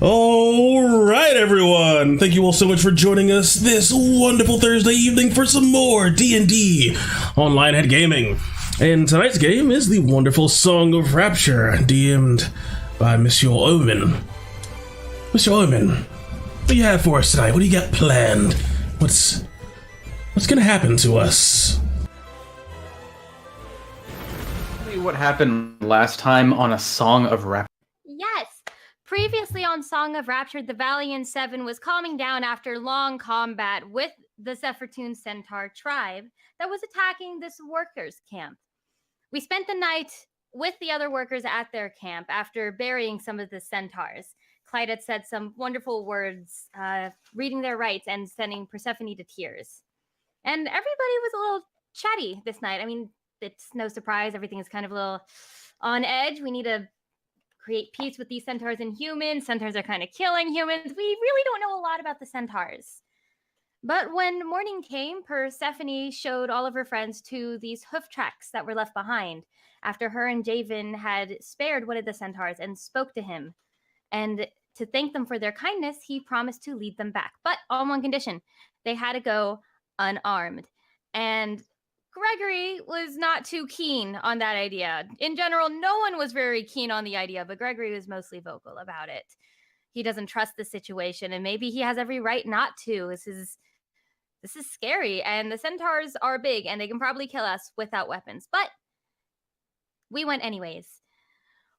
All right, everyone. Thank you all so much for joining us this wonderful Thursday evening for some more D&D online at gaming. And tonight's game is the wonderful Song of Rapture, DM'd by Monsieur Omen. Monsieur Omen, what do you have for us tonight? What do you got planned? What's gonna happen to us? Tell me what happened last time on a Song of Rapture. Yes. Previously on Song of Rapture, the Valiant Seven was calming down after long combat with the Zephyrtoon Centaur tribe that was attacking this workers' camp. We spent the night with the other workers at their camp after burying some of the centaurs. Clyde had said some wonderful words, reading their rites and sending Persephone to tears. And everybody was a little chatty this night. I mean, it's no surprise. Everything is kind of a little on edge. We need to create peace with these centaurs and humans. Centaurs are kind of killing humans. We really don't know a lot about the centaurs. But when morning came, Persephone showed all of her friends to these hoof tracks that were left behind after her and Javen had spared one of the centaurs and spoke to him. And to thank them for their kindness, he promised to lead them back. But on one condition, they had to go unarmed. And Gregory was not too keen on that idea. In general, no one was very keen on the idea, but Gregory was mostly vocal about it. He doesn't trust the situation, and maybe he has every right not to. This is scary, and the centaurs are big, and they can probably kill us without weapons. But we went anyways.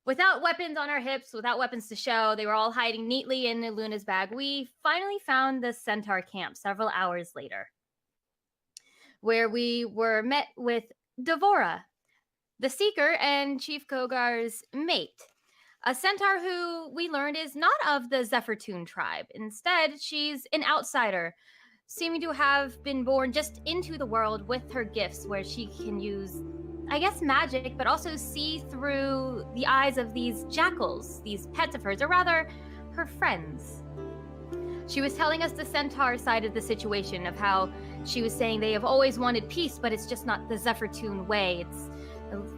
Without weapons on our hips, without weapons to show, they were all hiding neatly in Luna's bag. We finally found the centaur camp several hours later, where we were met with Devora, the Seeker and Chief Kogar's mate, a centaur who we learned is not of the Zephyrtoon tribe. Instead, she's an outsider, seeming to have been born just into the world with her gifts, where she can use, I guess, magic, but also see through the eyes of these jackals, these pets of hers, or rather, her friends. She was telling us the centaur side of the situation, of how she was saying they have always wanted peace, but it's just not the Zephyrtoon way. It's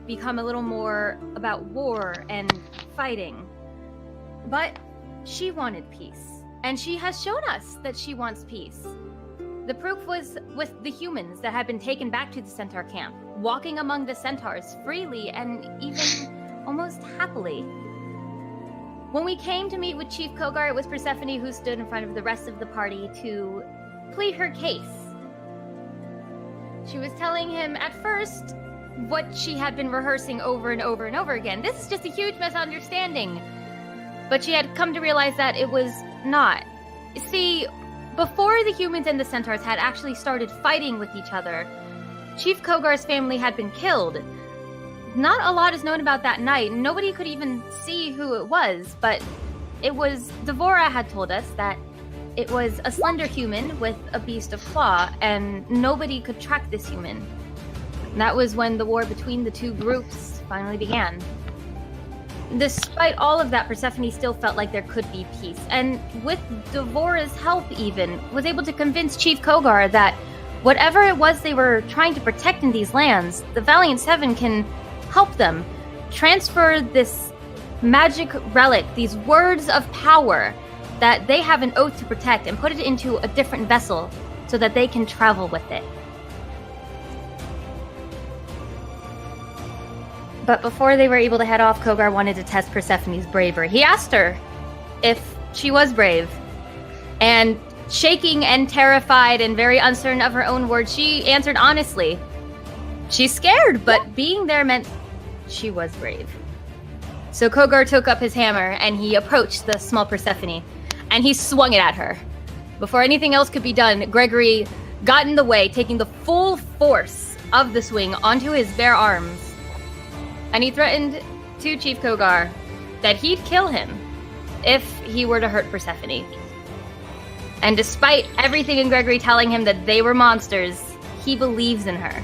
become a little more about war and fighting. But she wanted peace, and she has shown us that she wants peace. The proof was with the humans that had been taken back to the centaur camp, walking among the centaurs freely and even almost happily. When we came to meet with Chief Kogar, it was Persephone who stood in front of the rest of the party to plead her case. She was telling him at first what she had been rehearsing over and over and over again. This is just a huge misunderstanding. But she had come to realize that it was not. You see, before the humans and the centaurs had actually started fighting with each other, Chief Kogar's family had been killed. Not a lot is known about that night. Nobody could even see who it was, but it was, Devora had told us that it was a slender human with a beast of claw, and nobody could track this human. And that was when the war between the two groups finally began. Despite all of that, Persephone still felt like there could be peace, and with Devora's help even, was able to convince Chief Kogar that whatever it was they were trying to protect in these lands, the Valiant Seven can help them transfer this magic relic, these words of power that they have an oath to protect, and put it into a different vessel so that they can travel with it. But before they were able to head off, Kogar wanted to test Persephone's bravery. He asked her if she was brave, and shaking and terrified and very uncertain of her own words, she answered honestly. She's scared, but being there meant she was brave. So Kogar took up his hammer and he approached the small Persephone, and he swung it at her. Before anything else could be done, Gregory got in the way, taking the full force of the swing onto his bare arms. And he threatened to Chief Kogar that he'd kill him if he were to hurt Persephone. And despite everything in Gregory telling him that they were monsters, he believes in her.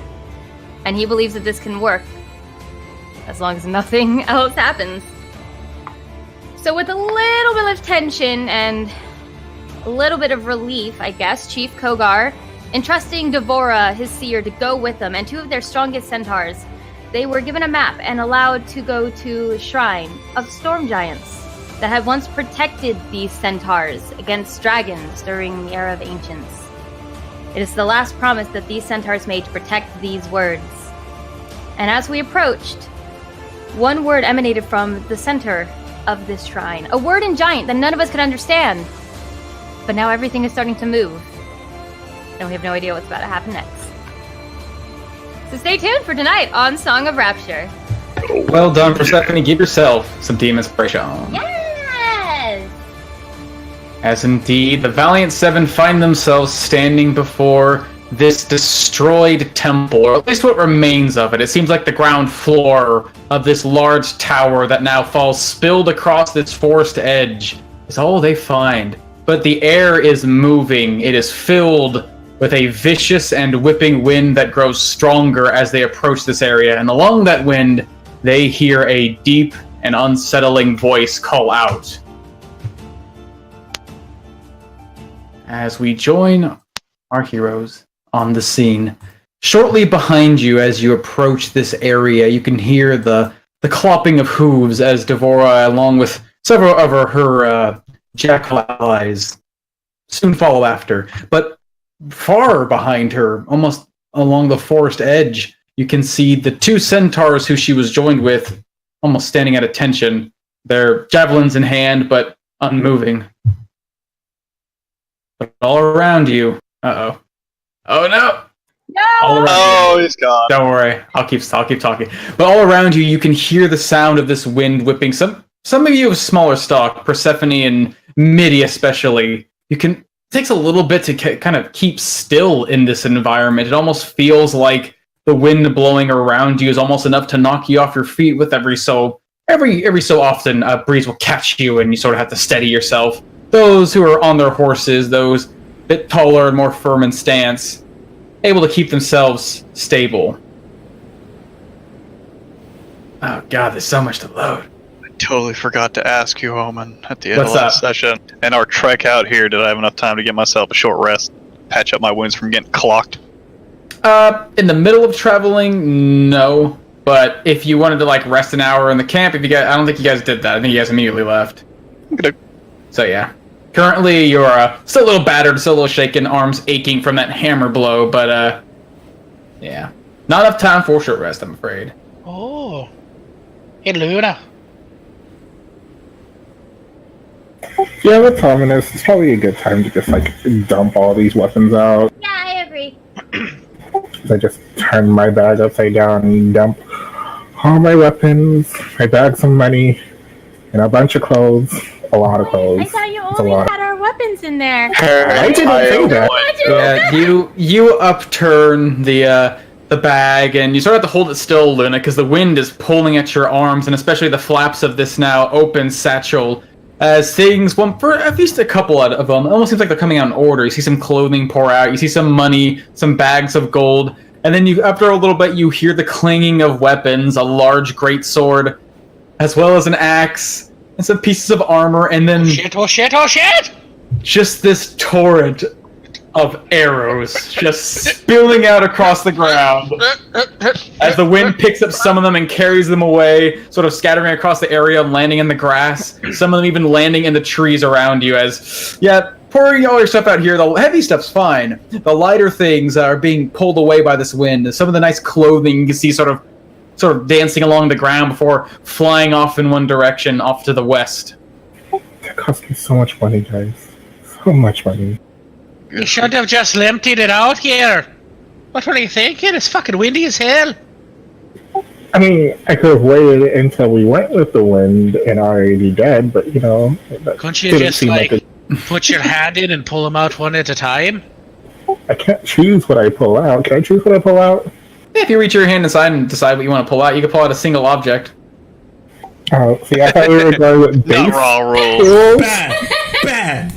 And he believes that this can work, as long as nothing else happens. So with a little bit of tension and a little bit of relief, I guess, Chief Kogar, entrusting Devora, his seer, to go with them, and two of their strongest centaurs, they were given a map and allowed to go to a shrine of storm giants. that had once protected these centaurs against dragons during the era of ancients. It is the last promise that these centaurs made to protect these words. And as we approached, one word emanated from the center of this shrine. A word in giant that none of us could understand. But now everything is starting to move. And we have no idea what's about to happen next. So stay tuned for tonight on Song of Rapture. Well done, Persephone. Give yourself some demon inspiration. Yes! As indeed, the Valiant Seven find themselves standing before this destroyed temple, or at least what remains of it. It seems like the ground floor of this large tower that now falls spilled across this forest edge is all they find. But the air is moving. It is filled with a vicious and whipping wind that grows stronger as they approach this area. And along that wind, they hear a deep and unsettling voice call out. As we join our heroes on the scene, shortly behind you as you approach this area, you can hear the clopping of hooves as Devora, along with several of her jackal allies, soon follow after. But far behind her, almost along the forest edge, you can see the two centaurs who she was joined with, almost standing at attention, their javelins in hand, but unmoving. But all around you, oh no! No! All around you. He's gone. Don't worry, I'll keep talking. But all around you, you can hear the sound of this wind whipping. Some of you have smaller stock, Persephone and Midi especially. It takes a little bit to kind of keep still in this environment. It almost feels like the wind blowing around you is almost enough to knock you off your feet with every so often a breeze will catch you and you sort of have to steady yourself. Those who are on their horses, those a bit taller and more firm in stance, able to keep themselves stable. Oh god, there's so much to load. I totally forgot to ask you, Omen, at the end What's of last up? session. And our trek out here, did I have enough time to get myself a short rest? Patch up my wounds from getting clocked? In the middle of traveling, no. But if you wanted to rest an hour in the camp, I don't think you guys did that. I think you guys immediately left. Okay. So yeah. Currently, you're still a little battered, still a little shaken, arms aching from that hammer blow, but yeah. Not enough time for a short rest, I'm afraid. Oh. Hey, Luna. Yeah, that's ominous. It's probably a good time to just dump all these weapons out. Yeah, I agree. I just turn my bag upside down and dump all my weapons, my bags of money, and a bunch of clothes. A lot of clothes. I thought you It's a only lot. had our weapons in there. I didn't say that. Yeah, you upturn the bag, and you sort of have to hold it still, Luna, because the wind is pulling at your arms, and especially the flaps of this now open satchel. As things, for at least a couple of them, it almost seems like they're coming out in order. You see some clothing pour out, you see some money, some bags of gold, and then after a little bit, you hear the clanging of weapons, a large greatsword, as well as an axe, and some pieces of armor, and then Oh shit! just this torrent of arrows just spilling out across the ground as the wind picks up some of them and carries them away, sort of scattering across the area and landing in the grass, some of them even landing in the trees around you as, yeah, pouring all your stuff out here. The heavy stuff's fine. The lighter things are being pulled away by this wind. Some of the nice clothing you can see sort of dancing along the ground before flying off in one direction, off to the west. That cost me so much money, guys. So much money. You should have just emptied it out here. What were you thinking? It's fucking windy as hell. I mean, I could have waited until we went with the wind and already dead, but that Couldn't you didn't just seem like put your hand in and pull them out one at a time? I can't choose what I pull out. Can I choose what I pull out? If you reach your hand inside and decide what you want to pull out, you can pull out a single object. Oh, see, I thought we were going with base Not raw rules. rules. Bad.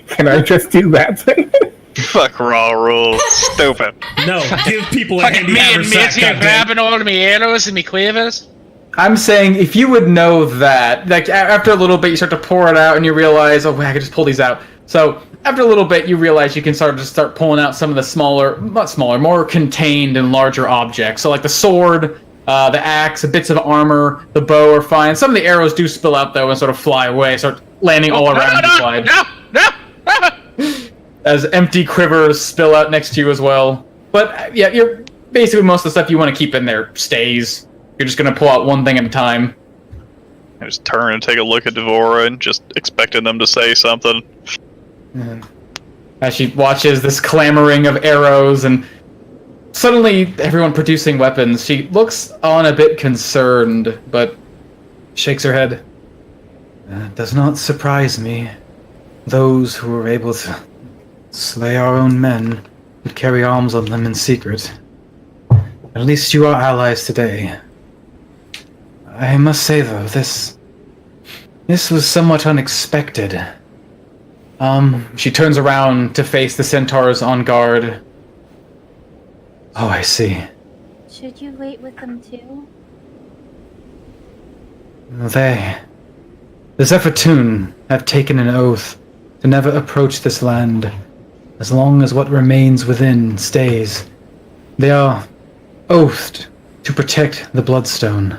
Can I just do that thing? Fuck raw rules. Stupid. No, give people a Fucking handy me and haversack. Mitzi goddamn. grabbing all of me arrows and me quivers. I'm saying if you would know that, after a little bit, you start to pour it out and you realize, oh, I can just pull these out. So after a little bit, you realize you can start pulling out some of the more contained and larger objects. So like the sword, The axe, bits of armor, the bow are fine. Some of the arrows do spill out though and sort of fly away, start landing all around you, Clyde. No! As empty quivers spill out next to you as well. But yeah, you're basically most of the stuff you want to keep in there stays. You're just going to pull out one thing at a time. I just turn and take a look at Devora and just expecting them to say something. As she watches this clamoring of arrows and suddenly everyone producing weapons, she looks on a bit concerned, but shakes her head. That does not surprise me. Those who were able to slay our own men would carry arms on them in secret. At least you are allies today. I must say, though, this was somewhat unexpected. She turns around to face the centaurs on guard. Oh, I see. Should you wait with them too? The Zephyrtune have taken an oath to never approach this land as long as what remains within stays. They are oathed to protect the Bloodstone,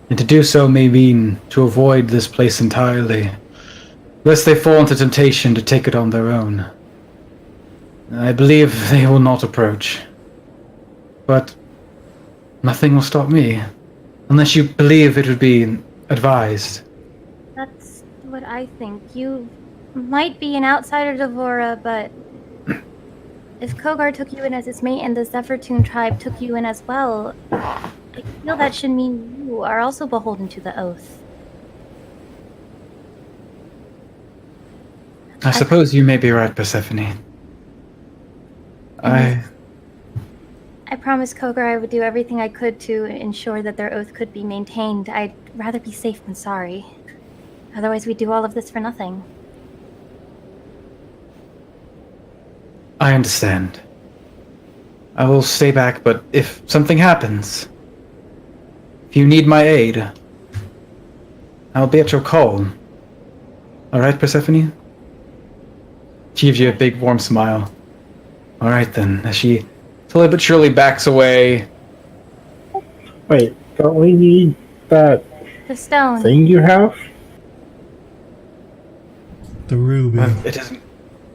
and to do so may mean to avoid this place entirely, lest they fall into temptation to take it on their own. I believe they will not approach, but nothing will stop me, unless you believe it would be advised. That's what I think. You might be an outsider, Devora, but if Kogar took you in as his mate and the Zephyrtune tribe took you in as well, I feel that should mean you are also beholden to the oath. I suppose you may be right, Persephone. I promised Kogar I would do everything I could to ensure that their oath could be maintained. I'd rather be safe than sorry. Otherwise, we'd do all of this for nothing. I understand. I will stay back, but if something happens, if you need my aid, I'll be at your call. Alright, Persephone? She gives you a big, warm smile. Alright then, as she slowly but surely backs away. Wait, don't we need that The stone. thing you have? The ruby.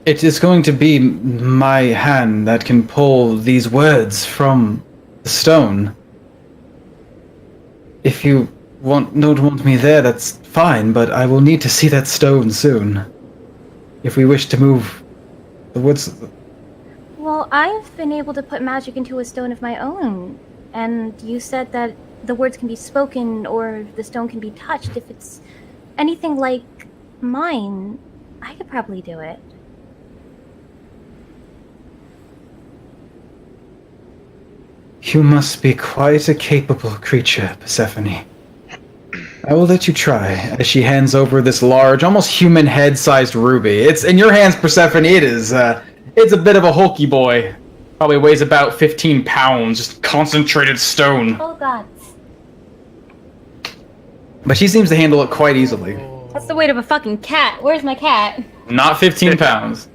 It is going to be my hand that can pull these words from the stone. If you don't want me there, that's fine, but I will need to see that stone soon. If we wish to move the woods. Well, I've been able to put magic into a stone of my own, and you said that the words can be spoken or the stone can be touched. If it's anything like mine, I could probably do it. You must be quite a capable creature, Persephone. I will let you try, as she hands over this large, almost human head-sized ruby. It's in your hands, Persephone. It is, it's a bit of a hulky boy. Probably weighs about 15 pounds, just concentrated stone. Oh god. But she seems to handle it quite easily. That's the weight of a fucking cat. Where's my cat? Not 15 pounds.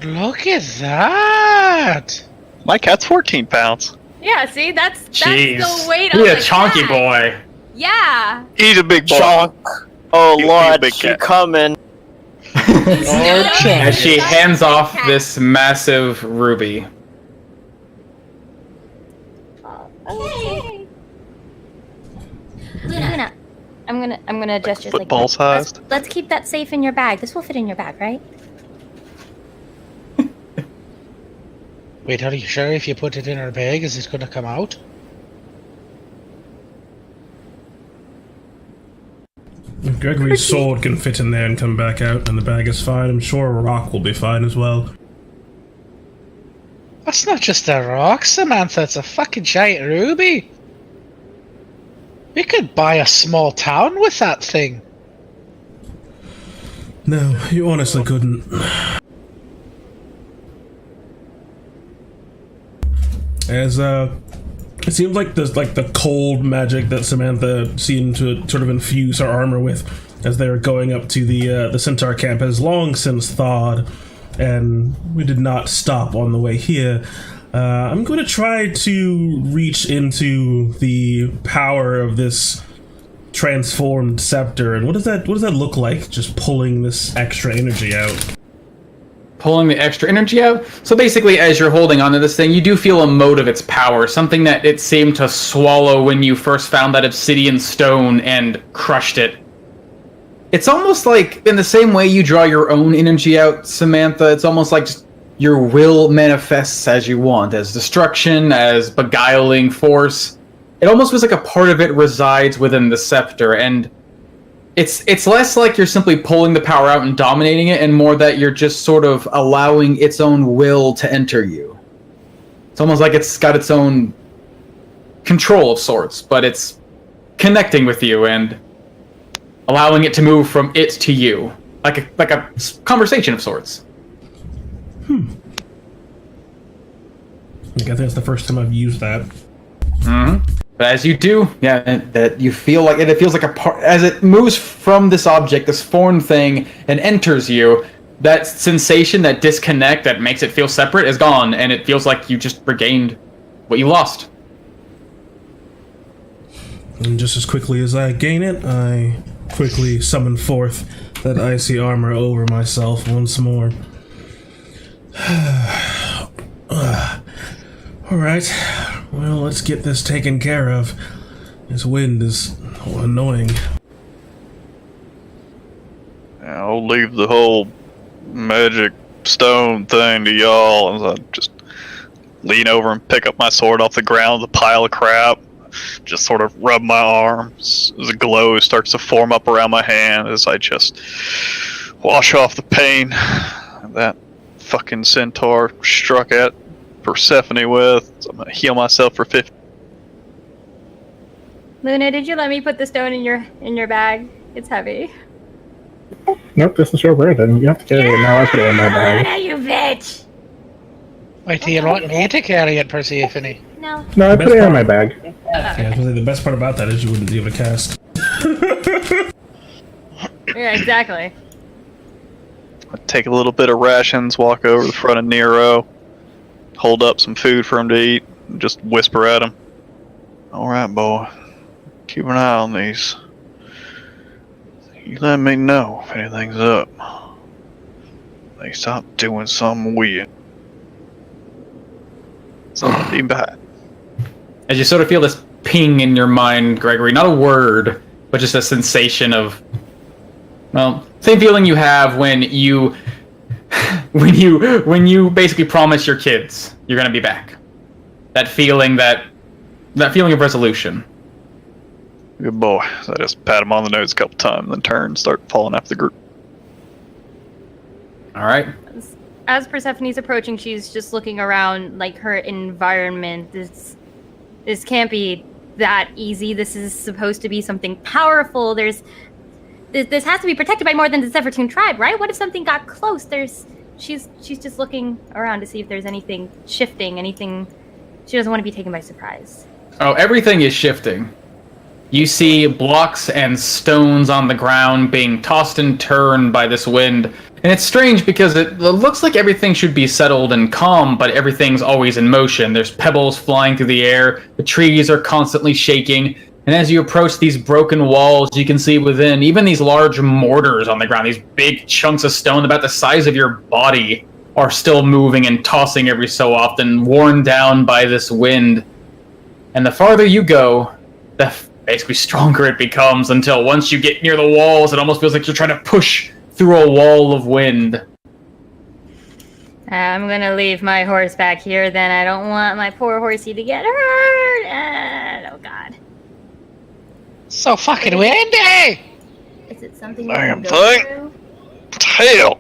Look at that! My cat's 14 pounds. Yeah, see, that's Jeez. the weight He's of a chonky cat. boy. Yeah. He's a big boy. Chunk. Oh You lord, big she cat. coming. As she hands off this massive ruby. Okay. Luna, I'm gonna gesture like Football this. sized. Let's keep that safe in your bag. This will fit in your bag, right? Wait, are you sure if you put it in her bag, is it gonna come out? If Gregory's sword can fit in there and come back out, and the bag is fine, I'm sure a rock will be fine as well. That's not just a rock, Samantha, it's a fucking giant ruby. We could buy a small town with that thing. No, you honestly couldn't. As, it seems like the cold magic that Samantha seemed to sort of infuse her armor with as they were going up to the Centaur camp has long since thawed, and we did not stop on the way here. I'm going to try to reach into the power of this transformed scepter. And what does that look like? Just pulling this extra energy out. Pulling the extra energy out. So basically, as you're holding onto this thing, you do feel a mote of its power, something that it seemed to swallow when you first found that obsidian stone and crushed it. It's almost like, in the same way you draw your own energy out, Samantha, it's almost like just your will manifests as you want, as destruction, as beguiling force. It almost feels like a part of it resides within the scepter, and it's less like you're simply pulling the power out and dominating it, and more that you're just sort of allowing its own will to enter you. It's almost like it's got its own control of sorts, but it's connecting with you and allowing it to move from it to you, like a conversation of sorts. I think that's the first time I've used that. Mm-hmm. But as you do, that you feel like it feels like a part as it moves from this object, this foreign thing, and enters you. That sensation, that disconnect, that makes it feel separate, is gone, and it feels like you just regained what you lost. And just as quickly as I gain it, I quickly summon forth that icy armor over myself once more. Alright, well, let's get this taken care of. This wind is annoying. I'll leave the whole magic stone thing to y'all, and I just lean over and pick up my sword off the ground with a pile of crap. Just sort of rub my arms as a glow starts to form up around my hand as I just wash off the pain that fucking centaur struck at Persephone with. So I'm gonna heal myself for 50. Luna, did you let me put the stone in your bag? It's heavy. Nope, this is your burden. You have to carry it now. I put it in my bag. Luna, you bitch! Wait, do you want me to carry it, Persephone? No. No, I put it in my bag. Yeah, I was gonna say, the best part about that is you wouldn't be able to cast. Yeah, exactly. I take a little bit of rations, walk over to the front of Nero, hold up some food for him to eat, and just whisper at him. Alright, boy. Keep an eye on these. You let me know if anything's up. They stop doing something weird. Something be bad. As you sort of feel this ping in your mind, Gregory, not a word, but just a sensation of, well, same feeling you have when you basically promise your kids you're gonna be back. That feeling of resolution. Good boy. So I just pat him on the nose a couple times, then turn and start falling after the group. All right. As Persephone's approaching, she's just looking around, like, her environment. This can't be that easy. This is supposed to be something powerful. This has to be protected by more than the Zephyrtune tribe, right? What if something got close? She's just looking around to see if there's anything shifting, anything. She doesn't want to be taken by surprise. Oh, everything is shifting. You see blocks and stones on the ground being tossed and turned by this wind. And it's strange because it looks like everything should be settled and calm, but everything's always in motion. There's pebbles flying through the air, the trees are constantly shaking, and as you approach these broken walls, you can see within even these large mortars on the ground, these big chunks of stone about the size of your body are still moving and tossing every so often, worn down by this wind. And the farther you go, the basically stronger it becomes, until once you get near the walls, it almost feels like you're trying to push through a wall of wind. I'm gonna leave my horse back here, then. I don't want my poor horsey to get hurt. Oh, God. So fucking windy! Is it something you Damn can go thing. through? Hell!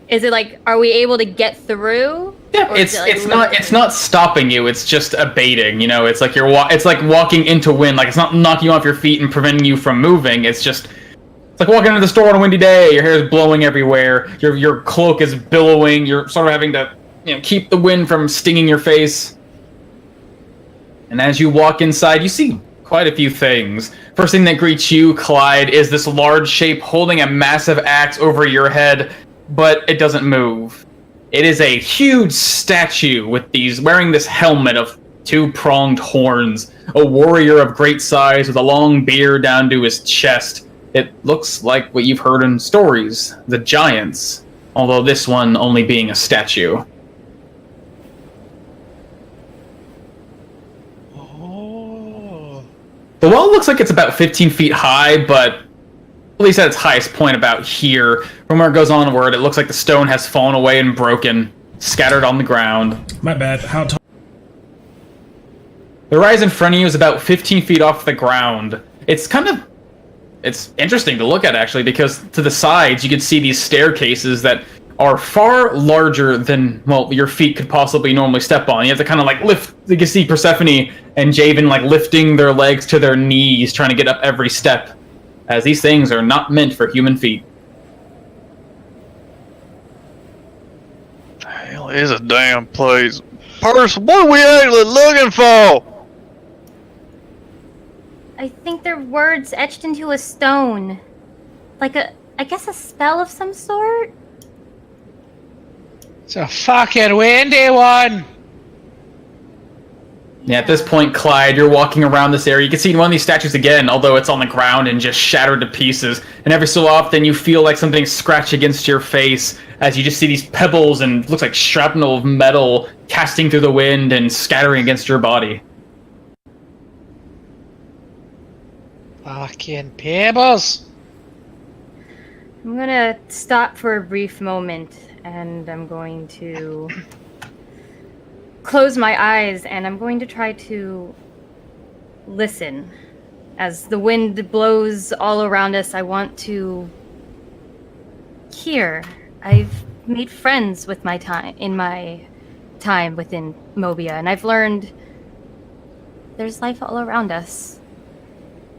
Is it like, are we able to get through? Yeah, Or is it, like, it's not stopping you. It's just abating. You know, it's like it's like walking into wind. Like, it's not knocking you off your feet and preventing you from moving. It's like walking into the store on a windy day. Your hair is blowing everywhere. Your cloak is billowing. You're sort of having to, keep the wind from stinging your face. And as you walk inside, you see quite a few things. First thing that greets you, Clyde, is this large shape holding a massive axe over your head, but it doesn't move. It is a huge statue with wearing this helmet of two-pronged horns, a warrior of great size with a long beard down to his chest. It looks like what you've heard in stories, the giants, although this one only being a statue. Oh. The wall looks like it's about 15 feet high, but at least at its highest point about here. From where it goes onward, it looks like the stone has fallen away and broken, scattered on the ground. My bad. How tall? The rise in front of you is about 15 feet off the ground. It's interesting to look at, actually, because to the sides you can see these staircases that are far larger than, well, your feet could possibly normally step on. You have to kind of like lift. You can see Persephone and Javen like lifting their legs to their knees, trying to get up every step, as these things are not meant for human feet. The hell is a damn place? Person, what are we actually looking for? I think they're words etched into a stone. Like I guess a spell of some sort? It's a fucking windy one! Yeah, at this point, Clyde, you're walking around this area. You can see one of these statues again, although it's on the ground and just shattered to pieces. And every so often, you feel like something scratch against your face as you just see these pebbles and looks like shrapnel of metal casting through the wind and scattering against your body. Fucking pebbles! I'm gonna stop for a brief moment and I'm going to close my eyes and I'm going to try to listen. As the wind blows all around us, I want to hear. I've made friends with my time within Mobia, and I've learned there's life all around us.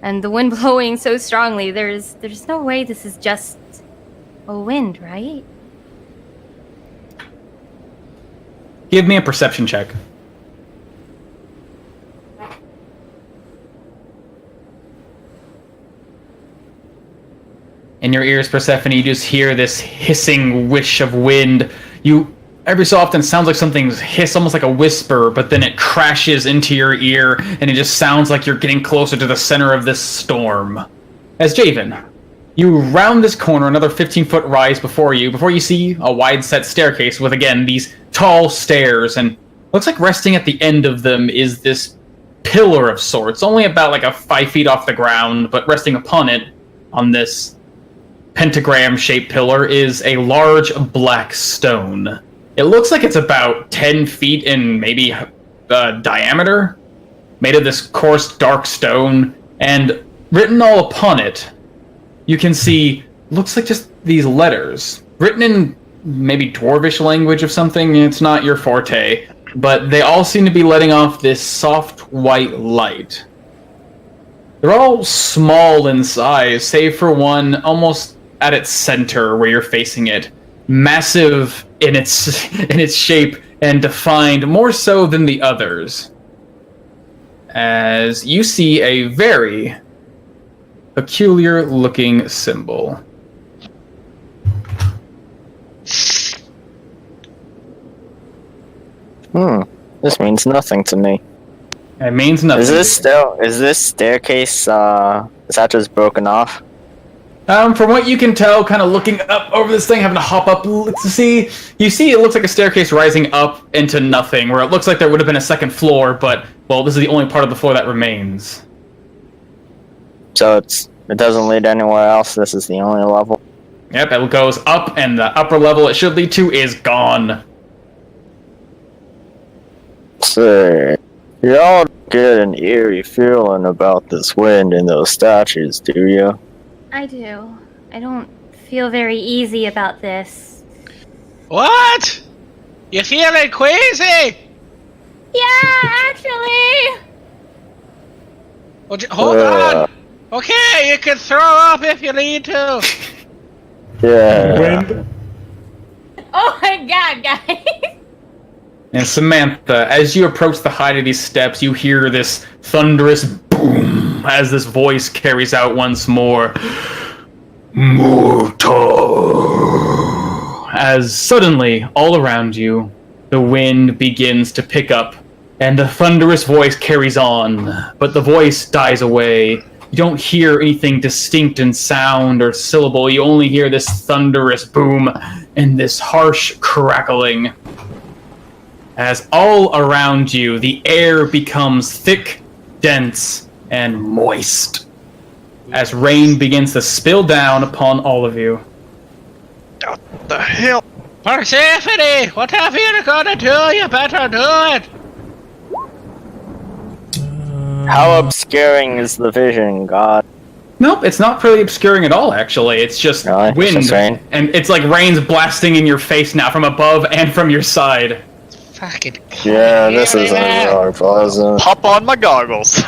And the wind blowing so strongly, there's no way this is just a wind, right? Give me a perception check. In your ears, Persephone, you just hear this hissing wish of wind. Every so often, sounds like something's hiss, almost like a whisper, but then it crashes into your ear, and it just sounds like you're getting closer to the center of this storm. As Javen, you round this corner, another 15-foot rise before you see a wide-set staircase with, again, these tall stairs, and looks like resting at the end of them is this pillar of sorts, only about like 5 feet off the ground, but resting upon it, on this pentagram-shaped pillar, is a large black stone. It looks like it's about 10 feet in maybe diameter, made of this coarse, dark stone, and written all upon it, you can see, looks like just these letters, written in maybe Dwarvish language of something. It's not your forte, but they all seem to be letting off this soft white light. They're all small in size, save for one almost at its center where you're facing it. Massive in its shape and defined more so than the others. As you see a very peculiar looking symbol. This means nothing to me. It means nothing. Is this staircase, is that just broken off? From what you can tell, kind of looking up over this thing, having to hop up to see, you see it looks like a staircase rising up into nothing, where it looks like there would have been a second floor, but, well, this is the only part of the floor that remains. So it doesn't lead anywhere else, this is the only level? Yep, it goes up, and the upper level it should lead to is gone. Say, y'all get an eerie feeling about this wind and those statues, do you? I do. I don't feel very easy about this. What? You feeling queasy? Yeah, actually! Well, hold on! Okay, you can throw up if you need to! Yeah. Wind. Oh my god, guys! And Samantha, as you approach the height of these steps, you hear this thunderous boom as this voice carries out once more. Mortal. as suddenly, all around you, the wind begins to pick up, and the thunderous voice carries on, but the voice dies away. You don't hear anything distinct in sound or syllable, you only hear this thunderous boom and this harsh crackling. As all around you, the air becomes thick, dense, and moist, as rain begins to spill down upon all of you. What the hell? Persephone, whatever you're gonna do, you better do it. How obscuring is the vision, God? Nope, it's not really obscuring at all, actually. It's just Really? wind. Just rain? And it's like rain's blasting in your face now from above and from your side. Fucking Yeah, this isn't really pleasant. Pop on my goggles.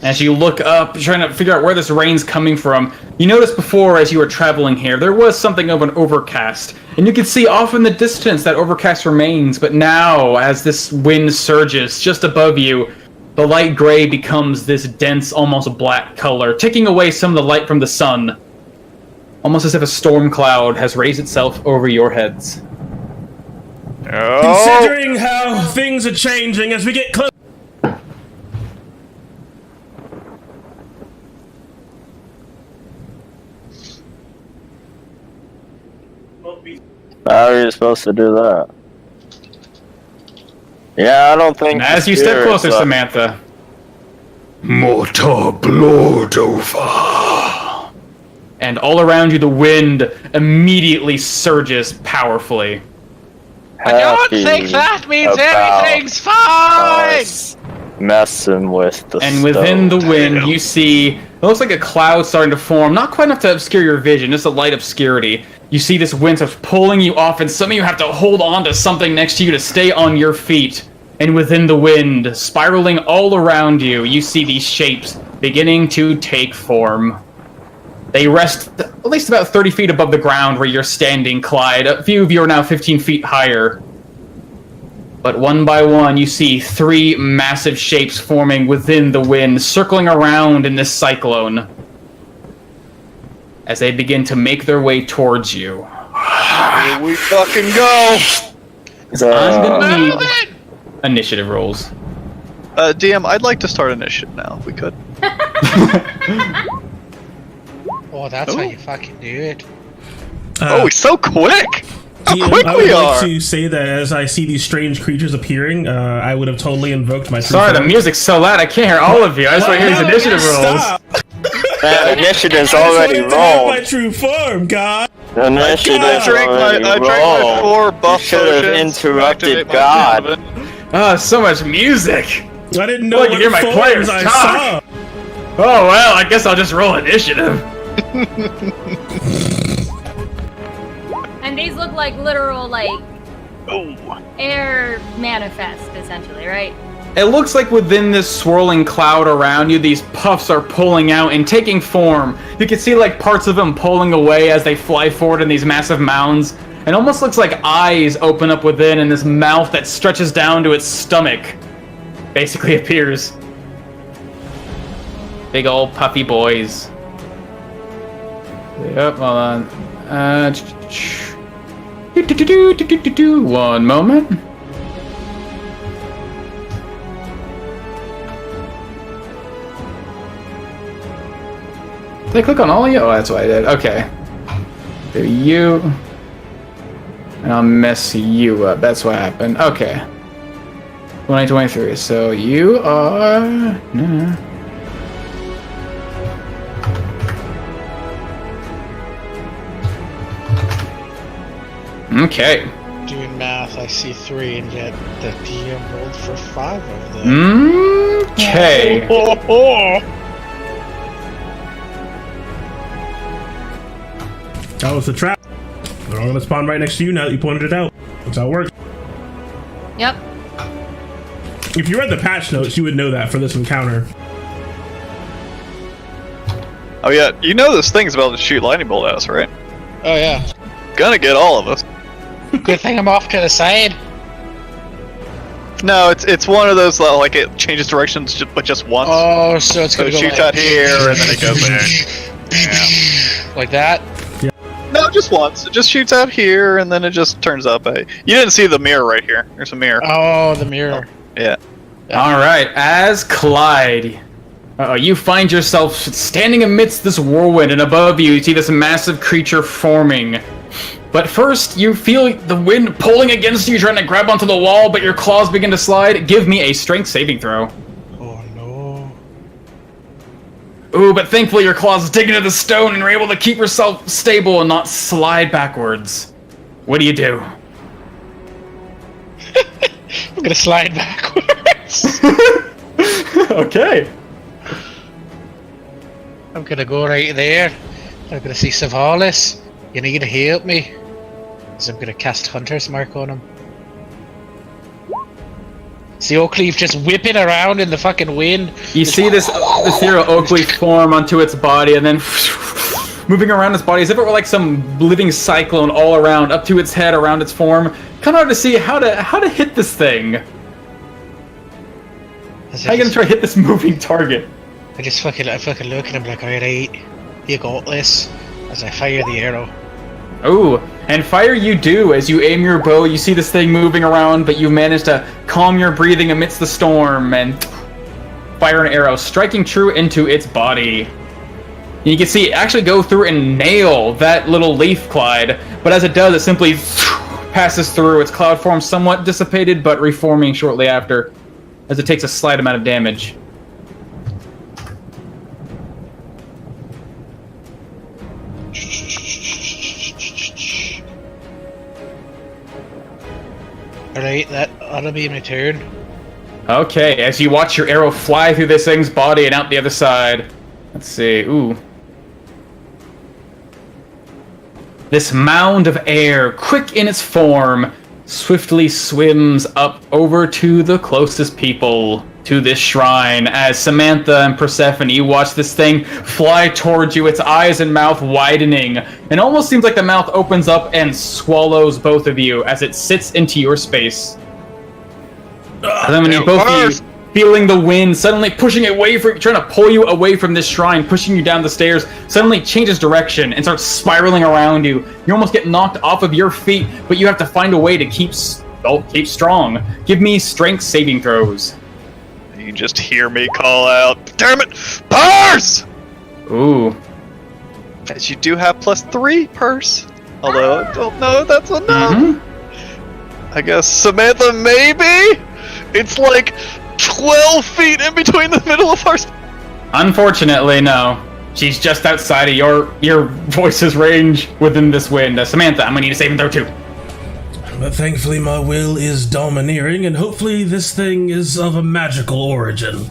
As you look up, trying to figure out where this rain's coming from, you noticed before as you were traveling here, there was something of an overcast. And you could see off in the distance that overcast remains, but now, as this wind surges just above you, the light gray becomes this dense, almost black color, taking away some of the light from the sun. Almost as if a storm cloud has raised itself over your heads. Oh, Considering how things are changing as we get close. How are you supposed to do that? Yeah, I don't think. And as you step closer, Samantha. Mortar Bloodova. And all around you, the wind immediately surges powerfully. I don't think that means everything's fine! Messing with the And within the wind, you see, it looks like a cloud starting to form, not quite enough to obscure your vision, just a light obscurity. You see this wind starts pulling you off, and some of you have to hold on to something next to you to stay on your feet. And within the wind, spiraling all around you, you see these shapes beginning to take form. They rest at least about 30 feet above the ground where you're standing, Clyde. A few of you are now 15 feet higher. But one by one, you see 3 massive shapes forming within the wind, circling around in this cyclone. As they begin to make their way towards you. here we fucking go. I'm gonna need initiative rolls. DM, I'd like to start initiative now, if we could. Oh, that's how you fucking do it. Oh, he's so quick! How Ian, quick I we would are! like to say that as I see these strange creatures appearing, I would have totally invoked my. Sorry, the music's so loud I can't hear all of you. I just want to hear these initiative rolls. That initiative's I already just wanted to have my rolled. true form, God. Initiative's I drank already my rolled. 4 buff You should have potions to interrupted activate my God. weapon. Oh, so much music. I didn't know Well, you what hear my forms players I talk. saw. Oh, well, I guess I'll just roll initiative. And these look like literal, like, Oh. air manifest, essentially, right? It looks like within this swirling cloud around you, these puffs are pulling out and taking form. You can see like parts of them pulling away as they fly forward in these massive mounds. It almost looks like eyes open up within and this mouth that stretches down to its stomach basically appears. Big old puffy boys. Yep, hold on. One moment. Did I click on all of you? Oh, that's what I did. Okay. Do you. And I'll mess you up. That's what happened. Okay. 2023. So you are. No. Okay. Doing math, I see 3, and yet the DM rolled for 5 of them. Okay. That was the trap. They're all gonna spawn right next to you now that you pointed it out. That's how it works. Yep. If you read the patch notes, you would know that for this encounter. Oh yeah, you know this thing's about to shoot lightning bolt at us, right? Oh yeah. Gonna get all of us. Good thing I'm off to the side. No, it's one of those like it changes directions, but just once. Oh, so it's So gonna it go shoots like... out here and then it goes there. Yeah. Like that? just once. It just shoots out here, and then it just turns up. You didn't see the mirror right here. There's a mirror. Oh, the mirror. Yeah. All right, as Clyde, you find yourself standing amidst this whirlwind, and above you see this massive creature forming. But first, you feel the wind pulling against you, trying to grab onto the wall, but your claws begin to slide. Give me a strength saving throw. Oh no. Ooh, but thankfully your claws dig into the stone and you're able to keep yourself stable and not slide backwards. What do you do? I'm gonna slide backwards. Okay. I'm gonna go right there. I'm gonna see Savalis. You need to help me. So I'm gonna cast Hunter's Mark on him. See Oakleaf just whipping around in the fucking wind. You see this hero Oakleaf form onto its body and then moving around its body as if it were like some living cyclone all around, up to its head, around its form. Kind of hard to see how to hit this thing. How are you gonna try to hit this moving target? I fucking look at him like, alright, you got this. As I fire the arrow. Ooh, and fire you do. As you aim your bow, you see this thing moving around, but you manage to calm your breathing amidst the storm and fire an arrow, striking true into its body. You can see it actually go through and nail that little leaf, Clyde, but as it does, it simply passes through. Its cloud form somewhat dissipated, but reforming shortly after, as it takes a slight amount of damage. Alright, that ought to be my turn. Okay, as you watch your arrow fly through this thing's body and out the other side. Let's see, ooh. This mound of air, quick in its form, swiftly swims up over to the closest people to this shrine. As Samantha and Persephone, you watch this thing fly towards you, its eyes and mouth widening. It almost seems like the mouth opens up and swallows both of you as it sits into your space. And then when you both of you feeling the wind suddenly pushing away from, trying to pull you away from this shrine, pushing you down the stairs, suddenly changes direction and starts spiraling around you. You almost get knocked off of your feet, but you have to find a way to keep strong. Give me strength saving throws. You just hear me call out, damn it, purse! Ooh. As you do have +3 purse. Although I don't know if that's enough. I guess Samantha, maybe? It's like 12 feet in between the middle of our... Unfortunately, no. She's just outside of your voice's range within this wind. Samantha, I'm gonna need a saving throw too. But thankfully my will is domineering, and hopefully this thing is of a magical origin.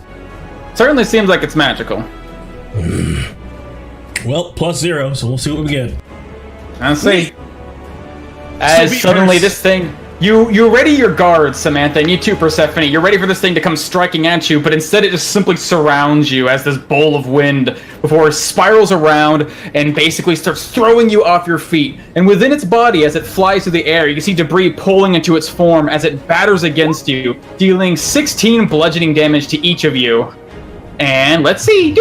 Certainly seems like it's magical. Well, +0, so we'll see what we get. Let's see. As suddenly this thing... You ready your guards, Samantha, and you too, Persephone. You're ready for this thing to come striking at you, but instead it just simply surrounds you as this bowl of wind before it spirals around and basically starts throwing you off your feet. And within its body, as it flies through the air, you can see debris pulling into its form as it batters against you, dealing 16 bludgeoning damage to each of you. And let's see.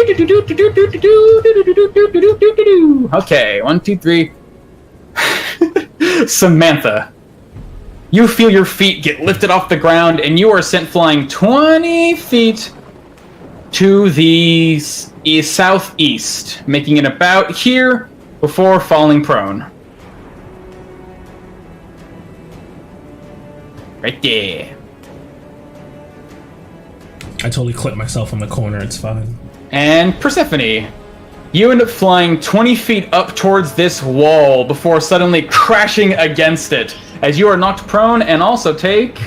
Okay, 1, 2, 3. Samantha. You feel your feet get lifted off the ground, and you are sent flying 20 feet to the southeast, making it about here before falling prone. Right there. I totally clipped myself on the corner, it's fine. And Persephone, you end up flying 20 feet up towards this wall before suddenly crashing against it, as you are knocked prone and also take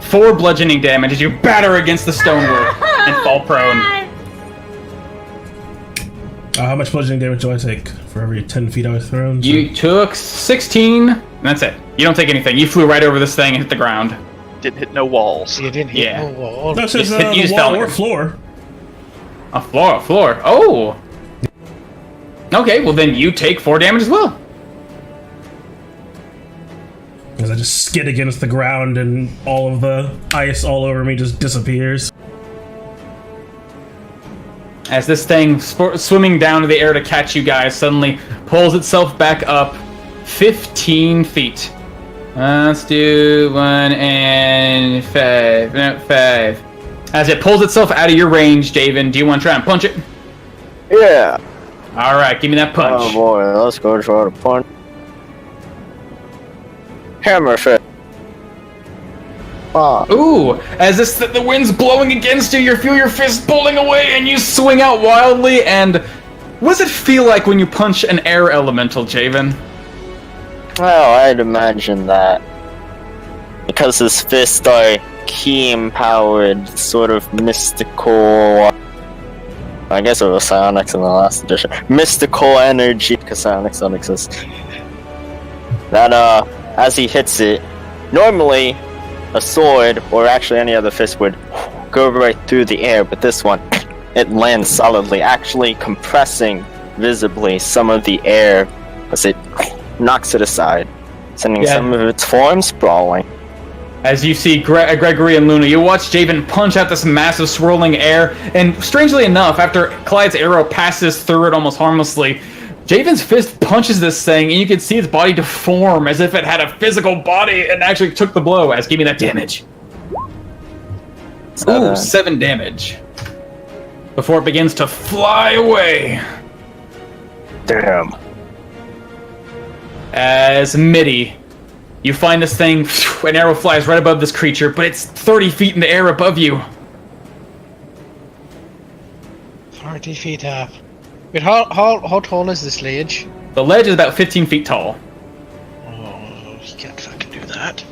4 bludgeoning damage as you batter against the stonework and fall prone. How much bludgeoning damage do I take for every 10 feet I was thrown? You took 16, and that's it. You don't take anything. You flew right over this thing and hit the ground. Didn't hit no walls. You didn't hit no wall. No, it says you the just wall fell. or floor. A floor. Oh! Okay, well then you take 4 damage as well. As I just skid against the ground and all of the ice all over me just disappears. as this thing swimming down to the air to catch you guys suddenly pulls itself back up 15 feet. Let's do 1 and 5. No, 5. As it pulls itself out of your range, Daven, do you want to try and punch it? Yeah. Alright, give me that punch. Oh boy, let's go try to punch. Hammer fist. Ooh, as the wind's blowing against you, you feel your fist pulling away, and you swing out wildly, and what does it feel like when you punch an air elemental, Javen? Well, I'd imagine that because his fists are key-empowered, sort of mystical... I guess it was psionics in the last edition. Mystical energy, because psionics don't exist. That, as he hits it, normally a sword, or actually any other fist, would go right through the air, but this one, it lands solidly, actually compressing visibly some of the air as it knocks it aside, sending some of its form sprawling. As you see Gregory and Luna, you watch Javen punch out this massive swirling air, and strangely enough, after Clyde's arrow passes through it almost harmlessly, Javen's fist punches this thing, and you can see its body deform as if it had a physical body and actually took the blow. As give me that damage. 7 damage. Before it begins to fly away. Damn. As Midi, you find this thing, an arrow flies right above this creature, but it's 30 feet in the air above you. 30 feet up. Wait, how tall is this ledge? The ledge is about 15 feet tall. Oh, you can't fucking do that.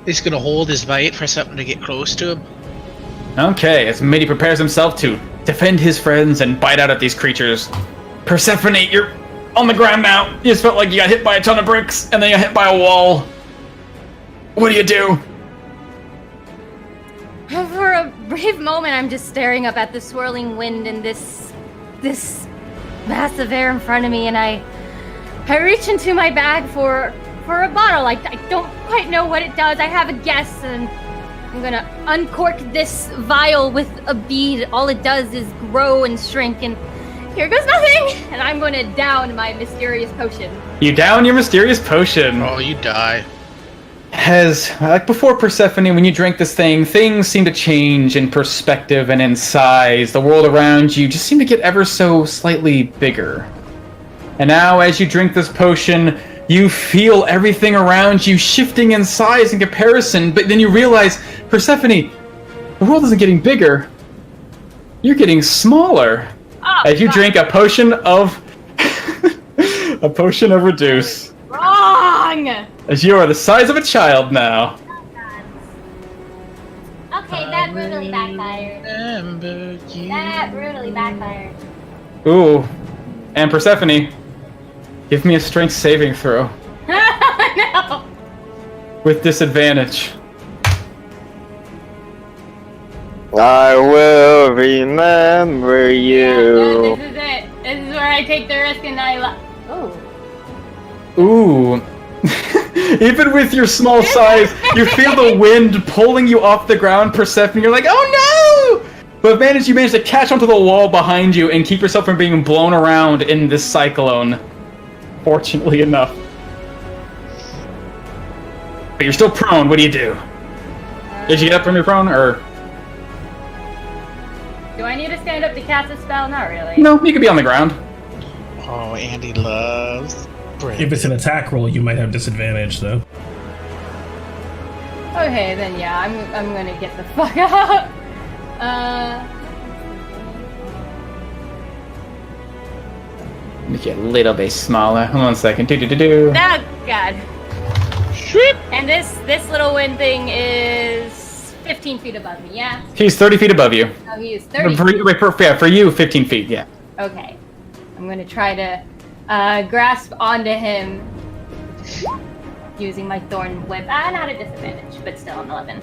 He's gonna hold his bite for something to get close to him. Okay, as Midi prepares himself to defend his friends and bite out at these creatures, Persephone, you're on the ground now. You just felt like you got hit by a ton of bricks, and then you got hit by a wall. What do you do? For a brief moment, I'm just staring up at the swirling wind and this massive air in front of me, and I reach into my bag for a bottle. I don't quite know what it does. I have a guess, and I'm gonna uncork this vial with a bead. All it does is grow and shrink, and here goes nothing! And I'm gonna down my mysterious potion. You down your mysterious potion. Oh, you die. As, like before Persephone, when you drank this thing, things seem to change in perspective and in size. The world around you just seem to get ever so slightly bigger. And now, as you drink this potion, you feel everything around you shifting in size in comparison, but then you realize, Persephone, the world isn't getting bigger. You're getting smaller. Oh, as you drink a potion of a potion of reduce. Wrong! As you are the size of a child now. Okay, that brutally backfired. That brutally backfired. Ooh. And Persephone, give me a strength saving throw. No! With disadvantage. I will remember you. This is it. This is where I take the risk and I Ooh. Even with your small size, you feel the wind pulling you off the ground, Persephone. You're like, oh no! But you managed to catch onto the wall behind you and keep yourself from being blown around in this cyclone. Fortunately enough. But you're still prone. What do you do? Did you get up from your prone, or? Do I need to stand up to cast a spell? Not really. No, you could be on the ground. Oh, Andy loves bread. If it's an attack roll, you might have disadvantage, though. Okay, then yeah, I'm gonna get the fuck out. Make it a little bit smaller. Hold on a second. Do. Oh god. Shit. And this little wind thing is 15 feet above me, yeah? He's 30 feet above you. Oh, he is 30 For you, 15 feet, yeah. Okay. I'm gonna try to grasp onto him using my thorn whip. Not a disadvantage, but still I'm 11.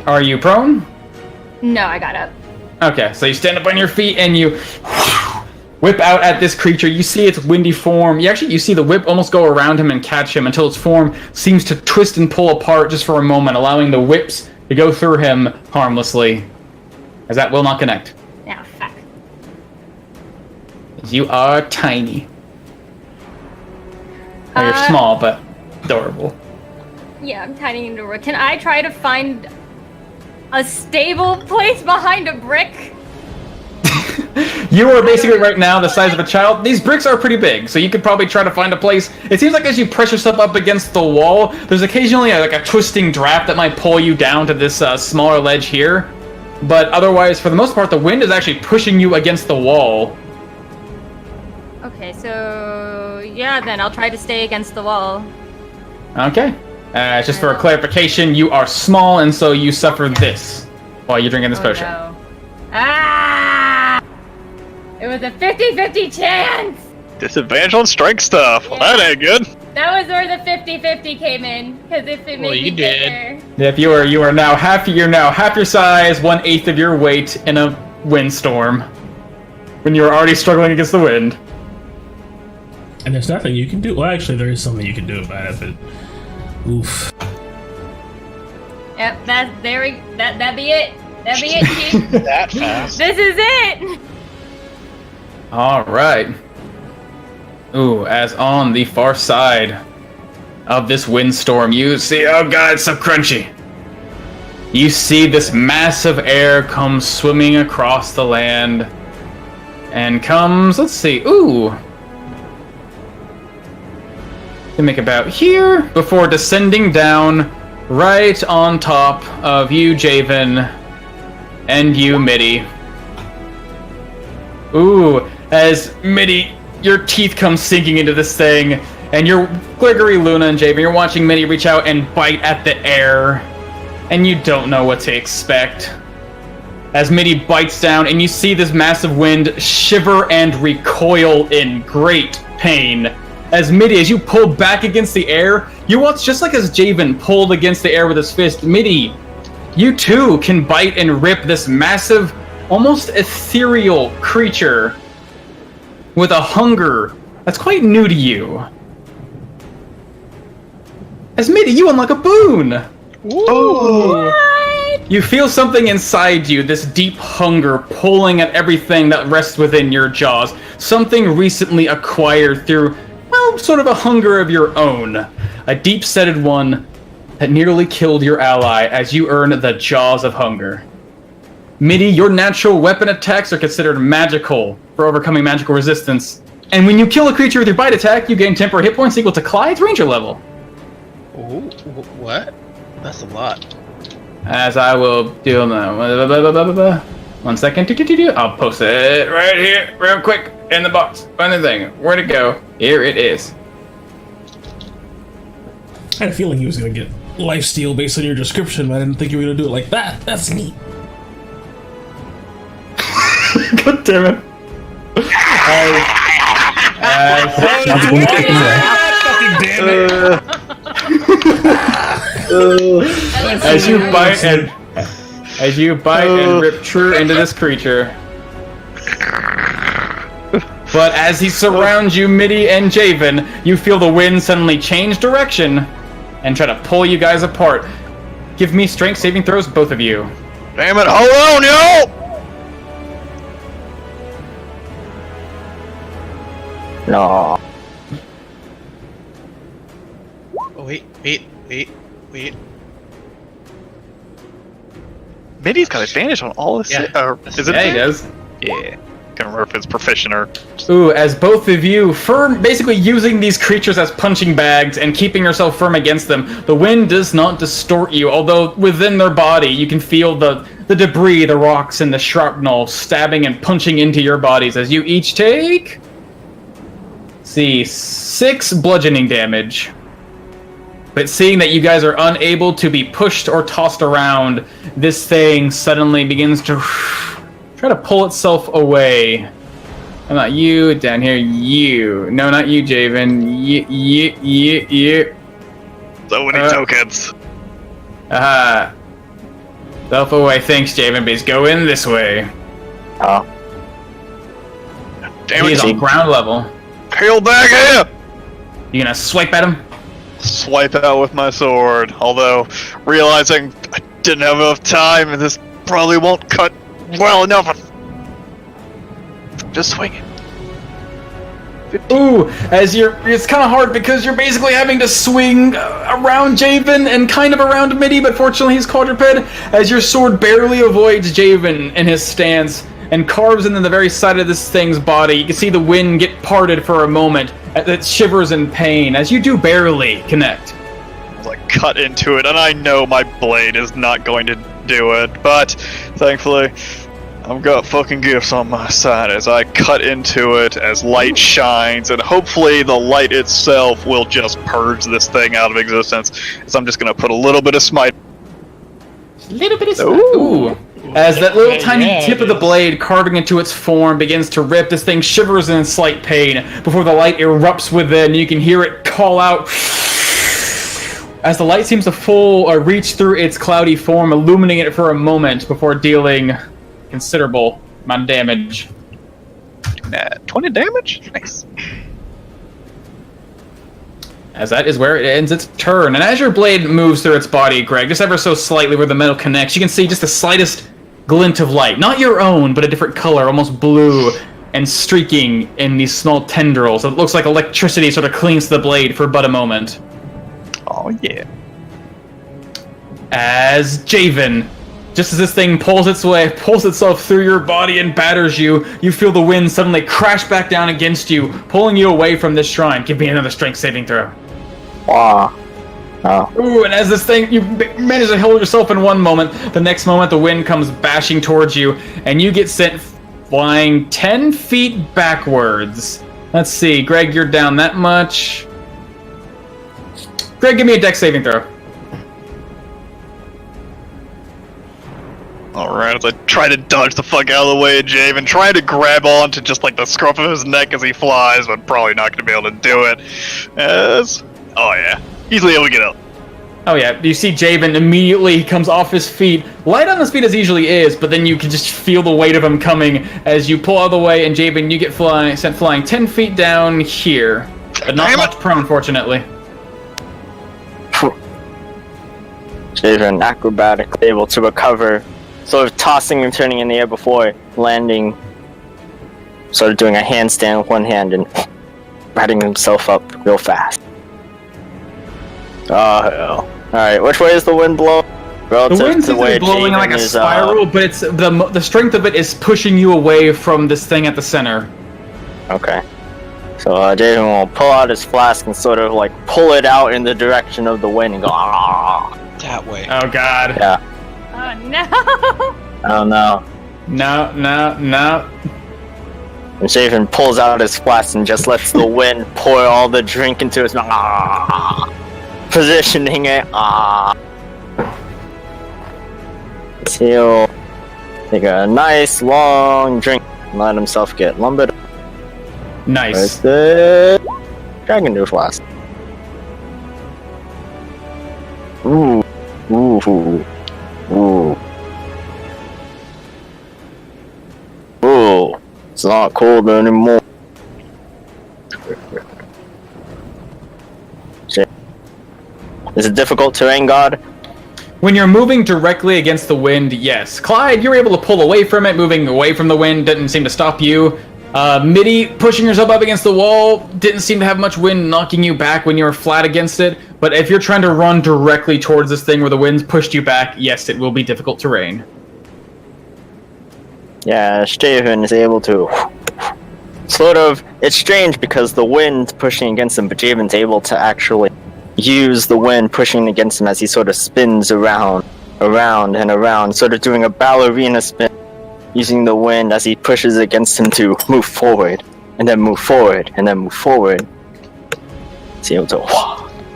Are you prone? No, I got up. Okay, so you stand up on your feet and you whip out at this creature. You see its windy form. You see the whip almost go around him and catch him until its form seems to twist and pull apart just for a moment, allowing the whips to go through him harmlessly. As that will not connect. Yeah, fuck. You are tiny. You're small, but adorable. Yeah, I'm tiny and adorable. Can I try to find a stable place behind a brick? You are basically right now the size of a child. These bricks are pretty big, so you could probably try to find a place. It seems like as you press yourself up against the wall, there's occasionally like a twisting draft that might pull you down to this smaller ledge here. But otherwise, for the most part, the wind is actually pushing you against the wall. Okay, so yeah, then I'll try to stay against the wall. Okay. Just for a clarification, you are small, and so you suffer this while you're drinking this potion. No. Ah! It was a 50-50 chance! Disadvantage on strength stuff. Well, that ain't good. That was where the 50-50 came in, because if it made me get there. If you are now half your size, 1/8 of your weight in a windstorm, when you are already struggling against the wind. And there's nothing you can do. Well, actually, there is something you can do about it, but oof. Yep, that'd be it. That'd be it, Chief. That fast. This is it! All right. Ooh, as on the far side of this windstorm, you see, oh god, it's so crunchy. You see this mass of air come swimming across the land and comes, let's see, ooh. To make about here before descending down right on top of you, Javen, and you, Mitty. Ooh, as Mitty, your teeth come sinking into this thing, and you're Gregory, Luna, and Javen. You're watching Mitty reach out and bite at the air, and you don't know what to expect. As Mitty bites down, and you see this massive wind shiver and recoil in great pain. As Mitty, as you pull back against the air, you watch just like as Javen pulled against the air with his fist. Mitty, you too can bite and rip this massive, almost ethereal creature with a hunger that's quite new to you. As Mitty, you unlock a boon! Ooh. You feel something inside you, this deep hunger pulling at everything that rests within your jaws. Something recently acquired through, well, sort of a hunger of your own. A deep-setted one that nearly killed your ally as you earn the Jaws of Hunger. Mitty, your natural weapon attacks are considered magical for overcoming magical resistance. And when you kill a creature with your bite attack, you gain temporary hit points equal to Clyde's ranger level. Ooh, what? That's a lot. As I will do now. 1 second. I'll post it right here, real quick, in the box. Find the thing. Where'd it go? Here it is. I had a feeling he was going to get lifesteal based on your description, but I didn't think you were going to do it like that. That's neat. God damn it. As you bite and rip true into this creature. But as he surrounds you, Mitty and Javen, you feel the wind suddenly change direction and try to pull you guys apart. Give me strength saving throws, both of you. Damn it, hold on, yo! No. Oh, wait. Mitty's got advantage on all this. Yeah. Is it? Yeah, he does. Yeah. Can't remember if it's proficient or. Ooh, as both of you firm, basically using these creatures as punching bags and keeping yourself firm against them, the wind does not distort you, although within their body you can feel the debris, the rocks, and the shrapnel stabbing and punching into your bodies as you each take... see, 6 bludgeoning damage. But seeing that you guys are unable to be pushed or tossed around, this thing suddenly begins to try to pull itself away. Oh, not you, down here, you. No, not you, Javen. You. So many tokens. Aha. Self away. Thanks, Javen, but he's going this way. Oh. Damn He's it! on ground level. Peel back here! You gonna swipe at him? Swipe out with my sword. Although, realizing I didn't have enough time and this probably won't cut well enough. Just swing it. Ooh, it's kind of hard because you're basically having to swing around Javen and kind of around Midi, but fortunately he's quadruped, as your sword barely avoids Javen in his stance and carves into the very side of this thing's body. You can see the wind get parted for a moment as it shivers in pain, as you do barely connect. Like, cut into it, and I know my blade is not going to do it, but thankfully I've got fucking gifts on my side as I cut into it as light shines, and hopefully the light itself will just purge this thing out of existence. So I'm just gonna put a little bit of smite. A little bit of smite. Ooh. As that little tiny tip of the blade carving into its form begins to rip, this thing shivers in slight pain before the light erupts within. You can hear it call out as the light seems to reach through its cloudy form, illuminating it for a moment before dealing considerable amount of damage. 20 damage? Nice. As that is where it ends its turn. And as your blade moves through its body, Greg, just ever so slightly where the metal connects, you can see just the slightest glint of light. Not your own, but a different color, almost blue, and streaking in these small tendrils. It looks like electricity sort of clings to the blade for but a moment. Oh, yeah. As Javen, just as this thing pulls itself through your body and batters you, you feel the wind suddenly crash back down against you, pulling you away from this shrine. Give me another strength saving throw. Wow. Oh. Ooh, and as this thing, you manage to hold yourself in one moment, the next moment the wind comes bashing towards you, and you get sent flying 10 feet backwards. Let's see, Greg, you're down that much. Greg, give me a dex saving throw. Alright, as I try to dodge the fuck out of the way of Javen, trying to grab onto just like the scruff of his neck as he flies, but probably not going to be able to do it. Oh yeah, easily able to get out. Oh yeah, you see Javen immediately comes off his feet, light on his feet as he usually is, but then you can just feel the weight of him coming as you pull out of the way, and Javen, you get sent flying 10 feet down here. But not much prone, fortunately. Javen acrobatically able to recover, sort of tossing and turning in the air before landing, sort of doing a handstand with one hand and righting himself up real fast. Oh hell. Alright, which way is the wind blowing? The wind seems to be blowing like a spiral, but it's the strength of it is pushing you away from this thing at the center. Okay. So Javen will pull out his flask and sort of like pull it out in the direction of the wind and go, ah. That way. Oh god. Yeah. Oh no! Oh no. No. And Javen pulls out his flask and just lets the wind pour all the drink into his mouth. Positioning it. He'll take a nice long drink and let himself get lumbered. Nice. Where's the dragon dew flask? Ooh. It's not cold anymore. Is it difficult terrain, God? When you're moving directly against the wind, yes. Clyde, you're able to pull away from it. Moving away from the wind didn't seem to stop you. Midi, pushing yourself up against the wall, didn't seem to have much wind knocking you back when you were flat against it. But if you're trying to run directly towards this thing where the wind's pushed you back, yes, it will be difficult terrain. Yeah, Steven is able to sort of. It's strange because the wind's pushing against him, but Javen's able to actually use the wind pushing against him as he sort of spins around and around, sort of doing a ballerina spin, using the wind as he pushes against him to move forward, and then move forward, and then move forward. He's able to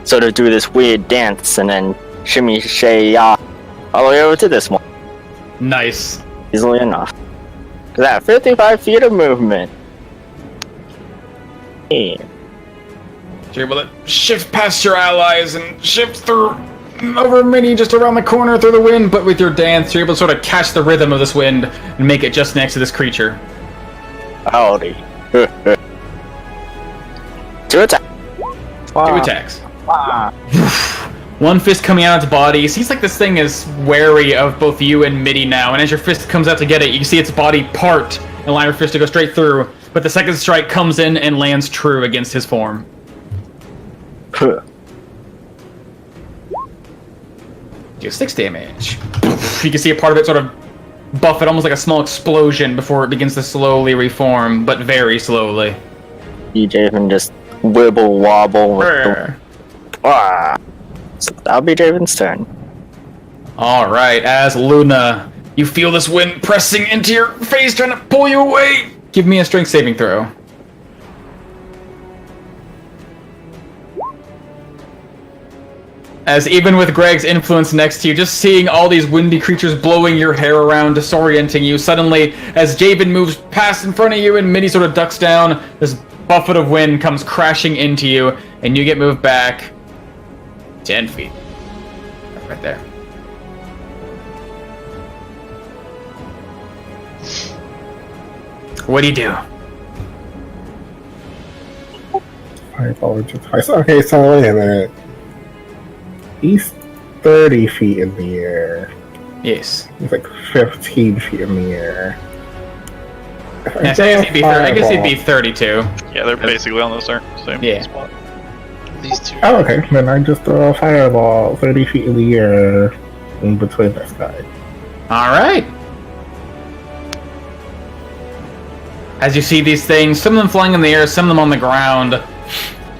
sort of do this weird dance, and then shimmy, shay, ya, all the way over to this one. Nice. Easily enough. That 55 feet of movement. Yeah. So you're able to shift past your allies and shift through over Mini just around the corner through the wind, but with your dance, you're able to sort of catch the rhythm of this wind and make it just next to this creature. Howdy. Two attack. Two attacks. One fist coming out of its body. It seems like this thing is wary of both you and Mitty now, and as your fist comes out to get it, you see its body part and allow your fist to go straight through, but the second strike comes in and lands true against his form. Do 6 damage. You can see a part of it sort of buff it, almost like a small explosion before it begins to slowly reform, but very slowly. BJ can just wibble wobble with the... So that'll be Draven's turn. Alright, as Luna, you feel this wind pressing into your face, trying to pull you away. Give me a strength saving throw. As even with Greg's influence next to you, just seeing all these windy creatures blowing your hair around, disorienting you, suddenly, as Javen moves past in front of you and Minnie sort of ducks down, this buffet of wind comes crashing into you, and you get moved back 10 feet. Right there. What do you do? I apologize. Okay, so wait a minute. He's 30 feet in the air. Yes. He's like 15 feet in the air. Yes, I guess he'd be 32. Yeah, they're basically on the same spot. These two. Oh, okay. Then I just throw a fireball 30 feet in the air in between this guy. Alright. As you see these things, some of them flying in the air, some of them on the ground,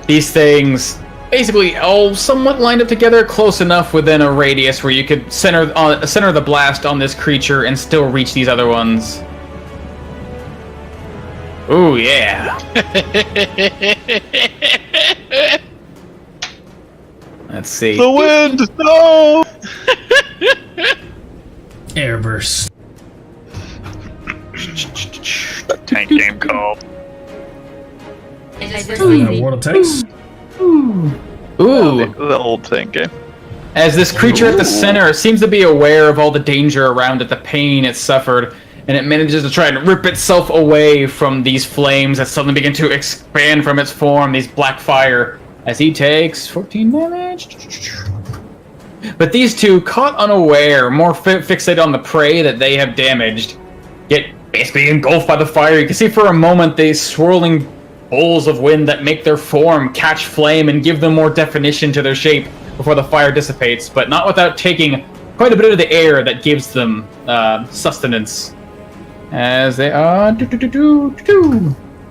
these things basically all somewhat lined up together close enough within a radius where you could center the blast on this creature and still reach these other ones. Ooh, yeah. Let's see. The wind! No! Airburst. Tank game called. World of Tanks. Ooh. The old tank game. As this creature at the center seems to be aware of all the danger around it, the pain it suffered, and it manages to try and rip itself away from these flames that suddenly begin to expand from its form, these black fire, as he takes 14 damage. But these two, caught unaware, more fixated on the prey that they have damaged, get basically engulfed by the fire. You can see for a moment these swirling bowls of wind that make their form catch flame and give them more definition to their shape before the fire dissipates, but not without taking quite a bit of the air that gives them sustenance. As they are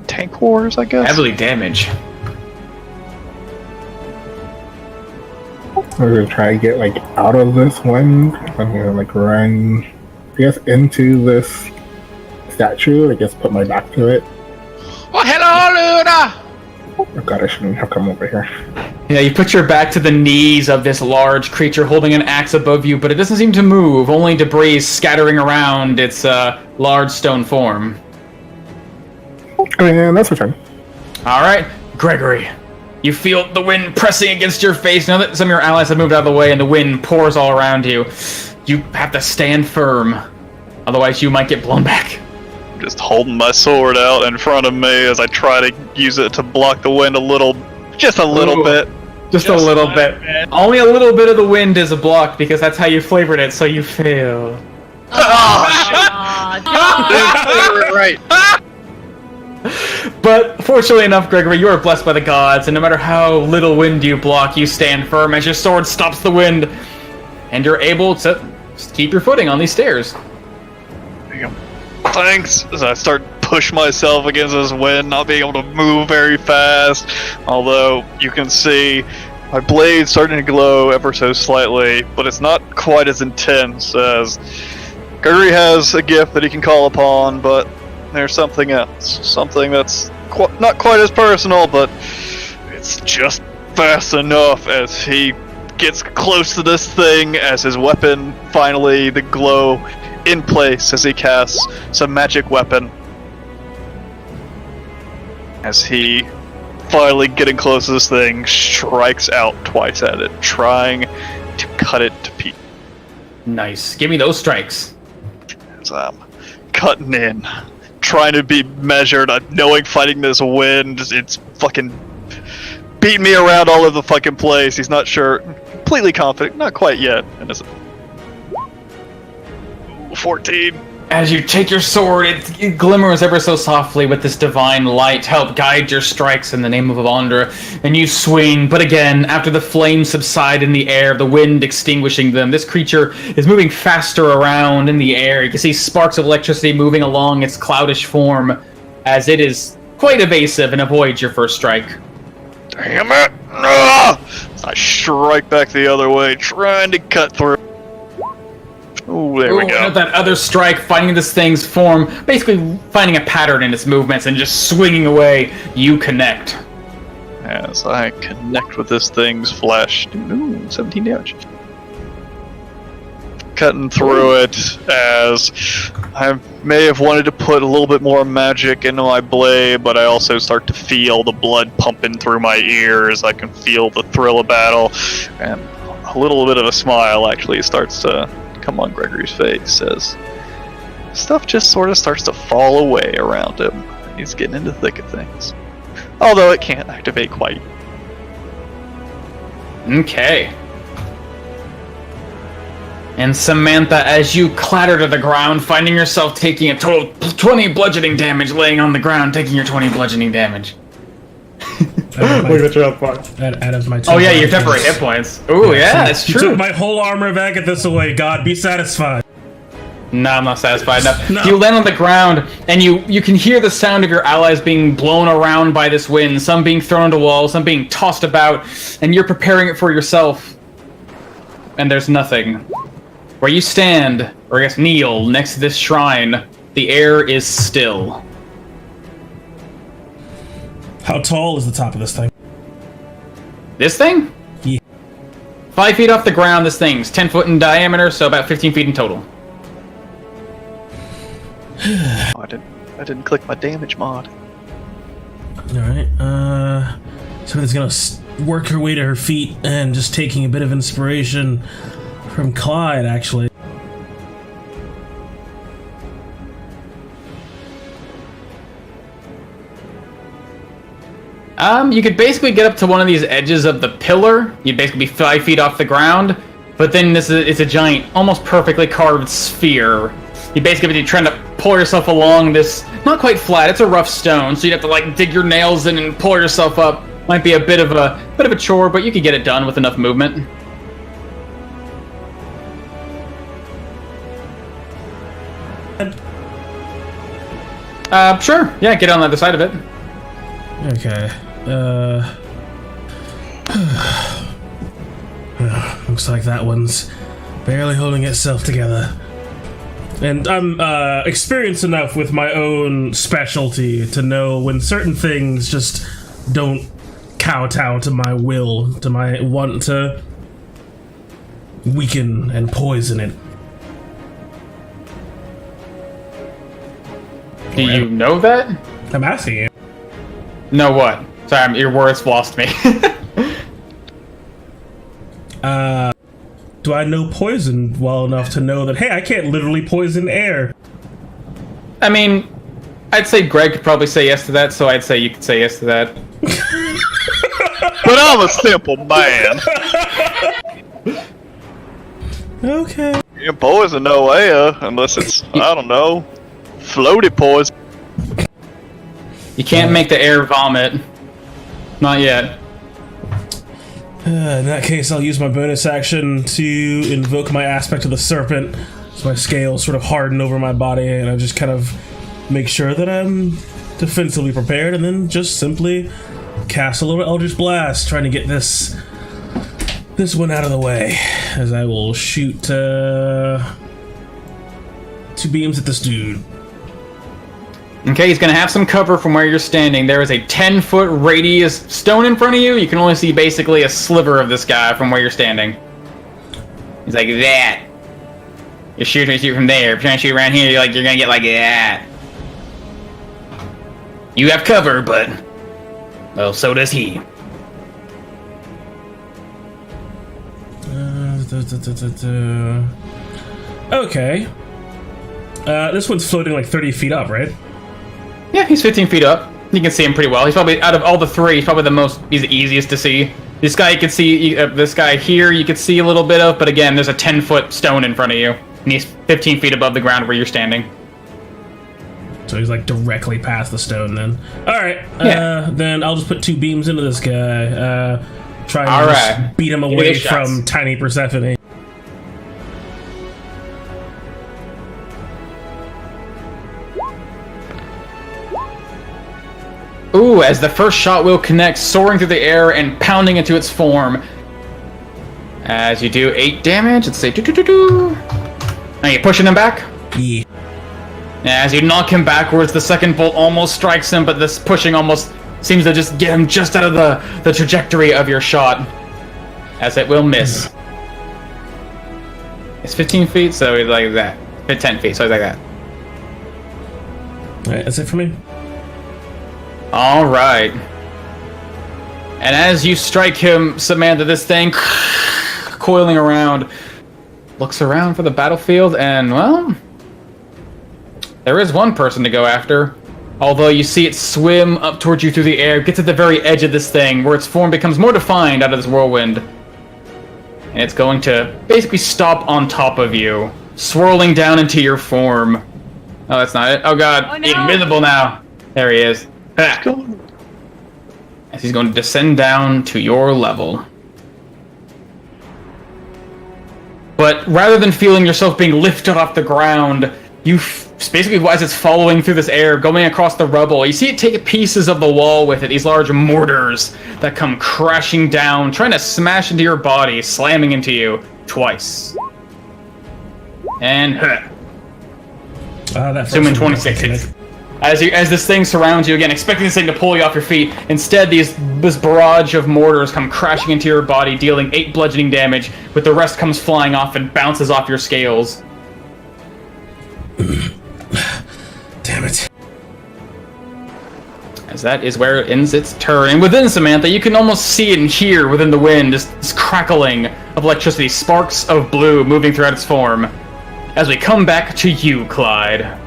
Tank wars, I guess. heavily damaged. I'm gonna try to get like out of this wind. I'm gonna like run, I guess, into this statue. I guess put my back to it. Oh, hello, Luna! Oh god, I shouldn't have come over here. Yeah, you put your back to the knees of this large creature holding an axe above you, but it doesn't seem to move, only debris scattering around its large stone form. And that's return. Alright, Gregory. You feel the wind pressing against your face. Now that some of your allies have moved out of the way and the wind pours all around you, you have to stand firm. Otherwise, you might get blown back. Just holding my sword out in front of me as I try to use it to block the wind just a little bit. Just a little bit. Only a little bit of the wind is a block because that's how you flavored it, so you fail. Right. But fortunately enough, Gregory, you are blessed by the gods, and no matter how little wind you block, you stand firm as your sword stops the wind, and you're able to just keep your footing on these stairs. Thanks. As I start to push myself against this wind, not being able to move very fast. Although you can see my blade starting to glow ever so slightly, but it's not quite as intense as Gregory has a gift that he can call upon, but there's something else. Something that's not quite as personal, but it's just fast enough as he gets close to this thing, as his weapon finally, the glow in place as he casts some magic weapon. As he finally getting close to this thing, strikes out twice at it, trying to cut it to pieces. Nice. Give me those strikes. As I'm cutting in, trying to be measured, knowing fighting this wind, it's fucking beating me around all over the fucking place. He's not sure, completely confident, not quite yet. And it's 14. As you take your sword, it glimmers ever so softly with this divine light to help guide your strikes in the name of Avandra, and you swing, but again, after the flames subside in the air, the wind extinguishing them, this creature is moving faster around in the air. You can see sparks of electricity moving along its cloudish form, as it is quite evasive and avoids your first strike. Damn it! Ah! I strike back the other way, trying to cut through. Oh, there we go. And that other strike, finding this thing's form, basically finding a pattern in its movements and just swinging away, you connect. As I connect with this thing's flesh. Ooh, 17 damage. Cutting through it as I may have wanted to put a little bit more magic into my blade, but I also start to feel the blood pumping through my ears. I can feel the thrill of battle, and a little bit of a smile actually starts to come on Gregory's face as stuff just sort of starts to fall away around him. He's getting into the thick of things. Although it can't activate quite. Okay. And Samantha, as you clatter to the ground, finding yourself taking a total 20 bludgeoning damage, laying on the ground, taking your 20 bludgeoning damage. Out of my Oh yeah, your temporary hit points. Ooh, yeah, that's You true. took my whole armor back at this away. God, be satisfied. No, I'm not satisfied enough. No. You land on the ground, and you can hear the sound of your allies being blown around by this wind, some being thrown into walls, some being tossed about, and you're preparing it for yourself. And there's nothing. Where you stand, or I guess kneel, next to this shrine, the air is still. How tall is the top of this thing? This thing? Yeah. 5 feet off the ground, this thing's 10 foot in diameter, so about 15 feet in total. Oh, I didn't click my damage mod. Alright, somebody's gonna work her way to her feet and just taking a bit of inspiration from Clyde, actually. You could basically get up to one of these edges of the pillar. You'd basically be 5 feet off the ground, but then it's a giant, almost perfectly carved sphere. You basically be trying to pull yourself along this, not quite flat, it's a rough stone, so you'd have to like dig your nails in and pull yourself up. Might be a bit of a chore, but you could get it done with enough movement. Sure. Yeah, get on the other side of it. Okay, looks like that one's barely holding itself together. And I'm experienced enough with my own specialty to know when certain things just don't kowtow to my will, to my want to weaken and poison it. Do you know that? I'm asking you. Know what? Sorry, your words lost me. Do I know poison well enough to know that, hey, I can't literally poison air? I mean, I'd say Greg could probably say yes to that, so I'd say you could say yes to that. But I'm a simple man. Okay. You can poison no air unless it's, I don't know, floaty poison. You can't make the air vomit. Not yet. In that case, I'll use my bonus action to invoke my aspect of the serpent, so my scales sort of harden over my body, and I just kind of make sure that I'm defensively prepared, and then just simply cast a little Eldritch Blast, trying to get this one out of the way, as I will shoot 2 beams at this dude. Okay, he's gonna have some cover from where you're standing. There is a 10-foot radius stone in front of you. You can only see basically a sliver of this guy from where you're standing. He's like that. You're shooting from there. If you're trying to shoot around here, you're gonna get like that. You have cover, but well, so does he. Okay. This one's floating like 30 feet up, right? Yeah, he's 15 feet up. You can see him pretty well. He's probably, out of all the three, he's the easiest to see. This guy you can see, this guy here you can see a little bit of, but again, there's a 10-foot stone in front of you. And he's 15 feet above the ground where you're standing. So he's like directly past the stone then. Alright, Yeah. then I'll just put 2 beams into this guy. Try and just beat him Give me away those shots. from Tiny Persephone. Ooh, as the first shot will connect, soaring through the air and pounding into its form. As you do 8 damage, let's say doo-doo-doo-doo. Now you're pushing him back? Yeah. As you knock him backwards, the second bolt almost strikes him, but this pushing almost seems to just get him just out of the trajectory of your shot. As it will miss. It's 15 feet, so it's like that. It's 10 feet, so it's like that. Alright, that's it for me. Alright. And as you strike him, Samantha, this thing coiling around, looks around for the battlefield, and, well, there is one person to go after. Although you see it swim up towards you through the air, get to the very edge of this thing, where its form becomes more defined out of this whirlwind. And it's going to basically stop on top of you, swirling down into your form. Oh, that's not it. Oh god, Oh, no. invisible now. There he is. Ah. As he's going to descend down to your level. But rather than feeling yourself being lifted off the ground, you basically, as it's following through this air, going across the rubble, you see it take pieces of the wall with it, these large mortars that come crashing down, trying to smash into your body, slamming into you twice. And That zoom in first one was 26 hits. good. As this thing surrounds you again, expecting this thing to pull you off your feet, instead this barrage of mortars come crashing into your body, dealing 8 bludgeoning damage, with the rest comes flying off and bounces off your scales. Damn it. As that is where it ends its turn. And within Samantha, you can almost see and hear within the wind this crackling of electricity, sparks of blue moving throughout its form. As we come back to you, Clyde.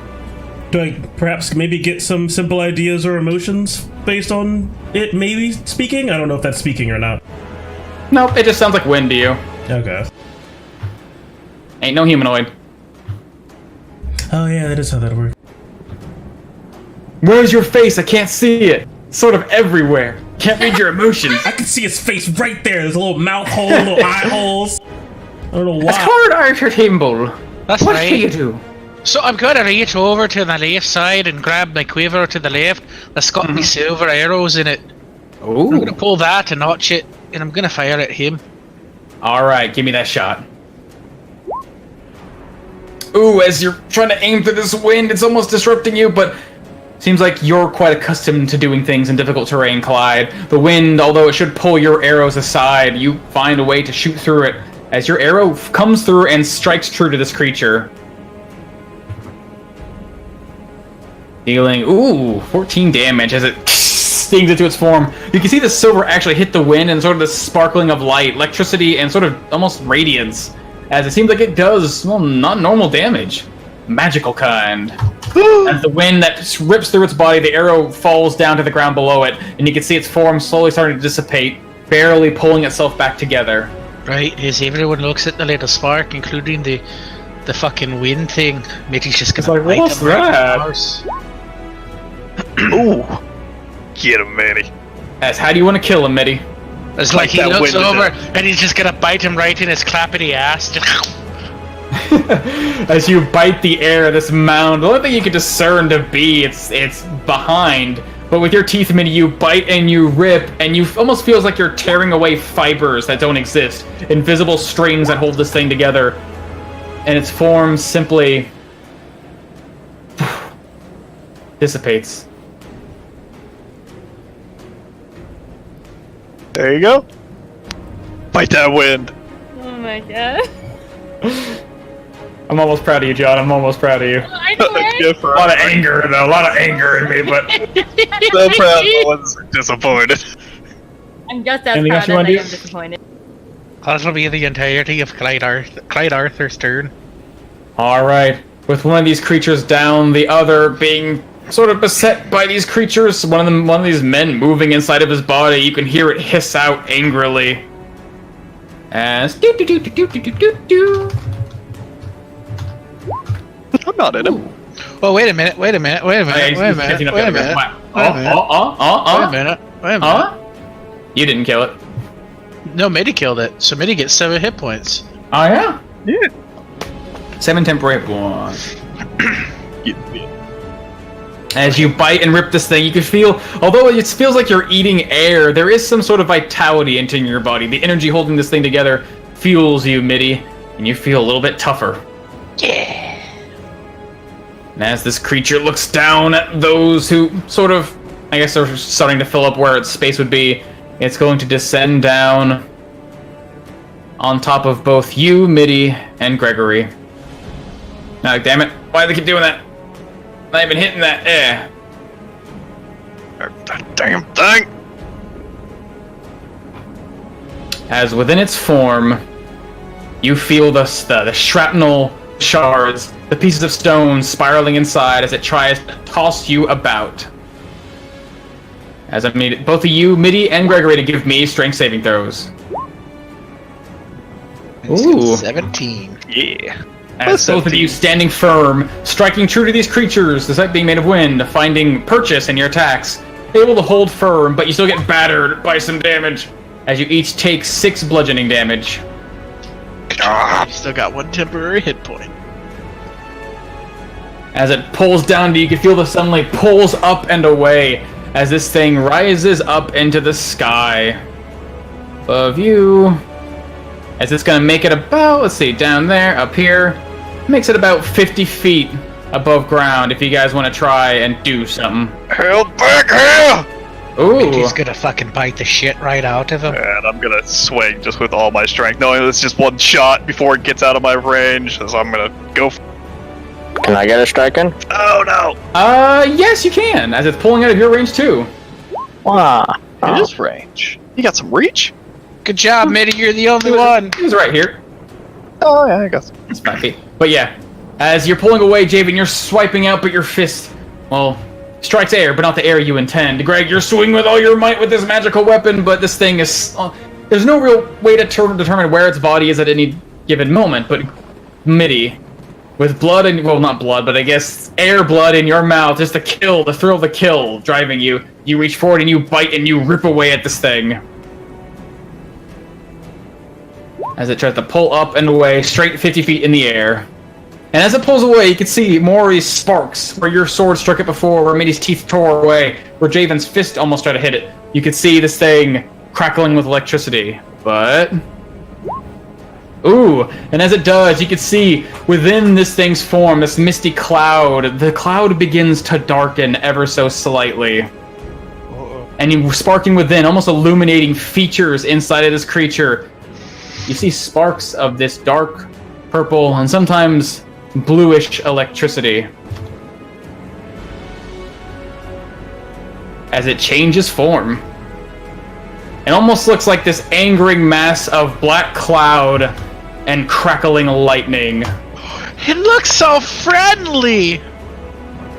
Do I perhaps maybe get some simple ideas or emotions based on it maybe speaking? I don't know if that's speaking or not. Nope, it just sounds like wind to you. Okay. Ain't no humanoid. Oh yeah, that is how that works. Where's your face? I can't see it. Sort of everywhere. Can't read your emotions. I can see his face right there. There's a little mouth hole, little eye holes. I don't know why. It's hard Archer Timble. That's What right. do you do? So I'm gonna reach over to the left side and grab my quiver to the left that's got me silver arrows in it. I'm Ooh. gonna pull that and notch it, and I'm gonna fire at him. Alright, give me that shot. Ooh, as you're trying to aim through this wind, it's almost disrupting you, but seems like you're quite accustomed to doing things in difficult terrain, Clyde. The wind, although it should pull your arrows aside, you find a way to shoot through it as your arrow comes through and strikes true to this creature. Dealing, 14 damage as it stings into its form. You can see the silver actually hit the wind and sort of the sparkling of light, electricity, and sort of almost radiance. As it seems like it does, well, not normal damage. Magical kind. As the wind that rips through its body, the arrow falls down to the ground below it, and you can see its form slowly starting to dissipate, barely pulling itself back together. Right, as everyone looks at the little spark, including the fucking wind thing, Mitty's just gonna It's like, bite what's him right in the that? arse. Ooh. Get him, Manny. As how do you want to kill him, Mitty? It's like he that looks wind over down. and he's just gonna bite him right in his clappity ass. As you bite the air, this mound, the only thing you can discern to be, it's behind. But with your teeth, Mitty, you bite and you rip, and you almost feels like you're tearing away fibers that don't exist, invisible strings that hold this thing together, and its form simply dissipates. There you go. Fight that wind. Oh my god. I'm almost proud of you, John. I'm almost proud of you. I know, right? Good for A lot of anger, though. A lot of anger in me, but so proud. I was disappointed. I'm just as Anything else proud you as wanna I do? am disappointed. That'll be the entirety of Clyde Arthur's turn. Alright. With one of these creatures down, the other being sort of beset by these creatures. One of these men moving inside of his body. You can hear it hiss out angrily. As I'm not in him. Oh, wait a minute. Wait a minute. You didn't kill it. No, Mitty killed it. So Mitty gets 7 hit points. Oh yeah. Yeah. 7 temporary points. Yeah. As you bite and rip this thing, you can feel, although it feels like you're eating air, there is some sort of vitality entering your body. The energy holding this thing together fuels you, Mitty, and you feel a little bit tougher. Yeah. And as this creature looks down at those who sort of, I guess are starting to fill up where its space would be, it's going to descend down on top of both you, Mitty, and Gregory. Ah, damn it. Why do they keep doing that? Not even hitting that. That damn thing! As within its form, you feel the shrapnel shards, the pieces of stone spiraling inside as it tries to toss you about. As I need both of you, Mitty and Gregory, to give me strength saving throws. Ooh. 17. Yeah. As both of you standing firm, striking true to these creatures, despite being made of wind, finding purchase in your attacks, able to hold firm, but you still get battered by some damage, as you each take 6 bludgeoning damage. You still got 1 temporary hit point. As it pulls down to you, can feel the sunlight pulls up and away, as this thing rises up into the sky above you. As it's gonna make it about, let's see, down there, up here, makes it about 50 feet above ground if you guys want to try and do something. Hell back here! Ooh. He's gonna fucking bite the shit right out of him. And I'm gonna swing just with all my strength, knowing it's just one shot before it gets out of my range, so I'm gonna go Can I get a strike in? Oh no! Yes you can, as it's pulling out of your range too. Wow. It is range. You got some reach? Good job, Mitty. You're the only one. He was right here. Oh yeah, I guess. It's 5 feet. But yeah, as you're pulling away, Javen, you're swiping out, but your fist, well, strikes air, but not the air you intend. Greg, you're swinging with all your might with this magical weapon, but this thing is... there's no real way to determine where its body is at any given moment, but Mitty, with blood and... well, not blood, but I guess air blood in your mouth, just the thrill of the kill driving you. You reach forward and you bite and you rip away at this thing. As it tries to pull up and away, straight 50 feet in the air. And as it pulls away, you can see more of these sparks, where your sword struck it before, where Mitty's teeth tore away, where Javen's fist almost tried to hit it. You can see this thing crackling with electricity, but... ooh, and as it does, you can see within this thing's form, this misty cloud, the cloud begins to darken ever so slightly. And you sparking within, almost illuminating features inside of this creature. You see sparks of this dark purple and sometimes bluish electricity. As it changes form. It almost looks like this angering mass of black cloud and crackling lightning. It looks so friendly.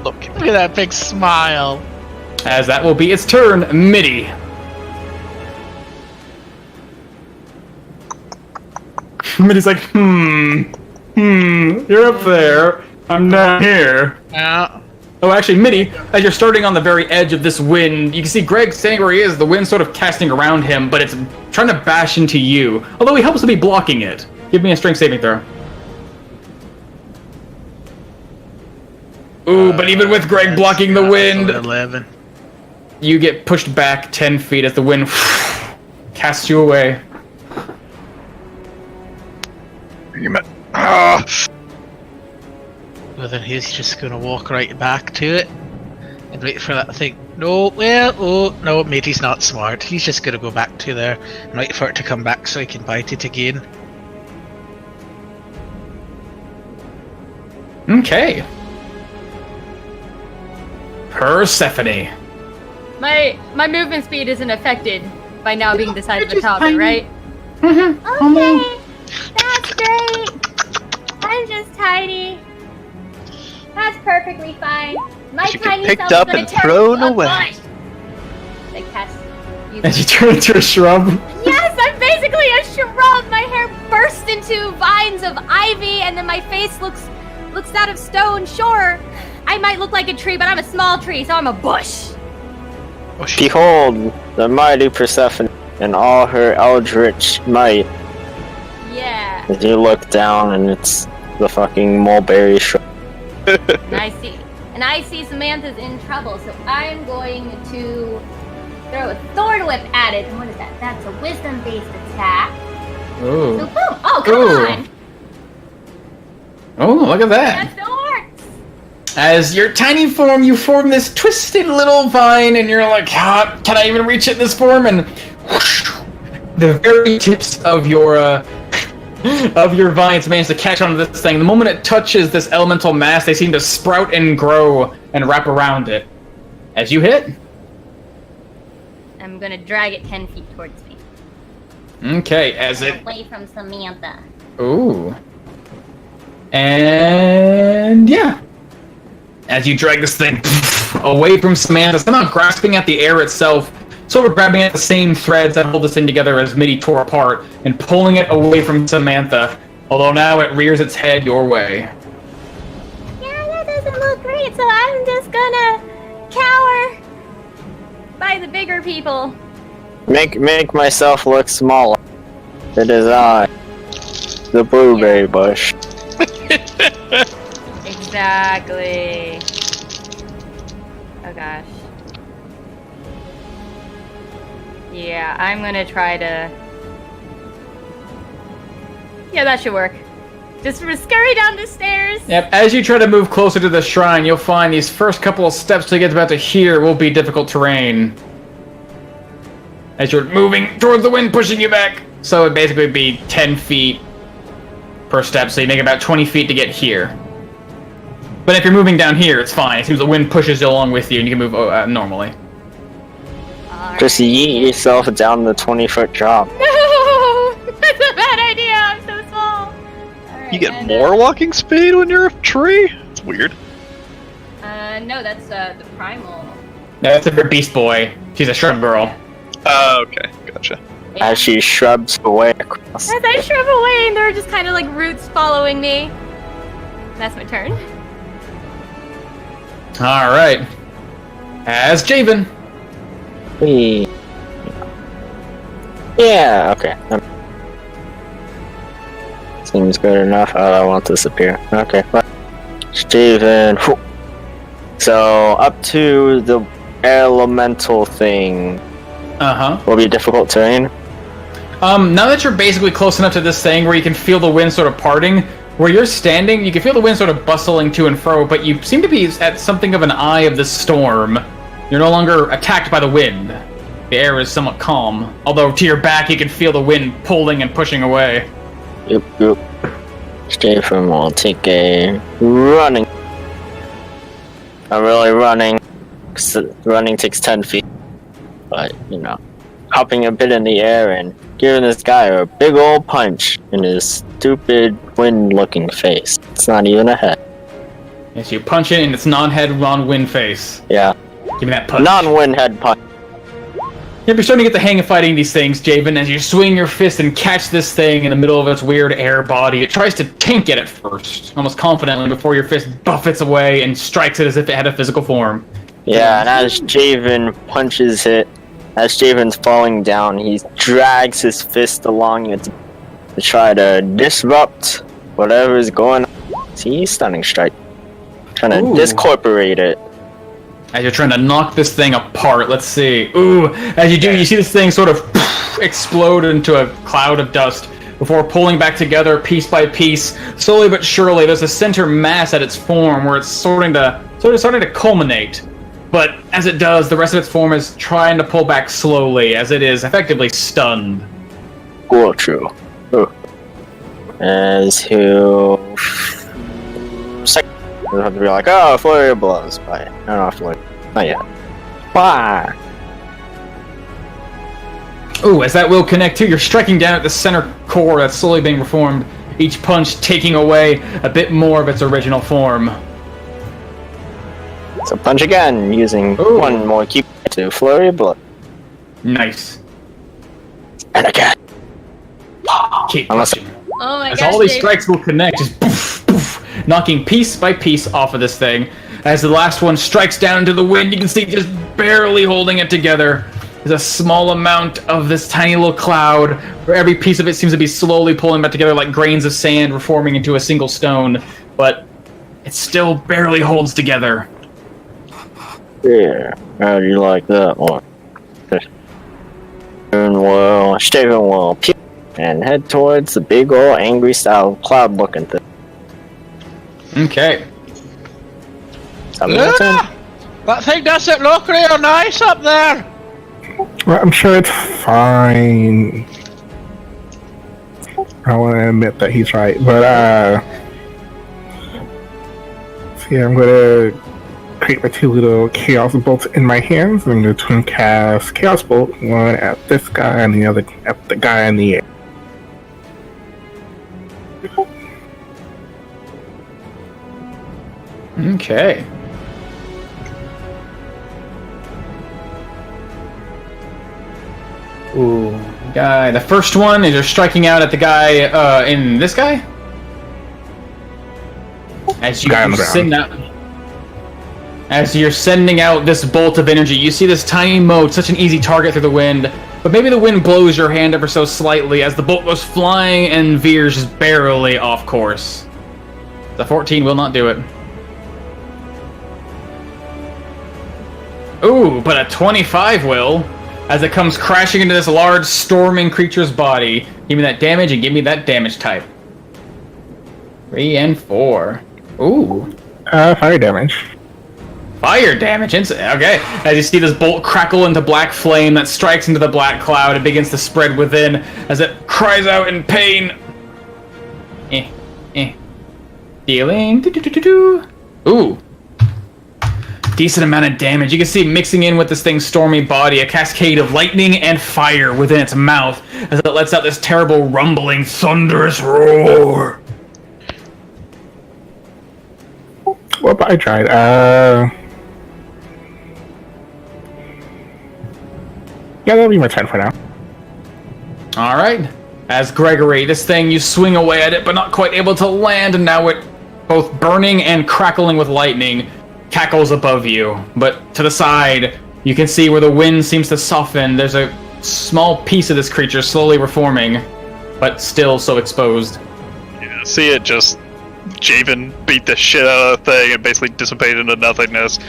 Look at that big smile. As that will be its turn, Mitty. Mitty's like, you're up there. I'm down here. Oh, actually, Mitty, as you're starting on the very edge of this wind, you can see Greg standing where he is, the wind sort of casting around him, but it's trying to bash into you. Although he happens to be blocking it. Give me a strength saving throw. Ooh, but even with Greg blocking the wind, 11. You get pushed back 10 feet as the wind casts you away. Well, then he's just gonna walk right back to it and wait for that to think. No, Mitty's not smart. He's just gonna go back to there and wait for it to come back so he can bite it again. Okay. Persephone. My movement speed isn't affected by now being the size of a toddler, right? Mm-hmm. Okay, that's great. I'm just tiny. That's perfectly fine. My She get tiny picked self up is gonna and turn thrown into a away. bush. Like Tess. As you turn into a shrub. Yes, I'm basically a shrub. My hair bursts into vines of ivy, and then my face looks out of stone. Sure, I might look like a tree, but I'm a small tree, so I'm a bush. Behold, the mighty Persephone and all her eldritch might. Yeah. As you look down, and it's the fucking mulberry shrub. And I see Samantha's in trouble, so I'm going to throw a thorn whip at it. And what is that? That's a wisdom-based attack. Ooh. So boom! Oh, come Ooh. on! Oh, look at that. That still works. As your tiny form, you form this twisted little vine, and you're like, can I even reach it in this form? And whoosh, the very tips of your vines manage to catch onto this thing. The moment it touches this elemental mass, they seem to sprout and grow and wrap around it. As you hit. I'm gonna drag it 10 feet towards me. Okay, as it... Away from Samantha. Ooh. And yeah. As you drag this thing away from Samantha, somehow grasping at the air itself, sort of grabbing at the same threads that hold this thing together as Mitty tore apart, and pulling it away from Samantha, although now it rears its head your way. Yeah, that doesn't look great, so I'm just gonna cower by the bigger people. Make myself look smaller. It is I, the blueberry bush. Exactly. Oh gosh. Yeah, I'm gonna try to... Yeah, that should work. Just scurry down the stairs. Yep, as you try to move closer to the shrine, you'll find these first couple of steps to get about to here will be difficult terrain. As you're moving towards the wind pushing you back. So it'd basically be 10 feet per step, so you make about 20 feet to get here. But if you're moving down here, it's fine. It seems the wind pushes you along with you, and you can move normally. Just yeet yourself down the 20-foot drop. No! That's a bad idea. I'm so small. You get more walking speed when you're a tree? It's weird. No, that's the primal. No, that's a Beast Boy. She's a shrub girl. Oh, okay. Gotcha. As she shrubs away across. As I shrub away, and there are just kind of like roots following me. That's my turn. Alright. As Javen. Wee. Yeah, okay. Seems good enough. Oh, I won't disappear. Okay, well. Steven. So, up to the elemental thing. Uh-huh. Will be difficult terrain. Now that you're basically close enough to this thing where you can feel the wind sort of parting, where you're standing, you can feel the wind sort of bustling to and fro, but you seem to be at something of an eye of the storm. You're no longer attacked by the wind. The air is somewhat calm, although to your back you can feel the wind pulling and pushing away. Yep. Stephen will take a running. I'm really running. 'Cause running takes 10 feet. But, hopping a bit in the air and giving this guy a big old punch in his stupid wind-looking face. It's not even a head. Yes, you punch it in its non-head, non-wind face. Yeah. Give me that punch. Non-wind head punch. Yep, you're starting to get the hang of fighting these things, Javen, as you swing your fist and catch this thing in the middle of its weird air body. It tries to tank it at first, almost confidently, before your fist buffets away and strikes it as if it had a physical form. Yeah, and as Javen punches it, as Javen's falling down, he drags his fist along it to try to disrupt whatever is going on. See, stunning strike. Trying to discorporate it. As you're trying to knock this thing apart, let's see. Ooh, as you do, you see this thing sort of explode into a cloud of dust before pulling back together piece by piece. Slowly but surely, there's a center mass at its form where it's starting to culminate. But as it does, the rest of its form is trying to pull back slowly, as it is effectively stunned. Cool, true. Ooh. As he'll... He'll have to be like, oh, flurry of blows. But I don't know if flurry. Not yet. Why? Ooh, as that will connect too, you're striking down at the center core that's slowly being reformed, each punch taking away a bit more of its original form. So punch again, using Ooh. one more keep to flurry of blood. Nice. And again. Keep Unless- pushing. Oh my As gosh, all these Dave. strikes will connect, just poof, poof, knocking piece by piece off of this thing. As the last one strikes down into the wind, you can see just barely holding it together. There's a small amount of this tiny little cloud, where every piece of it seems to be slowly pulling back together like grains of sand, reforming into a single stone. But it still barely holds together. Yeah, how do you like that one? Steven will pew and head towards the big ol' angry style cloud looking thing. Okay. That thing doesn't look real nice up there. Well, I'm sure it's fine. I want to admit that he's right, but so yeah, I'm gonna create my two little chaos bolts in my hands. I'm going to cast chaos bolt, one at this guy and the other at the guy in the air. Okay. Ooh, guy. The first one is you're striking out at the guy in this guy. As you Guy on the send out, as you're sending out this bolt of energy, you see this tiny mote, such an easy target through the wind. But maybe the wind blows your hand ever so slightly as the bolt goes flying and veers just barely off course. The 14 will not do it. Ooh, but a 25 will, as it comes crashing into this large, storming creature's body. Give me that damage and give me that damage type. 3 and 4. Ooh. Fire damage. Fire damage, okay. As you see this bolt crackle into black flame that strikes into the black cloud, it begins to spread within as it cries out in pain. Dealing. Ooh. Decent amount of damage. You can see mixing in with this thing's stormy body a cascade of lightning and fire within its mouth as it lets out this terrible rumbling, thunderous roar. Well, I tried. Yeah, that'll be my turn for now. Alright. As Gregory, this thing, you swing away at it, but not quite able to land, and now it, both burning and crackling with lightning, cackles above you. But to the side, you can see where the wind seems to soften. There's a small piece of this creature slowly reforming, but still so exposed. Yeah, see it just... Javen beat the shit out of the thing and basically dissipated into nothingness.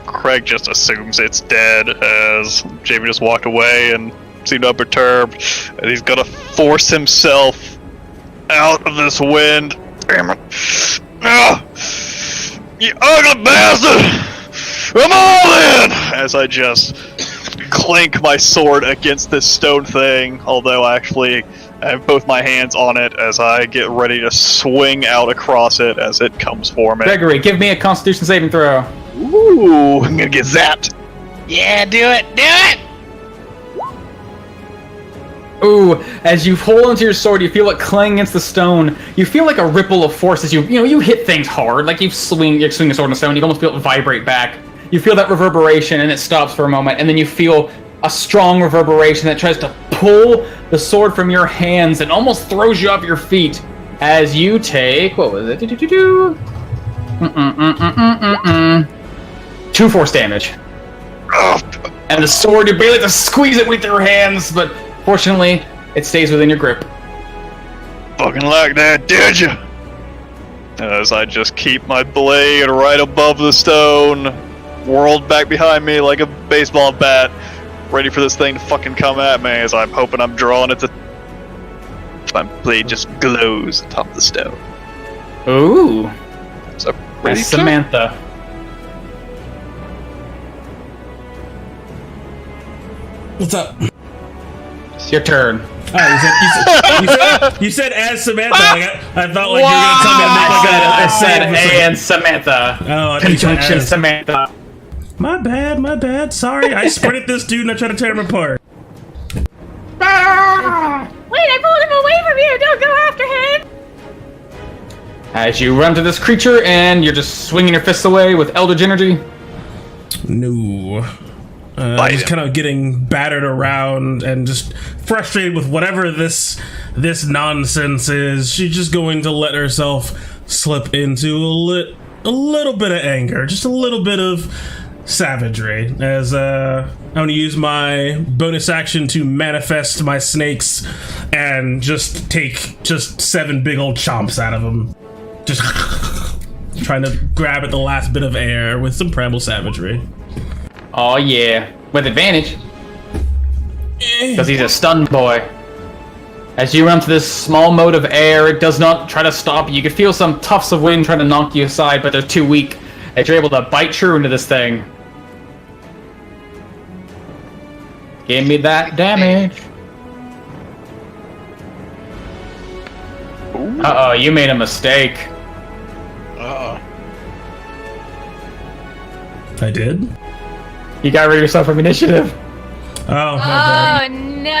Craig just assumes it's dead as Javen just walked away and seemed unperturbed. And he's gonna force himself out of this wind. Damn it. Ah! You ugly bastard! Come on in! As I just clink my sword against this stone thing, although actually I have both my hands on it as I get ready to swing out across it as it comes for me. Gregory, give me a Constitution saving throw. Ooh, I'm gonna get zapped. Yeah, do it! Do it! Ooh, as you hold onto your sword, you feel it clang against the stone. You feel like a ripple of force as you hit things hard. Like you swing a sword on a stone, you almost feel it vibrate back. You feel that reverberation and it stops for a moment, and then you feel a strong reverberation that tries to pull the sword from your hands and almost throws you off your feet as you take, what was it? 2 force damage. And the sword, you barely have to squeeze it with your hands, but fortunately, it stays within your grip. Fucking like that, did you? As I just keep my blade right above the stone, whirled back behind me like a baseball bat, ready for this thing to fucking come at me as I'm hoping I'm drawing it to... My blade just glows atop the stone. Ooh. So, That's Samantha. What's up? It's your turn. Oh, you said as Samantha. I thought like you were gonna tell me to make like I a said and Samantha. Oh, I think Conjunction as. Samantha. My bad. Sorry, I sprinted this dude and I tried to tear him apart. Wait, I pulled him away from you! Don't go after him! As you run to this creature and you're just swinging your fists away with Eldritch energy. No. Bite Just him. kind of getting battered around and just frustrated with whatever this nonsense is. She's just going to let herself slip into a little bit of anger, just a little bit of savagery. As I'm going to use my bonus action to manifest my snakes and just take 7 big old chomps out of them. Just trying to grab at the last bit of air with some primal savagery. Oh yeah, with advantage. Because he's a stunned boy. As you run to this small mote of air, it does not try to stop you. You can feel some tufts of wind trying to knock you aside, but they're too weak. As you're able to bite true into this thing. Give me that damage. Uh-oh, you made a mistake. Uh-oh. I did? You got rid of yourself from initiative. Oh, my Oh no!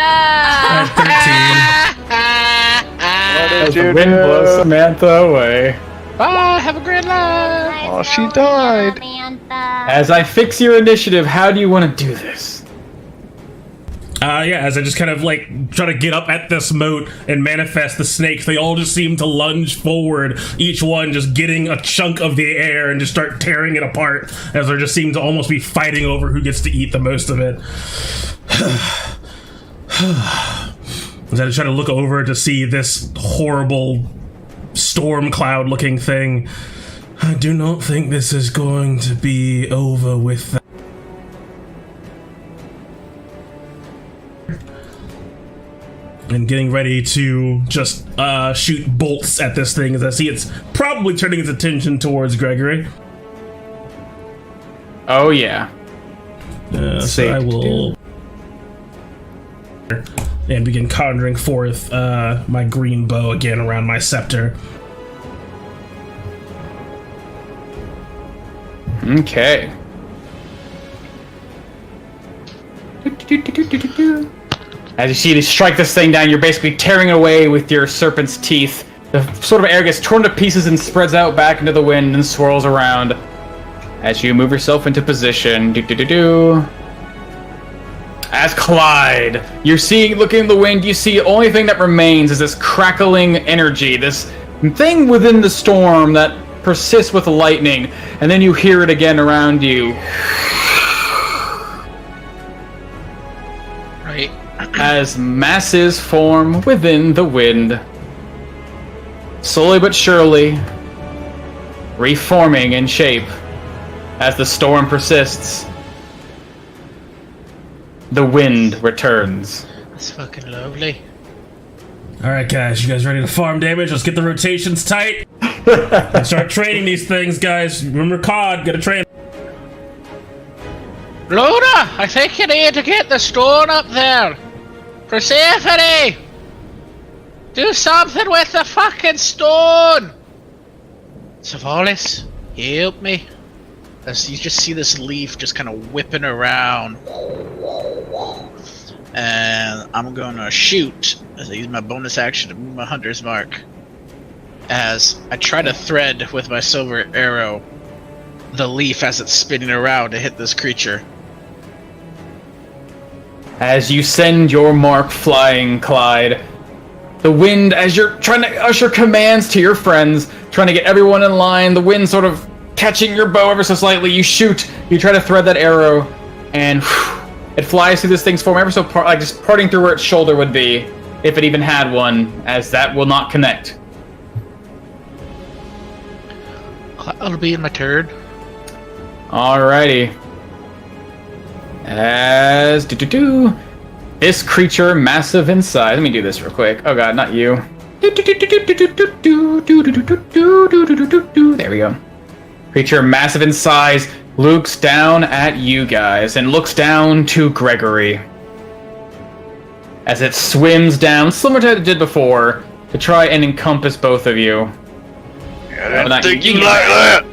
bad. As the wind blows Samantha away. Bye, have a great life! Oh, she died. As I fix your initiative, how do you want to do this? Yeah, as I just kind of like try to get up at this moat and manifest the snakes, they all just seem to lunge forward, each one just getting a chunk of the air and just start tearing it apart, as they just seem to almost be fighting over who gets to eat the most of it. As I try to look over to see this horrible storm cloud looking thing, I do not think this is going to be over with that. And getting ready to just shoot bolts at this thing as I see it's probably turning its attention towards Gregory. Oh yeah. So I will and begin conjuring forth my green bow again around my scepter. Okay. As you see you strike this thing down, you're basically tearing it away with your serpent's teeth. The sort of air gets torn to pieces and spreads out back into the wind and swirls around. As you move yourself into position, As Clyde, you're looking in the wind, you see the only thing that remains is this crackling energy, this thing within the storm that persists with the lightning, and then you hear it again around you. Right. As masses form within the wind, slowly but surely reforming in shape as the storm persists. The wind returns. That's fucking lovely. Alright guys, you guys ready to farm damage? Let's get the rotations tight and start training these things, guys. Remember COD, gotta train. Luna, I think you need to get the stone up there. Persephone! Do something with the fucking stone! Savalis, help me. As you just see this leaf just kind of whipping around. And I'm gonna shoot as I use my bonus action to move my hunter's mark. As I try to thread with my silver arrow the leaf as it's spinning around to hit this creature. As you send your mark flying, Clyde, the wind, as you're trying to usher commands to your friends, trying to get everyone in line, the wind sort of catching your bow ever so slightly, you shoot, you try to thread that arrow, and it flies through this thing's form ever so like just parting through where its shoulder would be, if it even had one, as that will not connect. That'll be in my turn. Alrighty. As this creature, massive in size. Let me do this real quick. Oh god, not you. There we go. Creature, massive in size, looks down at you guys and looks down to Gregory. As it swims down, similar to what it did before, to try and encompass both of you. I didn't think you like that.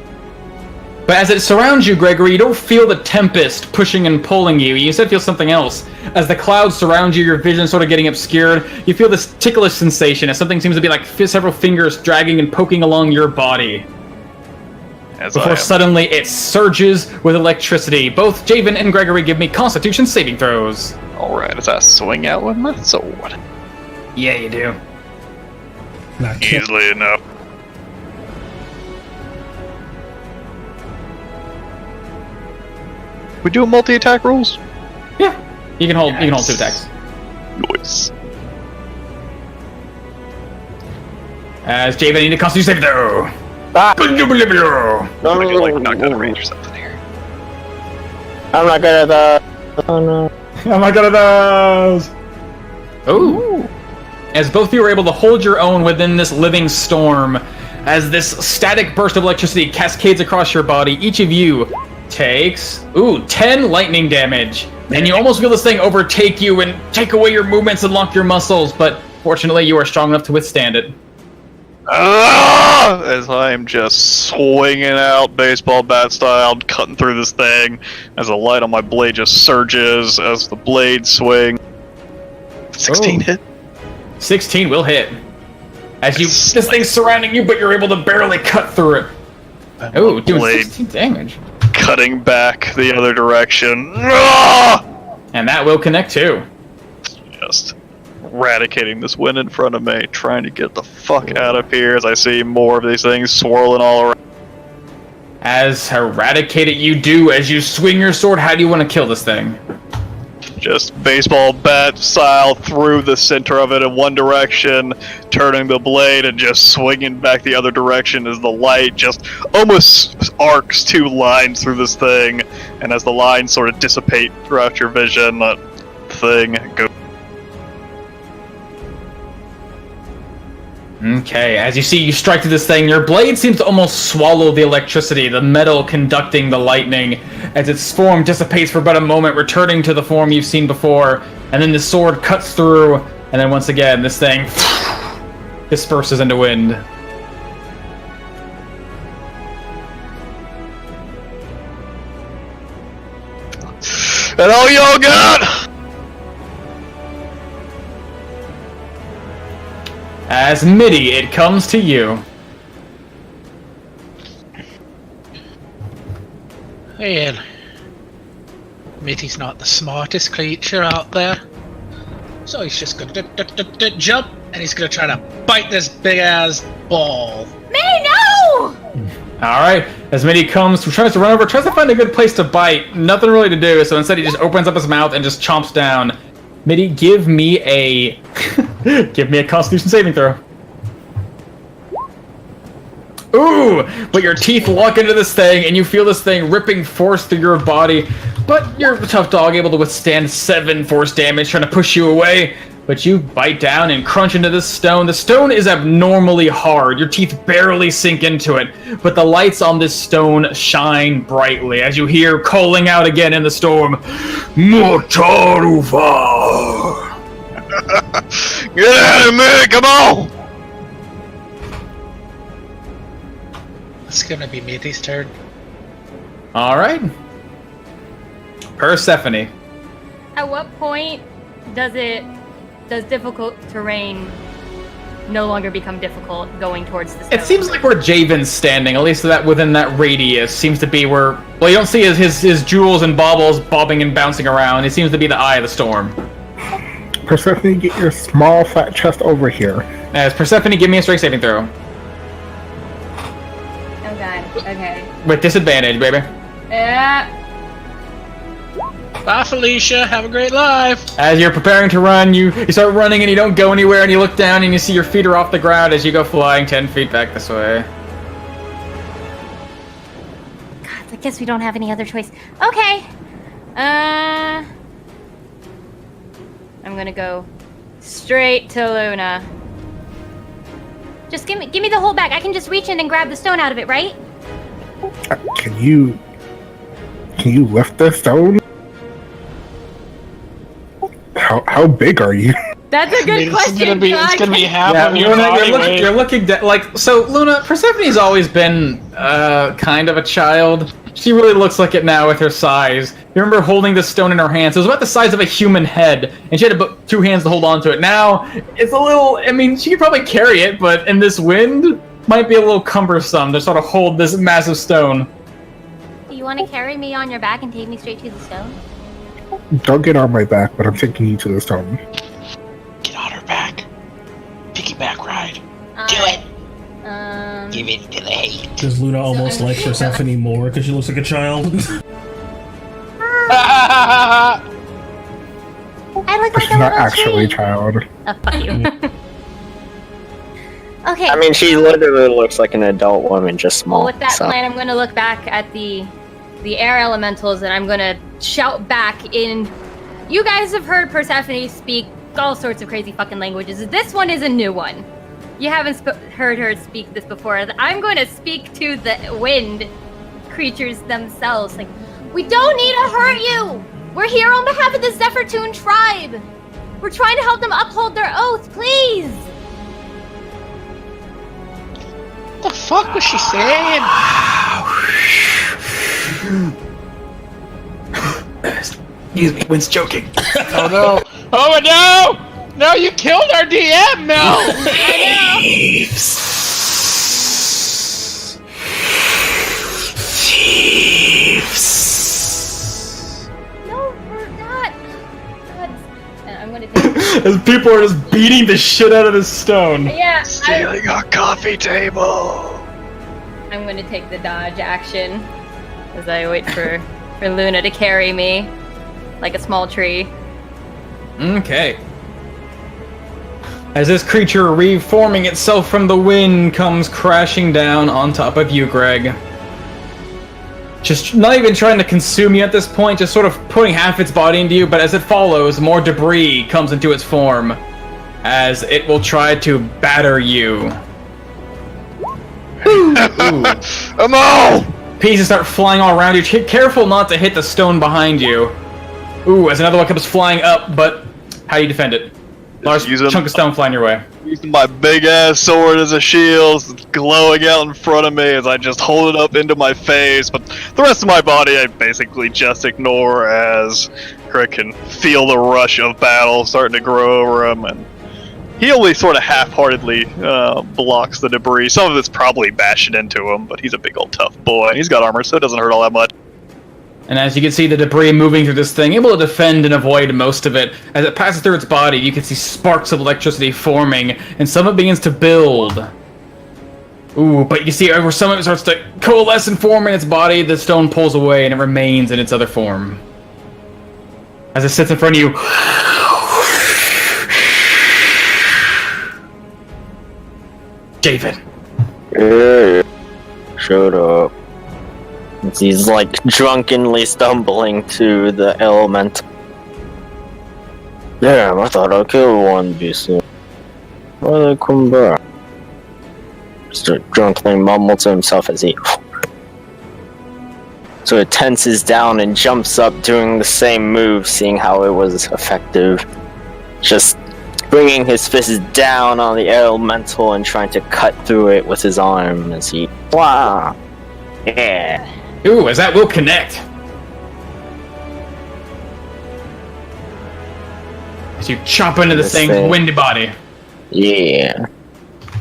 But as it surrounds you, Gregory, you don't feel the tempest pushing and pulling you. You instead feel something else. As the clouds surround you, your vision sort of getting obscured, you feel this ticklish sensation as something seems to be like several fingers dragging and poking along your body. before suddenly it surges with electricity. Both Javen and Gregory give me Constitution saving throws. Alright, is that swing out with my sword? Yeah, you do. Easily enough. We do multi-attack rules? Yeah, you can hold 2 attacks. Nice. As Javen, I need a Constitution saving throw. Ah! I feel like not gonna range or something here. I'm not good at that. Oh no. I'm not good at those. Ooh. As both of you are able to hold your own within this living storm, as this static burst of electricity cascades across your body, each of you takes 10 lightning damage. And you almost feel this thing overtake you and take away your movements and lock your muscles, but fortunately you are strong enough to withstand it. As I am just swinging out baseball bat style, cutting through this thing, as the light on my blade just surges as the blade swing. 16 hit. 16 will hit. As this thing's surrounding you, but you're able to barely cut through it. Ooh, doing 16 damage. Cutting back the other direction. And that will connect too. Just eradicating this wind in front of me, trying to get the fuck out of here as I see more of these things swirling all around. As eradicate it you do, as you swing your sword, how do you want to kill this thing? Just baseball bat style through the center of it in one direction, turning the blade and just swinging back the other direction as the light just almost arcs 2 lines through this thing, and as the lines sort of dissipate throughout your vision, that thing goes. Okay, as you see, you strike to this thing, your blade seems to almost swallow the electricity, the metal conducting the lightning, as its form dissipates for about a moment, returning to the form you've seen before, and then the sword cuts through, and then once again, this thing disperses into wind. And all y'all got! As Midi, it comes to you. Well, Mitty's not the smartest creature out there, so he's just gonna jump, and he's gonna try to bite this big ass ball. Minnie, no! Alright, as Midi comes, tries to run over, tries to find a good place to bite. Nothing really to do, so instead he just opens up his mouth and just chomps down. Midi, give me a Constitution saving throw. Ooh! But your teeth lock into this thing, and you feel this thing ripping force through your body. But you're a tough dog, able to withstand 7 force damage, trying to push you away. But you bite down and crunch into this stone. The stone is abnormally hard. Your teeth barely sink into it. But the lights on this stone shine brightly as you hear calling out again in the storm, Motaruva! Get out of me! Come on! It's gonna be Mitty's turn. Alright. Persephone. At what point does difficult terrain no longer become difficult going towards the stone? It seems like where Javen's standing, at least that within that radius, seems to be where... Well, you don't see his jewels and baubles bobbing and bouncing around. It seems to be the eye of the storm. Persephone, get your small fat chest over here. As Persephone, give me a strength saving throw. Oh god, okay. With disadvantage, baby. Yeah. Bye, Felicia. Have a great life. As you're preparing to run, you start running and you don't go anywhere, and you look down and you see your feet are off the ground as you go flying 10 feet back this way. God, I guess we don't have any other choice. Okay. I'm gonna go straight to Luna. Just give me the whole bag. I can just reach in and grab the stone out of it, right? Can you lift the stone? How big are you? That's a good question. It's gonna be half of your Luna, body you're looking like so. Luna, Persephone's always been kind of a child. She really looks like it now with her size. You remember holding this stone in her hands? It was about the size of a human head, and she had to put 2 hands to hold on to it. Now it's a little. I mean, she could probably carry it, but in this wind, might be a little cumbersome to sort of hold this massive stone. Do you want to carry me on your back and take me straight to the stone? Don't get on my back, but I'm taking you to the stone. Get on her back. Piggyback ride. Do it. Give it to the hate. Does Luna almost like Persephone more because she looks like a child? I look like She's a not little actually a tree. child. Oh, fuck you. Okay. I mean, she literally looks like an adult woman, just small. Well, with that so. plan, I'm going to look back at the air elementals, and I'm going to shout back in. You guys have heard Persephone speak all sorts of crazy fucking languages. This one is a new one. You haven't heard her speak this before. I'm going to speak to the wind creatures themselves. Like, we don't need to hurt you. We're here on behalf of the Zephyrtoon tribe. We're trying to help them uphold their oath, please. What the fuck was she saying? Excuse me, Wynn's joking. Oh no! Oh no! No, you killed our DM! No! No, we're not. God. And I'm going to take. As people are just beating the shit out of this stone. Yeah. Stealing our coffee table. I'm going to take the dodge action as I wait for Luna to carry me like a small tree. Okay. As this creature reforming itself from the wind comes crashing down on top of you, Greg. Just not even trying to consume you at this point, just sort of putting half its body into you, but as it follows, more debris comes into its form as it will try to batter you. Ooh. Amo! Pieces start flying all around you. Careful not to hit the stone behind you. Ooh, as another one comes flying up, but how do you defend it? Large chunk of stone flying your way. Using my big ass sword as a shield, it's glowing out in front of me as I just hold it up into my face, but the rest of my body I basically just ignore as Greg can feel the rush of battle starting to grow over him, and he only sort of half-heartedly blocks the debris. Some of it's probably bashing into him, but he's a big old tough boy, and he's got armor, so it doesn't hurt all that much. And as you can see the debris moving through this thing, able to defend and avoid most of it. As it passes through its body, you can see sparks of electricity forming, and some of it begins to build. Ooh, but you can see over some of it starts to coalesce and form in its body, the stone pulls away and it remains in its other form. As it sits in front of you, David. Hey, shut up. He's like drunkenly stumbling to the element. Damn, I thought I killed one before. Why did they come back? Mr. drunkenly mumbled to himself as he... So it tenses down and jumps up doing the same move, seeing how it was effective. Just bringing his fist down on the elemental and trying to cut through it with his arm as he... Wow! Yeah. Ooh, as that will connect. As you chop into this thing's windy body. Yeah.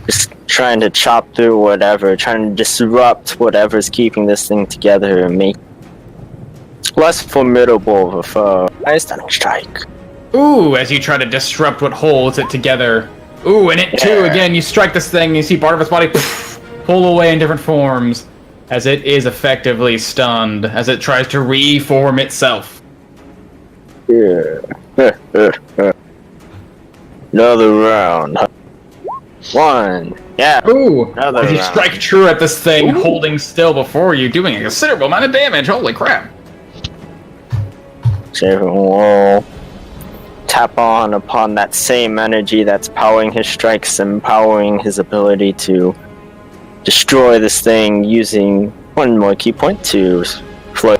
Just trying to chop through whatever, trying to disrupt whatever's keeping this thing together and make it less formidable of a foe. Nice stunning strike. Ooh, as you try to disrupt what holds it together. Ooh, and it too, again, you strike this thing and you see part of its body pull away in different forms. As it is effectively stunned, as it tries to reform itself. Yeah. Another round. One. Yeah. Ooh, Another as you round. strike true at this thing, holding still before you, doing a considerable amount of damage. Holy crap. Javen will tap on upon that same energy that's powering his strikes and powering his ability to destroy this thing using one more key point to float.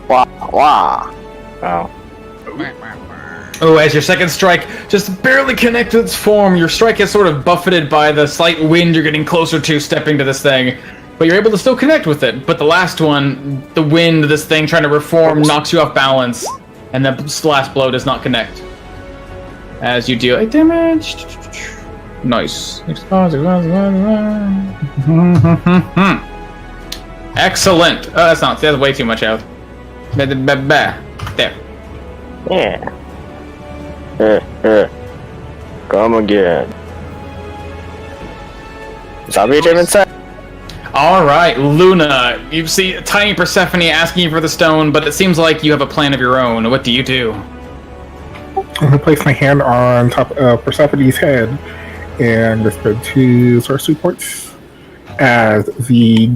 Wow. Oh, as your second strike just barely connects with its form, your strike is sort of buffeted by the slight wind you're getting closer to stepping to this thing. But you're able to still connect with it. But the last one, the wind of this thing trying to reform knocks you off balance. And the last blow does not connect. As you deal 8 damage. Nice. Excellent. Oh, that's way too much health. There. Yeah. Come again. Is that what you even said? Alright, Luna. You see tiny Persephone asking you for the stone, but it seems like you have a plan of your own. What do you do? I'm gonna place my hand on top of Persephone's head and just put 2 sorcery points as the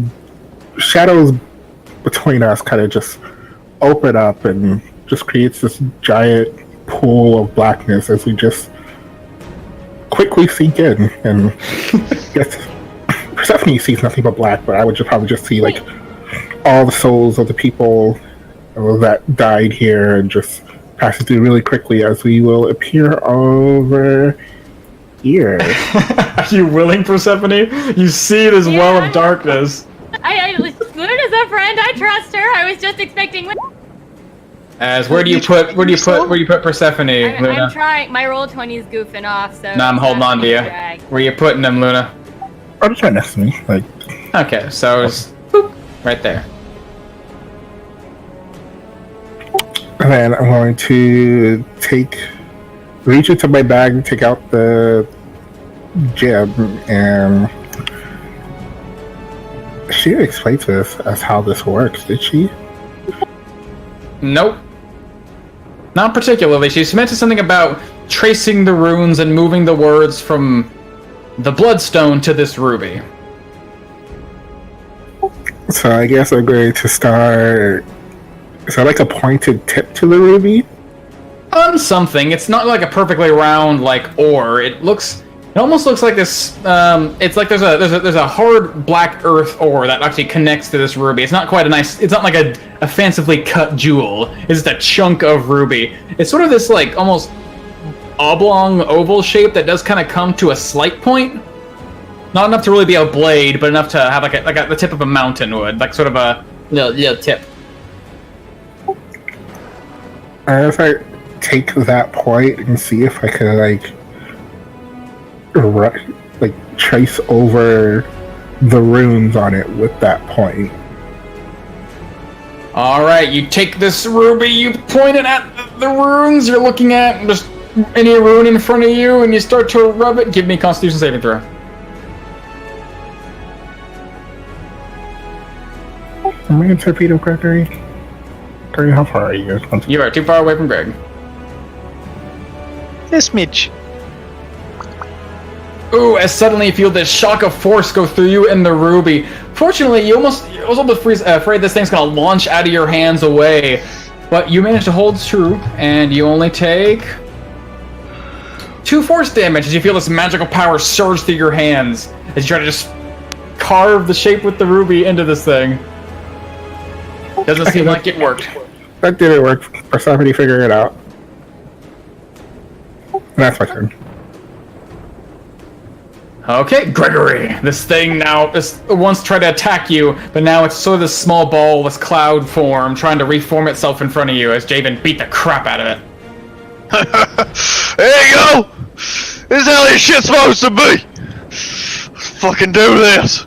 shadows between us kind of just open up and just creates this giant pool of blackness as we just quickly sink in. And yes, Persephone sees nothing but black, but I would probably just see like all the souls of the people that died here and just pass it through really quickly as we will appear over here. Are you willing, Persephone? You see this well of darkness. Luna's a friend. I trust her. I was just expecting. As where do you put Persephone, Luna? I'm trying. My roll 20 is goofing off, so. No, I'm holding on to you. Where you putting them, Luna? I'm just right next to me, like. Okay, so it's boop, right there. And then I'm going to reach into my bag, take out the gem, and she explained to us as how this works, did she? Nope. Not particularly. She mentioned something about tracing the runes and moving the words from the bloodstone to this ruby. So I guess I'm going to start. Is that like a pointed tip to the ruby? Something. It's not like a perfectly round like ore. It almost looks like this. It's like there's a hard black earth ore that actually connects to this ruby. It's not quite a nice. It's not like a fancifully cut jewel. It's just a chunk of ruby. It's sort of this like almost oblong oval shape that does kind of come to a slight point. Not enough to really be a blade, but enough to have like the tip of a mountain would, like sort of a little tip. If I take that point and see if I can like trace over the runes on it with that point. Alright, you take this ruby, you point it at the runes you're looking at, just any rune in front of you, and you start to rub it. Give me a Constitution saving throw. Am I in torpedo, Gregory? Gregory, how far are you? You are too far away from Greg. This Mitch. Ooh, as suddenly you feel this shock of force go through you and the ruby. Fortunately, you was afraid this thing's gonna launch out of your hands away. But you manage to hold true, and you only take 2 force damage as you feel this magical power surge through your hands as you try to just carve the shape with the ruby into this thing. Doesn't seem like it worked. That didn't work. Persephone, figure it out. That's my turn. Okay, Gregory. This thing now once tried to attack you, but now it's sort of this small ball, this cloud form, trying to reform itself in front of you as Javen beat the crap out of it. There you go! This is how this shit's supposed to be! Fucking do this!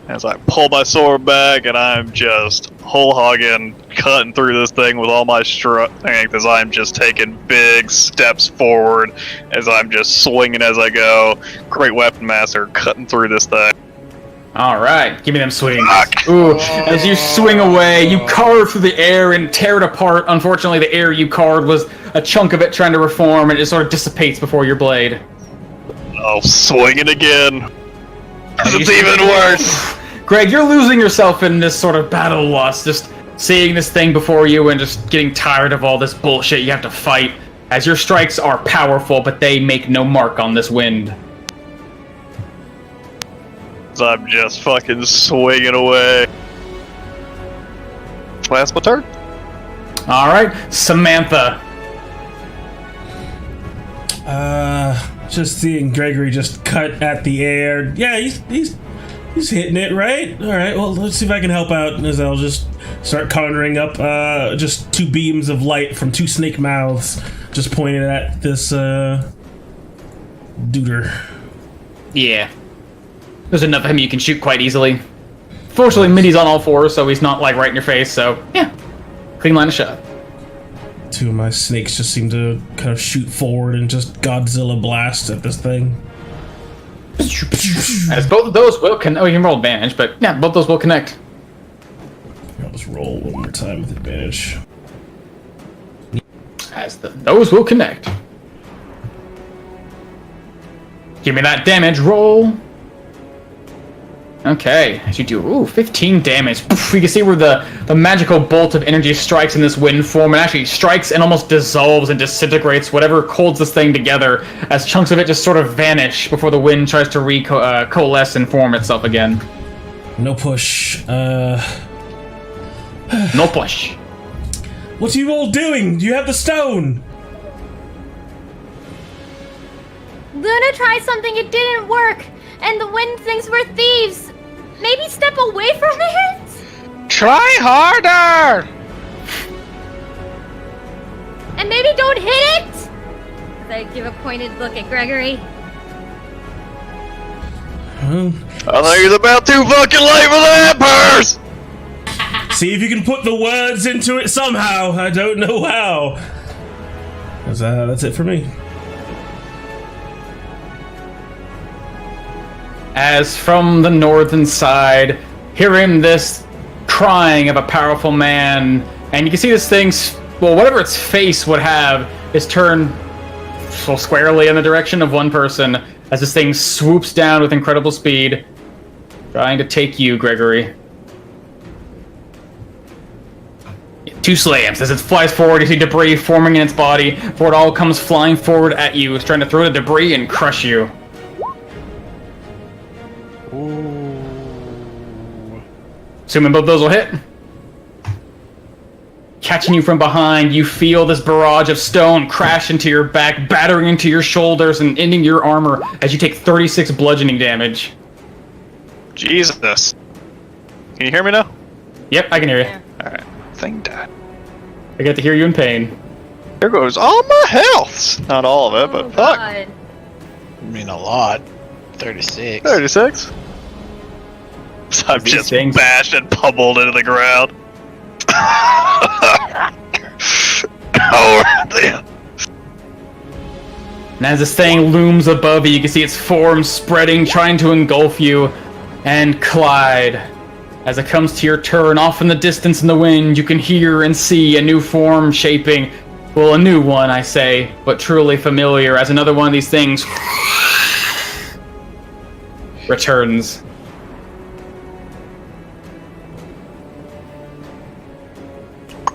As I pull my sword back and I'm just whole hogging, cutting through this thing with all my strength as I'm just taking big steps forward, as I'm just swinging as I go. Great weapon master, cutting through this thing. Alright, give me them swings. Ooh, as you swing away, you carve through the air and tear it apart. Unfortunately, the air you carved was a chunk of it trying to reform, and it sort of dissipates before your blade. Oh, swinging again. It's even worse. Greg, you're losing yourself in this sort of battle lust, just seeing this thing before you and just getting tired of all this bullshit you have to fight, as your strikes are powerful, but they make no mark on this wind. So I'm just fucking swinging away. That's my turn. Alright, Samantha. Just seeing Gregory just cut at the air. Yeah, he's hitting it, right? Alright, well, let's see if I can help out as I'll just start conjuring up just 2 beams of light from 2 snake mouths just pointed at this duder. Yeah. There's enough of him you can shoot quite easily. Fortunately, Middy's on all fours, so he's not, like, right in your face, so, yeah. Clean line of shot. Two of my snakes just seem to kind of shoot forward and just Godzilla blast at this thing. As both of those will connect. Oh, you can roll advantage, but yeah, both those will connect. I'll just roll one more time with advantage. As those will connect. Give me that damage roll. Okay, as you do, 15 damage. You can see where the magical bolt of energy strikes in this wind form and actually strikes and almost dissolves and disintegrates whatever holds this thing together as chunks of it just sort of vanish before the wind tries to coalesce and form itself again. No push. No push. What are you all doing? You have the stone! Luna tried something, it didn't work, and the wind thinks we're thieves. Maybe step away from it? Try harder! And maybe don't hit it? As I give a pointed look at Gregory. I think it's about too fucking late for that, Purse! See if you can put the words into it somehow. I don't know how. That's it for me. As from the northern side, hearing this crying of a powerful man, and you can see this thing's, well, whatever its face would have, is turned so squarely in the direction of one person, as this thing swoops down with incredible speed, trying to take you, Gregory. 2 slams. As it flies forward, you see debris forming in its body, before it all comes flying forward at you, it's trying to throw the debris and crush you. Assuming both those will hit. Catching you from behind, you feel this barrage of stone crash into your back, battering into your shoulders and ending your armor as you take 36 bludgeoning damage. Jesus. Can you hear me now? Yep, I can hear you. Alright. Thing died. I get to hear you in pain. There goes all my health! Not all of it, but fuck. God. I mean, a lot. 36. 36? I'm These just things- bashed and pummeled into the ground. Oh, damn. And as this thing looms above you, you can see its form spreading, trying to engulf you. And Clyde, as it comes to your turn, off in the distance in the wind, you can hear and see a new form shaping. Well, a new one, I say, but truly familiar, as another one of these things returns.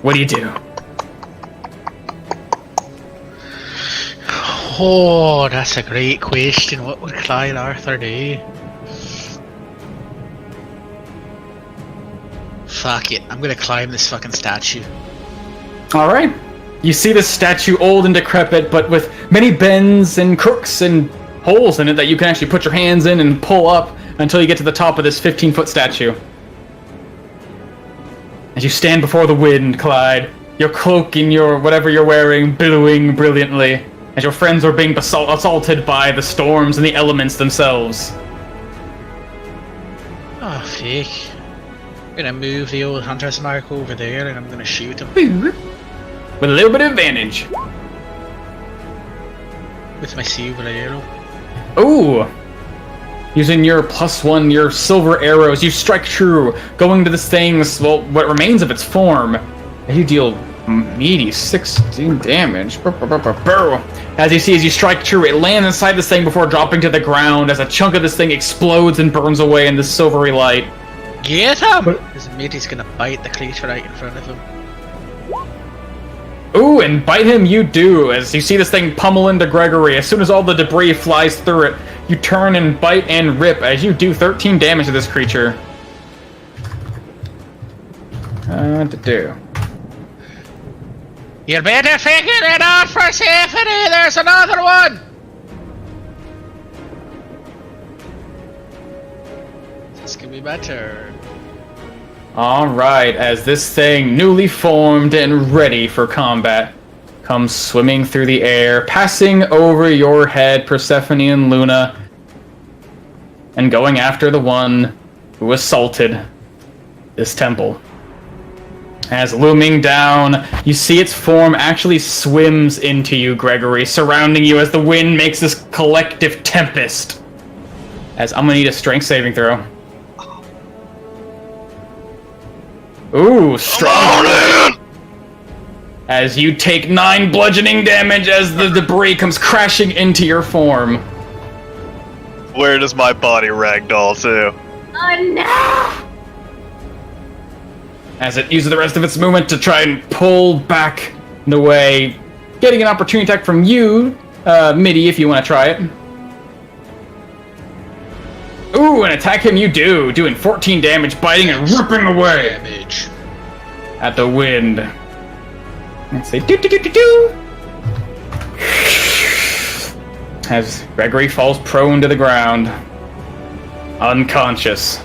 What do you do? Oh, that's a great question. What would Clyde Arthur do? Fuck it. I'm gonna climb this fucking statue. Alright. You see this statue, old and decrepit, but with many bends and crooks and holes in it that you can actually put your hands in and pull up until you get to the top of this 15-foot statue. As you stand before the wind, Clyde, your cloak and your whatever you're wearing billowing brilliantly, as your friends are being assaulted by the storms and the elements themselves. Oh, fuck. I'm gonna move the old hunter's mark over there and I'm gonna shoot him With a little bit of advantage. with my silver arrow. Ooh! Using your +1, your silver arrows, you strike true, going to this thing's, well, what remains of its form. And you deal meaty 16 damage. As you see, as you strike true, it lands inside this thing before dropping to the ground as a chunk of this thing explodes and burns away in this silvery light. Get him! His mate's gonna bite the creature right in front of him. Ooh, and bite him you do, as you see this thing pummel into Gregory. As soon as all the debris flies through it, you turn and bite and rip as you do 13 damage to this creature. You better figure it out for safety! There's another one! This could be better. Alright, as this thing, newly formed and ready for combat, comes swimming through the air, passing over your head, Persephone and Luna, and going after the one who assaulted this temple. As looming down, you see its form actually swims into you, Gregory, surrounding you as the wind makes this collective tempest. As I'm gonna need a strength saving throw. Ooh, strong. As you take 9 bludgeoning damage as the debris comes crashing into your form. Where does my body ragdoll to? Oh no! As it uses the rest of its movement to try and pull back and away. Getting an opportunity attack from you, Midi, if you want to try it. Ooh, and attack him you do, doing 14 damage, biting and ripping away Damage. at the wind. Let's say do. As Gregory falls prone to the ground, unconscious.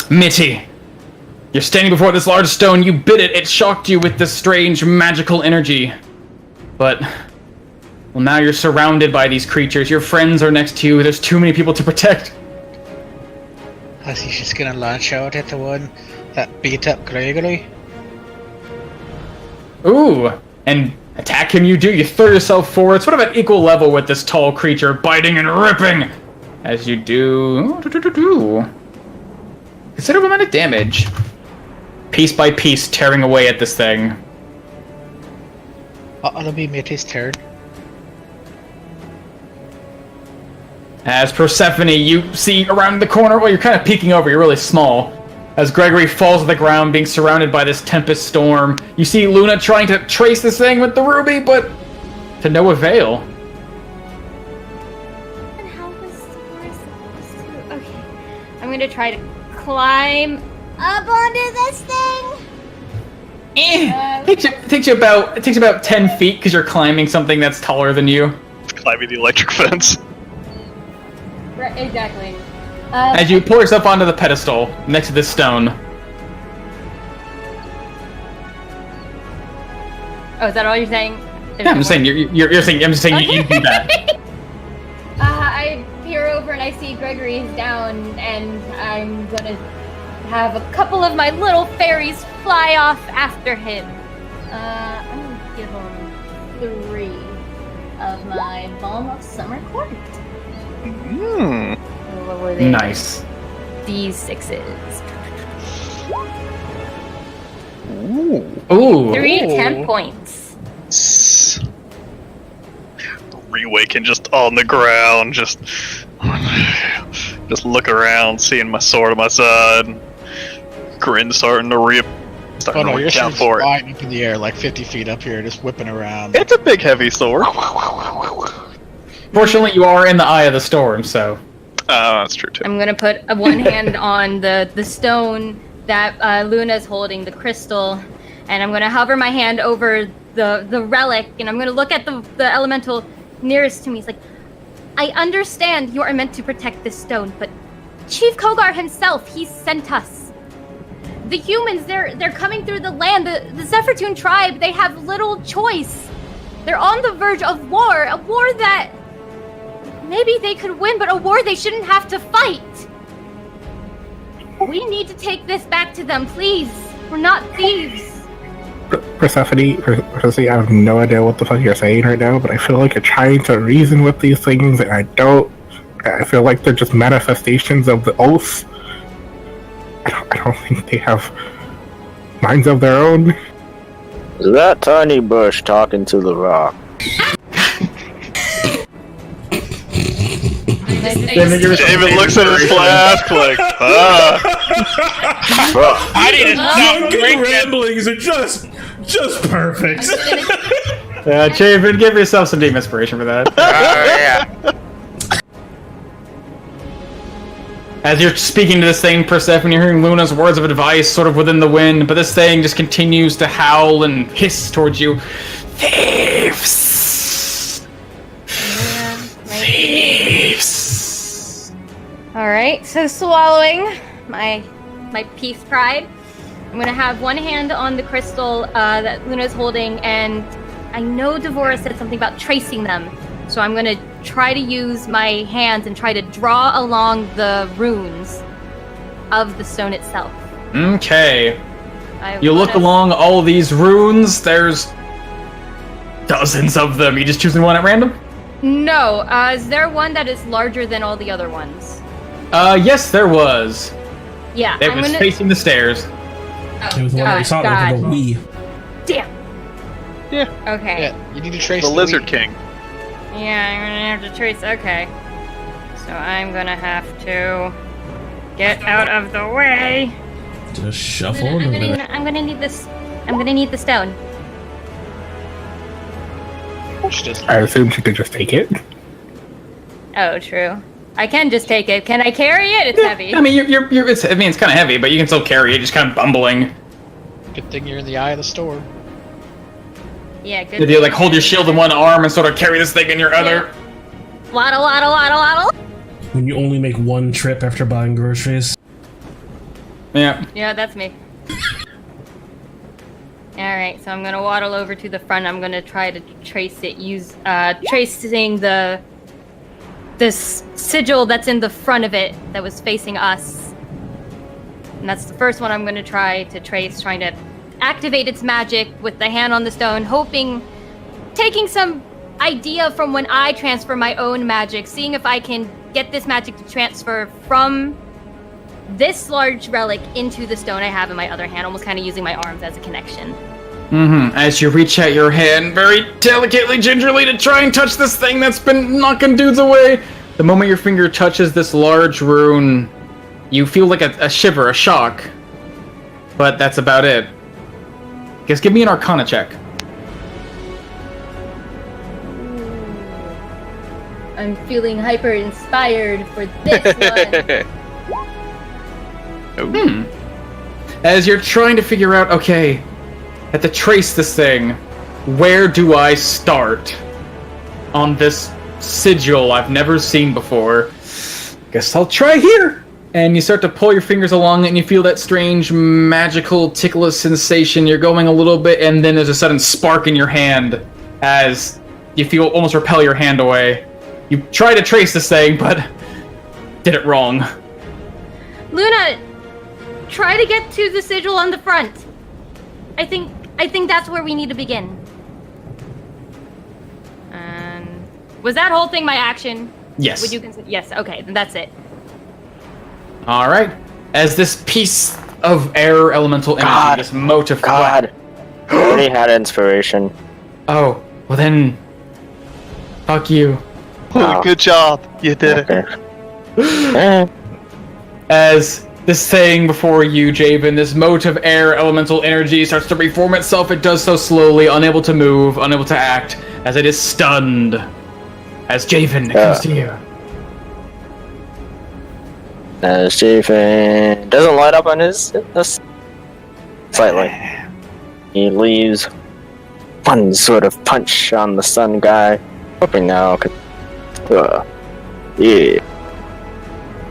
Mitty, you're standing before this large stone. You bit it. It shocked you with this strange magical energy. But, well, now you're surrounded by these creatures. Your friends are next to you. There's too many people to protect. Is he just gonna launch out at the one that beat up Gregory? Ooh, and attack him you do. You throw yourself forward, sort of at equal level with this tall creature, biting and ripping. As you do... considerable amount of damage. Piece by piece, tearing away at this thing. It'll be Mitty's turn. As Persephone, you see around the corner, well, you're kind of peeking over, you're really small. As Gregory falls to the ground, being surrounded by this tempest storm. You see Luna trying to trace this thing with the ruby, but to no avail. And how was Doris supposed to? Okay, I'm gonna try to climb up onto this thing. It takes you about 10 feet because you're climbing something that's taller than you. Climbing the electric fence. Right, exactly. As you pull yourself onto the pedestal next to this stone. Oh, is that all you're saying? Yeah, I'm just saying you're saying I'm just saying you do that. I peer over and I see Gregory is down, and I'm gonna have a couple of my little fairies fly off after him. I'm gonna give him 3 of my Balm of Summer Court. What were they? Nice. D6s. Ooh. 3 10 points. Reawaken just on the ground, just look around, seeing my sword on my side. Grin starting to You're down for it. flying up in the air like 50 feet up here, just whipping around. It's a big, heavy sword. Fortunately, you are in the eye of the storm, so. That's true too. I'm gonna put one hand on the stone that Luna's holding, the crystal, and I'm gonna hover my hand over the relic, and I'm gonna look at the elemental nearest to me. He's like, I understand you are meant to protect this stone, but Chief Kogar himself, he sent us. The humans, they're coming through the land. The Zephyrtune tribe, they have little choice. They're on the verge of war, a war that maybe they could win, but a war they shouldn't have to fight. We need to take this back to them, please. We're not thieves. Persephone, I have no idea what the fuck you're saying right now, but I feel like you're trying to reason with these things, and I feel like they're just manifestations of the oath. I don't think they have minds of their own. Is that tiny bush talking to the rock? David looks at his flask like, I need to stop Drunken ramblings are just perfect. Javen, give yourself some deep inspiration for that. yeah. As you're speaking to this thing, Persephone, you're hearing Luna's words of advice sort of within the wind, but this thing just continues to howl and hiss towards you. Thieves! Thieves! Alright, so swallowing my peace pride. I'm gonna have one hand on the crystal that Luna's holding, and I know Devora said something about tracing them. So I'm gonna try to use my hands and try to draw along the runes of the stone itself. Okay. You wanna- look along all these runes. There's dozens of them. You just choosing one at random? No, is there one that is larger than all the other ones? Yes, there was. Yeah, It I'm was gonna... facing the stairs. It was the one that we saw God. with the Wii. Damn. Yeah. Okay. Yeah, you need to trace The Lizard weed. King. Yeah, I'm gonna have to trace. Okay. So I'm gonna have to get out of the way. Just shuffle. I'm and gonna, then- I'm gonna need this. I'm gonna need the stone. She doesn't- I assume she could just take it. Oh, true. I can just take it. Can I carry it? It's heavy. I mean, it's kind of heavy, but you can still carry it, just kind of bumbling. Good thing you're in the eye of the storm. Yeah, good. You like hold your shield in one arm and sort of carry this thing in your other. Waddle, waddle, waddle, waddle. When you only make one trip after buying groceries. Yeah. Yeah, that's me. Alright, so I'm gonna waddle over to the front. I'm gonna try to trace it, tracing the sigil that's in the front of it that was facing us. And that's the first one I'm gonna try to trace, trying to activate its magic with the hand on the stone, taking some idea from when I transfer my own magic, seeing if I can get this magic to transfer from this large relic into the stone I have in my other hand, almost kind of using my arms as a connection. As you reach out your hand very delicately, gingerly to try and touch this thing that's been knocking dudes away, the moment your finger touches this large rune, you feel like a shiver, a shock. But that's about it. Guess give me an Arcana check. I'm feeling hyper inspired for this one. As you're trying to figure out, okay, I have to trace this thing. Where do I start on this sigil I've never seen before? Guess I'll try here. And you start to pull your fingers along and you feel that strange magical ticklish sensation. You're going a little bit and then there's a sudden spark in your hand as you feel almost repel your hand away. You try to trace this thing, but did it wrong. Luna, try to get to the sigil on the front. I think that's where we need to begin. Was that whole thing my action? Yes. Would you consider? Yes. Okay, then that's it. All right. As this piece of air elemental energy, God. this mote of God. I already had inspiration. Oh, well then, fuck you. Oh. Good job. You did it. Okay. As this thing before you, Javen, this mote of air elemental energy starts to reform itself, it does so slowly, unable to move, unable to act, as it is stunned. As Javen comes to you. As Javen doesn't light up on his slightly. He leaves one sort of punch on the sun guy, hoping now could. Yeah.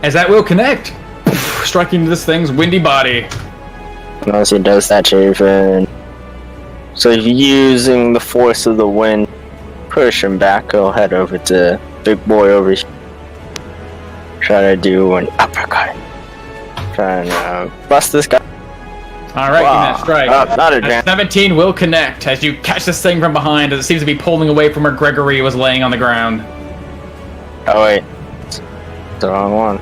As that will connect, striking this thing's windy body. And as he does that, Javen. So using the force of the wind, push him back. He'll head over to big boy over here. Try to do an uppercut. Try and bust this guy. Alright, give me that strike. Not That advanced. 17 will connect as you catch this thing from behind as it seems to be pulling away from where Gregory was laying on the ground. Oh wait, it's the wrong one.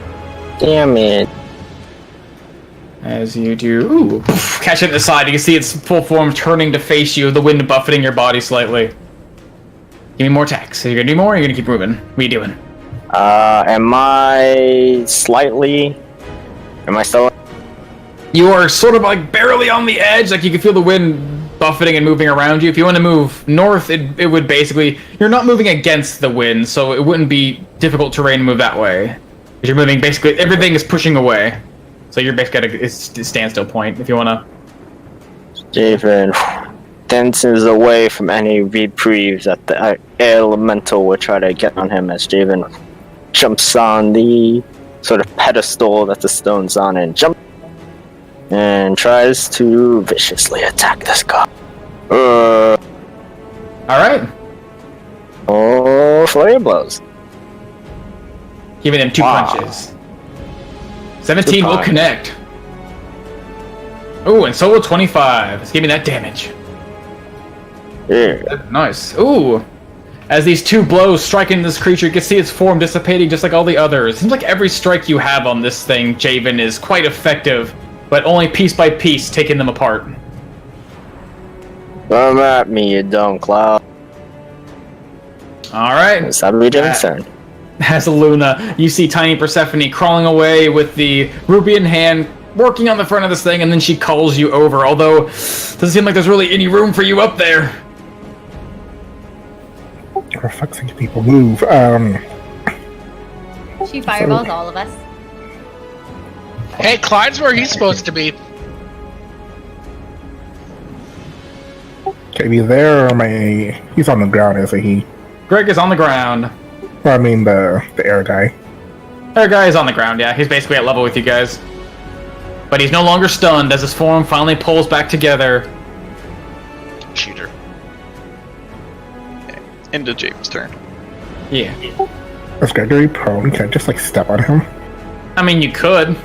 Damn it. As you do, catch it in the side, you can see its full form turning to face you, the wind buffeting your body slightly. Give me more attacks. Are you gonna do more or are you gonna keep moving? What are you doing? Am I still? You are sort of like barely on the edge, like you can feel the wind buffeting and moving around you. If you want to move north, it would basically, you're not moving against the wind, so it wouldn't be difficult terrain to move that way. Because you're moving basically, everything is pushing away. So you're basically at a standstill point if you want to. Javen dances away from any reprieve that the elemental will try to get on him as Javen jumps on the sort of pedestal that the stone's on and jumps and tries to viciously attack this guy. Alright. Oh, flurry of blows. giving them 2 Wow. punches. 17 will Good connect. Ooh, and so will 25. It's giving that damage. Yeah. Nice. Ooh. As these 2 blows strike into this creature, you can see its form dissipating just like all the others. It seems like every strike you have on this thing, Javen, is quite effective, but only piece by piece taking them apart. Come at me, you dumb cloud. Alright. Sabi Jensen. As Luna, you see tiny Persephone crawling away with the ruby in hand, working on the front of this thing, and then she calls you over, although doesn't seem like there's really any room for you up there. Oh, fuck, think people move. She fireballs all of us. Hey, Clyde's where he's supposed to be. Can he be there or am I... He's on the ground, isn't he? Greg is on the ground. Well, I mean the air guy. Our guy is on the ground, yeah. He's basically at level with you guys. But he's no longer stunned as his form finally pulls back together. Cheater. Into Javen's turn. Yeah. Is Gregory prone? Can I just like step on him? I mean, you could.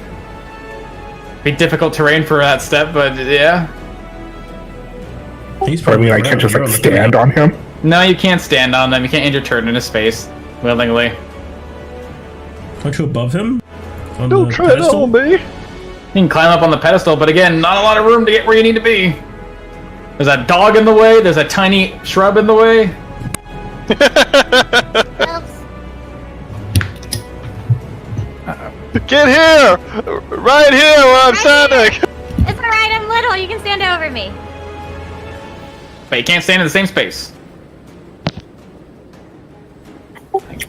Be difficult terrain for that step, but yeah. He's Or I mean, I around. can't just You're like on the stand on him? No, you can't stand on them. You can't end your turn in his space willingly. Aren't you above him? On the pedestal? me. You can climb up on the pedestal, but again, not a lot of room to get where you need to be. There's a dog in the way. There's a tiny shrub in the way. Helps. Get here! Right here where I'm standing! It's alright, I'm little. You can stand over me. But you can't stand in the same space.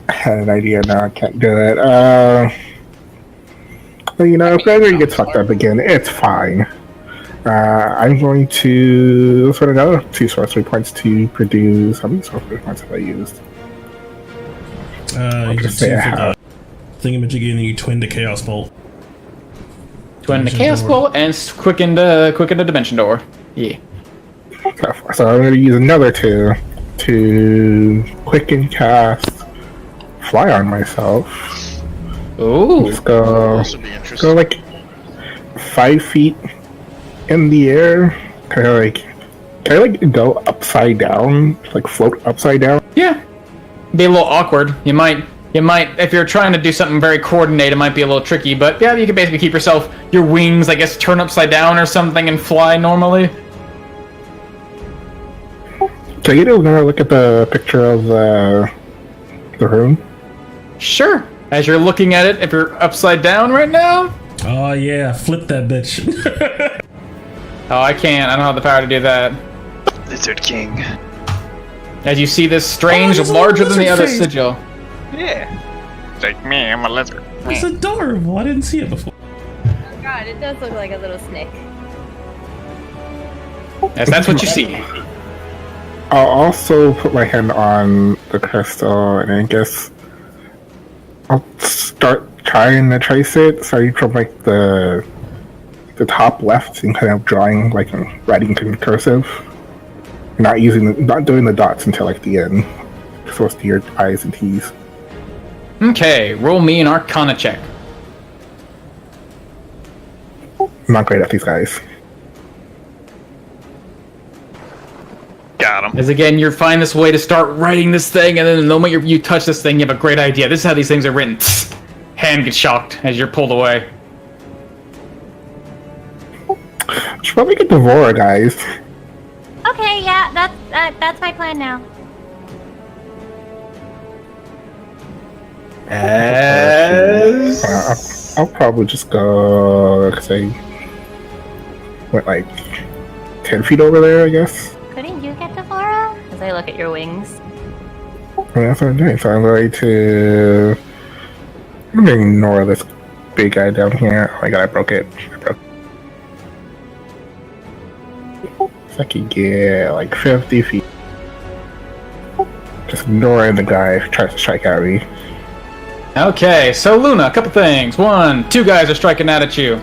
I had an idea, now I can't do it. Well, you know, if Gregory gets fucked up again, it's fine. I'm going to spend another 2 sorcery points to produce... How many sorcery points have I used? You just just say use I have. the thingamajiggy and then you twin the chaos bolt. Twin the Dimension chaos door. bolt and quicken the dimension door. Yeah. So I'm going to use another 2 to quicken cast Fly on myself. Ooh. Just go... This would be Go interesting. like 5 feet in the air. Can I like go upside down? Like float upside down? Yeah. Be a little awkward. You might, if you're trying to do something very coordinated, it might be a little tricky, but yeah, you can basically keep your wings, I guess, turn upside down or something and fly normally. Can I get another look at the picture of the room? Sure. As you're looking at it, if you're upside down right now. Oh yeah, flip that bitch. Oh, I can't. I don't have the power to do that. Lizard King. As you see this strange, Oh, it's a larger than the lizard other face. sigil. Yeah. It's like me, I'm a lizard. It's adorable. I didn't see it before. Oh god, it does look like a little snake. Yes, that's what you see. I'll also put my hand on the crystal, and I guess I'll start trying to trace it, starting from like the top left and kind of drawing like writing in cursive. Not doing the dots until like the end. Supposed to your I's and T's. Okay, roll me an Arcana check. I'm not great at these guys. Got him. As again, you find this way to start writing this thing, and then the moment you touch this thing, you have a great idea. This is how these things are written. Hand gets shocked as you're pulled away. Should probably get Devora, guys. Okay, yeah, that's my plan now. I'll probably just go, because I went like 10 feet over there, I guess. Couldn't you get Devora? As I look at your wings. And that's what I'm doing. So I'm going to ignore this big guy down here. Oh my god, I broke it. If I could get like 50 feet. Just ignoring the guy who tries to strike at me. Okay, so Luna, a couple things. 1, 2 guys are striking out at you.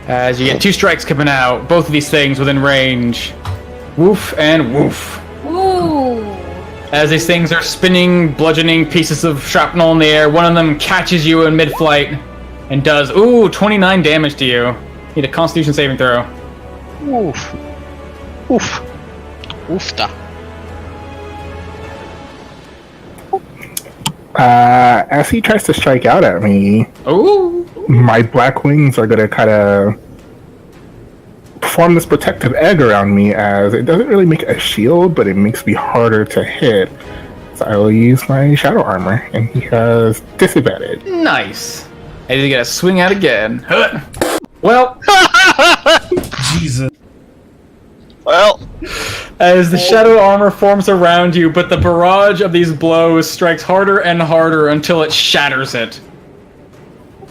As you get 2 strikes coming out, both of these things within range. Woof and woof. Ooh. As these things are spinning, bludgeoning pieces of shrapnel in the air, one of them catches you in mid-flight and does, 29 damage to you. Need a Constitution saving throw. Oof. Oof. Oofta. As he tries to strike out at me, my black wings are gonna kind of form this protective egg around me, as it doesn't really make a shield, but it makes me harder to hit. So I will use my shadow armor, and he has disadvantage. Nice. And he's gonna swing out again. Well, Jesus. Well, as the shadow armor forms around you, but the barrage of these blows strikes harder and harder until it shatters it.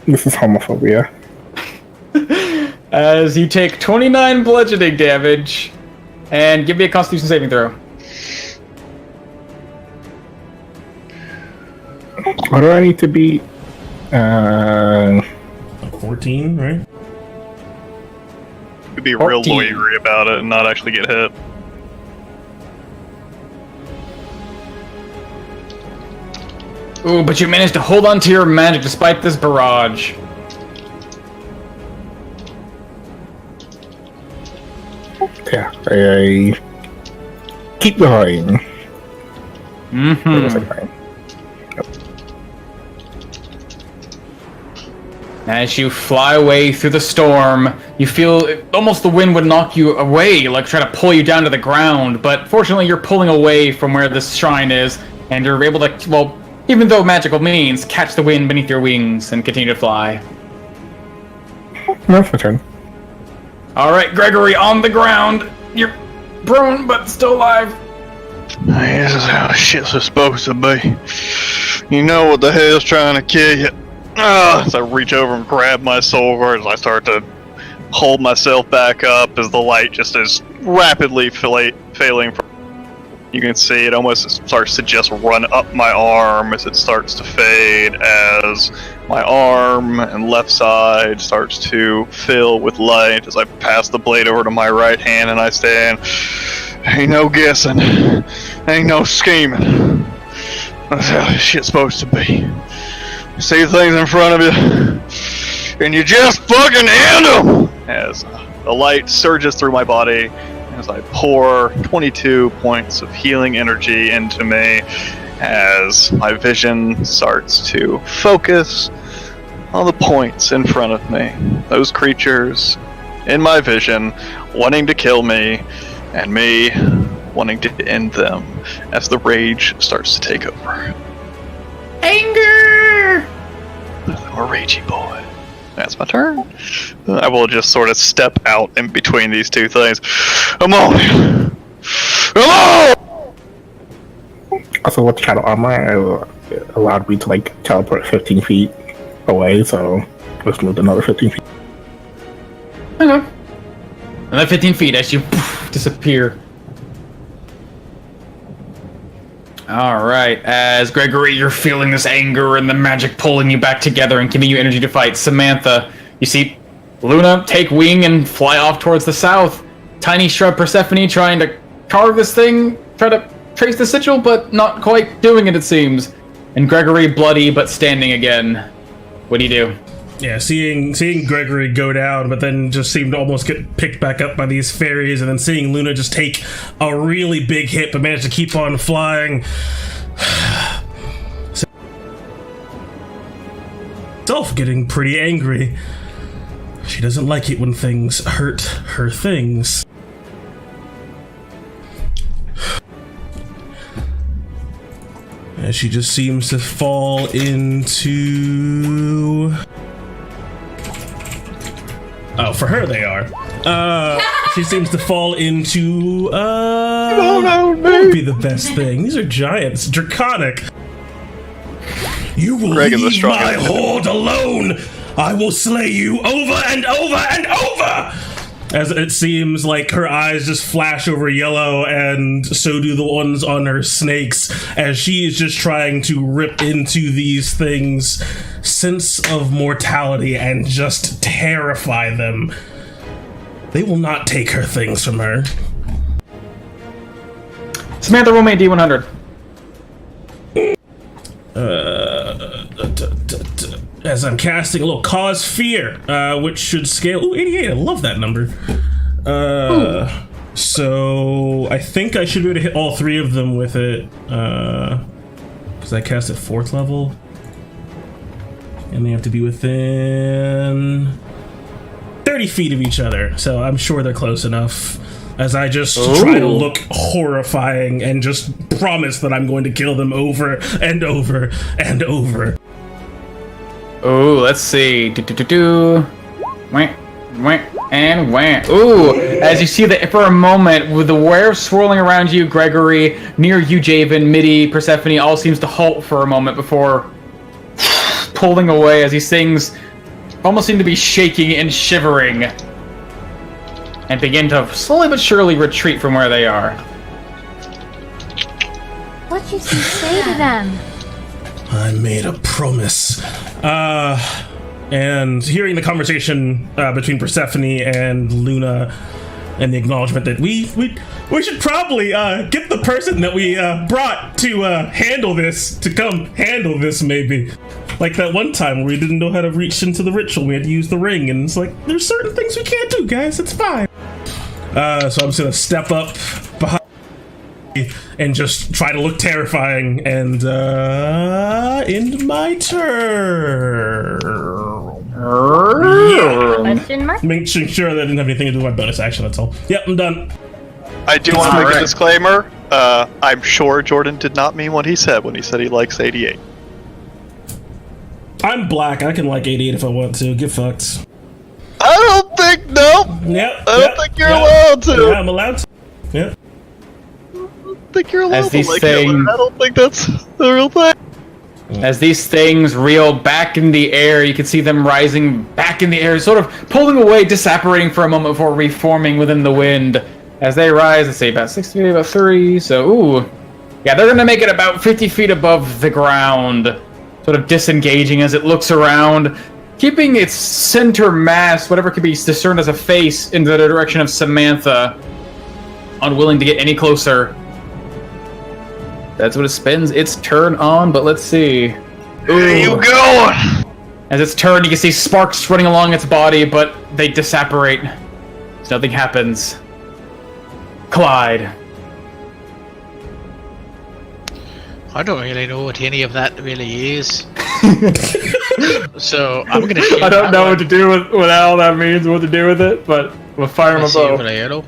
This is homophobia. As you take 29 bludgeoning damage, and give me a Constitution saving throw. What do I need to beat? 14, right? could be real 14. lawyery about it and not actually get hit. Ooh, but you managed to hold on to your magic despite this barrage. Yeah, I keep going. Mm-hmm. As you fly away through the storm, you feel almost the wind would knock you away, like try to pull you down to the ground, but fortunately you're pulling away from where this shrine is, and you're able to, well, even though magical means, catch the wind beneath your wings and continue to fly. That's my turn. Alright, Gregory, on the ground. You're prone, but still alive. Hey, this is how shit's supposed to be. You know what the hell's trying to kill you. As I reach over and grab my sword, as I start to hold myself back up, as the light just is rapidly failing from. You can see it almost starts to just run up my arm as it starts to fade, as my arm and left side starts to fill with light as I pass the blade over to my right hand and I stand. Ain't no guessing, ain't no scheming. That's how this shit's supposed to be. You see things in front of you, and you just fucking end them! As the light surges through my body, as I pour 22 points of healing energy into me, as my vision starts to focus on the points in front of me. Those creatures in my vision wanting to kill me, and me wanting to end them as the rage starts to take over. Anger! I'm a ragey boy. That's my turn. I will just sort of step out in between these two things. Come on! Come on! Also, with shadow armor, it allowed me to like teleport 15 feet away, so just moved another 15 feet. Okay. Another 15 feet as you disappear. Alright, as Gregory, you're feeling this anger and the magic pulling you back together and giving you energy to fight. Samantha, you see Luna take wing and fly off towards the south. Tiny shrub Persephone trying to carve this thing, try to trace the sigil, but not quite doing it, it seems. And Gregory bloody but standing again. What do you do? Yeah, seeing Gregory go down, but then just seemed to almost get picked back up by these fairies, and then seeing Luna just take a really big hit, but manage to keep on flying. Self getting pretty angry. She doesn't like it when things hurt her things. And she just seems to fall into... Oh, for her they are. She seems to fall into, what would be the best thing? These are giants, draconic. You will leave my horde alone! I will slay you over and over and over! As it seems like her eyes just flash over yellow, and so do the ones on her snakes, as she is just trying to rip into these things' sense of mortality and just terrify them. They will not take her things from her. Samantha, roll me a D100. as I'm casting a little cause fear, which should scale. Ooh, 88. I love that number. So I think I should be able to hit all 3 of them with it, because I cast at 4th level, and they have to be within 30 feet of each other. So I'm sure they're close enough. As I just try to look horrifying and just promise that I'm going to kill them over and over and over. Oh, let's see. Wah, wah, and wah. Ooh, as you see that for a moment, with the wire swirling around you, Gregory, near you, Javen, Midi, Persephone, all seems to halt for a moment before pulling away as these things almost seem to be shaking and shivering, and begin to slowly but surely retreat from where they are. What did you say to them? I made a promise. And hearing the conversation between Persephone and Luna, and the acknowledgement that we should probably get the person that we brought to handle this, to come handle this, maybe. Like that one time where we didn't know how to reach into the ritual, we had to use the ring, and it's like, there's certain things we can't do, guys, it's fine. So I'm just gonna step up behind and just try to look terrifying, and end my turn. Question mark? Making sure that I didn't have anything to do with my bonus action, that's all. Yep, I'm done. I do want to make a disclaimer. I'm sure Jordan did not mean what he said when he said he likes 88. I'm black, I can like 88 if I want to. Get fucked. I don't think, no. Yep. I don't think you're allowed to. Yeah, I'm allowed to. Yep. I don't think you're allowed As to these like things- Hitler. I don't think that's the real thing. As these things reel back in the air, you can see them rising back in the air, sort of pulling away, disapparating for a moment before reforming within the wind. As they rise, let's say about 60 feet, about 30, so, ooh. Yeah, they're gonna make it about 50 feet above the ground, sort of disengaging as it looks around, keeping its center mass, whatever could be discerned as a face, into the direction of Samantha, unwilling to get any closer. That's what it spends its turn on, but let's see. There you go. As its turn, you can see sparks running along its body, but they disapparate. So nothing happens. Clyde. I don't really know what any of that really is. So I'm gonna shoot I don't that know one. what to do with what all that means, what to do with it, but we'll fire him a Let's see over bow. the arrow.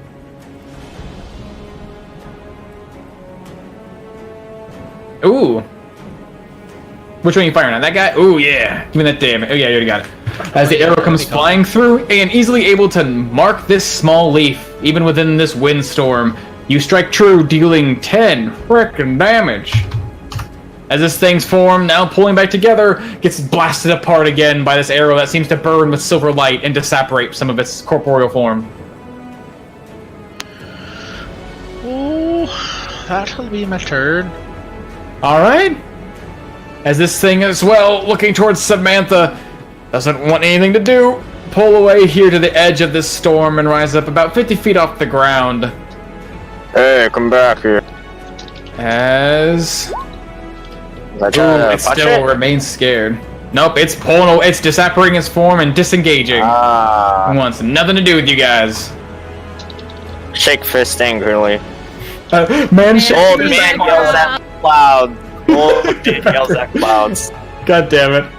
Ooh. Which one are you firing at? That guy? Ooh, yeah. Give me that damage. Oh, yeah, you already got it. As the arrow comes flying through, and easily able to mark this small leaf, even within this windstorm, you strike true, dealing 10 frickin' damage. As this thing's form, now pulling back together, gets blasted apart again by this arrow that seems to burn with silver light and disapparate some of its corporeal form. Oh, that'll be my turn. Alright. As this thing as well, looking towards Samantha, doesn't want anything to do, pull away here to the edge of this storm and rise up about 50 feet off the ground. Hey, come back here. As... I Ooh, try to it punch still it? remains scared. Nope, it's pulling away, it's disapparating its form and disengaging. It wants nothing to do with you guys. Shake fist angrily. Man, shake Old fist man angrily. yells at clouds. Old man yells at clouds. God damn it.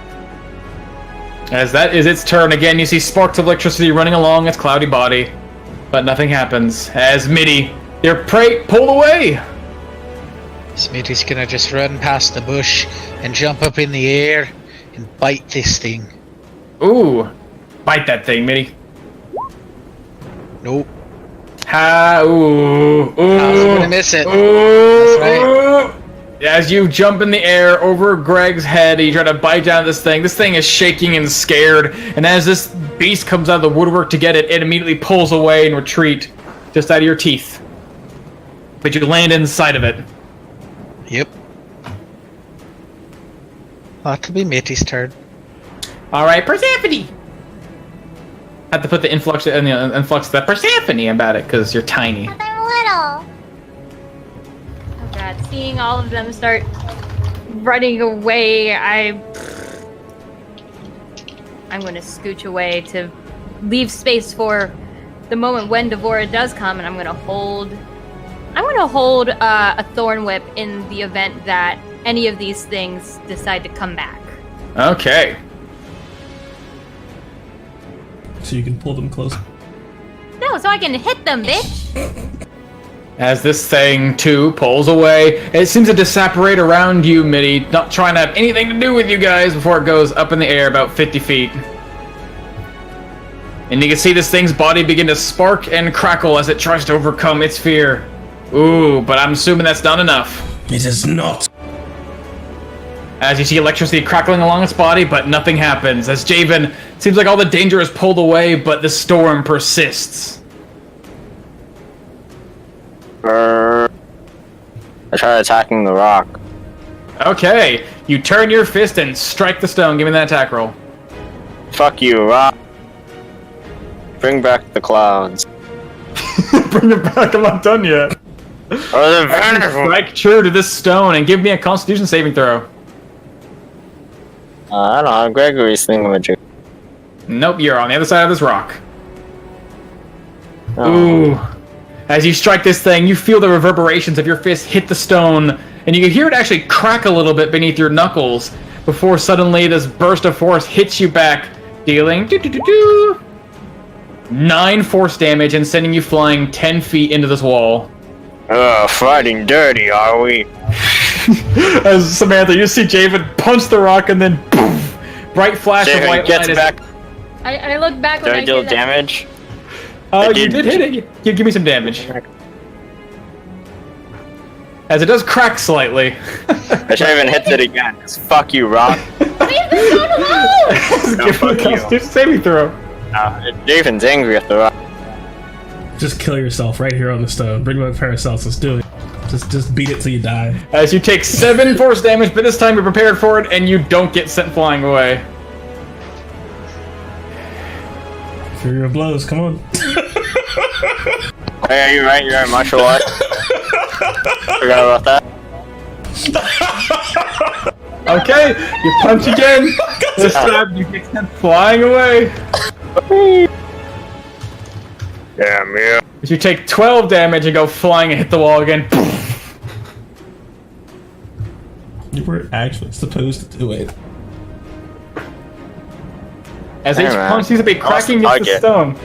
As that is its turn again, you see sparks of electricity running along its cloudy body, but nothing happens. As Midi, your prey pulled away. Smitty's gonna just run past the bush and jump up in the air and bite this thing. Ooh, bite that thing, Midi. Nope. Ha! Ooh! Ooh! I was gonna miss it. Ooh! That's right. Ooh. As you jump in the air over Greg's head, you try to bite down this thing. This thing is shaking and scared, and as this beast comes out of the woodwork to get it, it immediately pulls away and retreat, just out of your teeth. But you land inside of it. Yep. That'll be Mitty's turn. All right, Persephone. Have to put the influx the Persephone about it because you're tiny. I'm little. Oh god, seeing all of them start running away, I'm going to scooch away to leave space for the moment when Devora does come, and I'm going to hold a thorn whip in the event that any of these things decide to come back. Okay. So you can pull them closer. No, so I can hit them, bitch. As this thing, too, pulls away, it seems to disapparate around you, Mitty, not trying to have anything to do with you guys before it goes up in the air about 50 feet. And you can see this thing's body begin to spark and crackle as it tries to overcome its fear. Ooh, but I'm assuming that's not enough. It is not. As you see electricity crackling along its body, but nothing happens. As Javen, seems like all the danger is pulled away, but the storm persists. I try attacking the rock. Okay, you turn your fist and strike the stone. Give me that attack roll. Fuck you, rock. Bring back the clouds. Bring it back, I'm not done yet. Strike true to this stone and give me a Constitution saving throw. I don't know, Gregory's thingamajig. Nope, you're on the other side of this rock. Oh. Ooh. As you strike this thing, you feel the reverberations of your fist hit the stone, and you can hear it actually crack a little bit beneath your knuckles before suddenly this burst of force hits you back, dealing 9 force damage and sending you flying 10 feet into this wall. Fighting dirty, are we? As Samantha, you see Javen punch the rock and then poof, bright flash of Javen white gets light. back. I look back Did when I I deal hear that. damage? You did hit it. You give me some damage. As it does crack slightly. I should even hit it again. 'Cause fuck you, rock. Leave the stone alone! Give me a fuck you. Constitution saving throw. Javen's angry at the rock. Just kill yourself right here on the stone. Bring back Paracelsus. Do it. Just beat it till you die. As you take 7 force damage, but this time you're prepared for it and you don't get sent flying away. Fury of blows. Come on. Hey, you're right. You're right. Martial arts. Forgot about that. Okay, you punch again. This time you get sent flying away. Damn, yeah. As you take 12 damage and go flying and hit the wall again. You were actually supposed to do it. As Hey, each man. punch seems to be cracking I'll against the get- stone.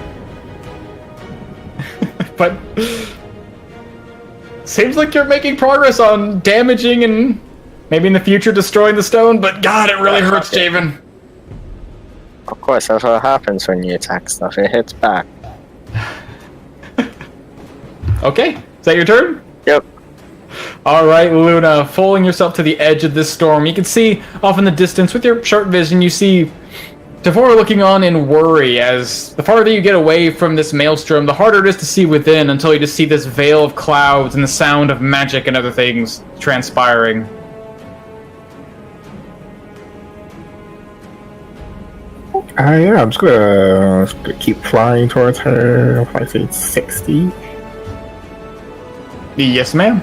But seems like you're making progress on damaging and maybe in the future destroying the stone, but God, it really hurts, Javen. Of course, that's what happens when you attack stuff. It hits back. Okay, is that your turn? Yep. Alright, Luna, folding yourself to the edge of this storm. You can see off in the distance with your sharp vision, you see Pt4 looking on in worry as the farther you get away from this maelstrom, the harder it is to see within until you just see this veil of clouds and the sound of magic and other things transpiring. Yeah, I'm just gonna keep flying towards her. I'll probably say it's 60. Yes, ma'am.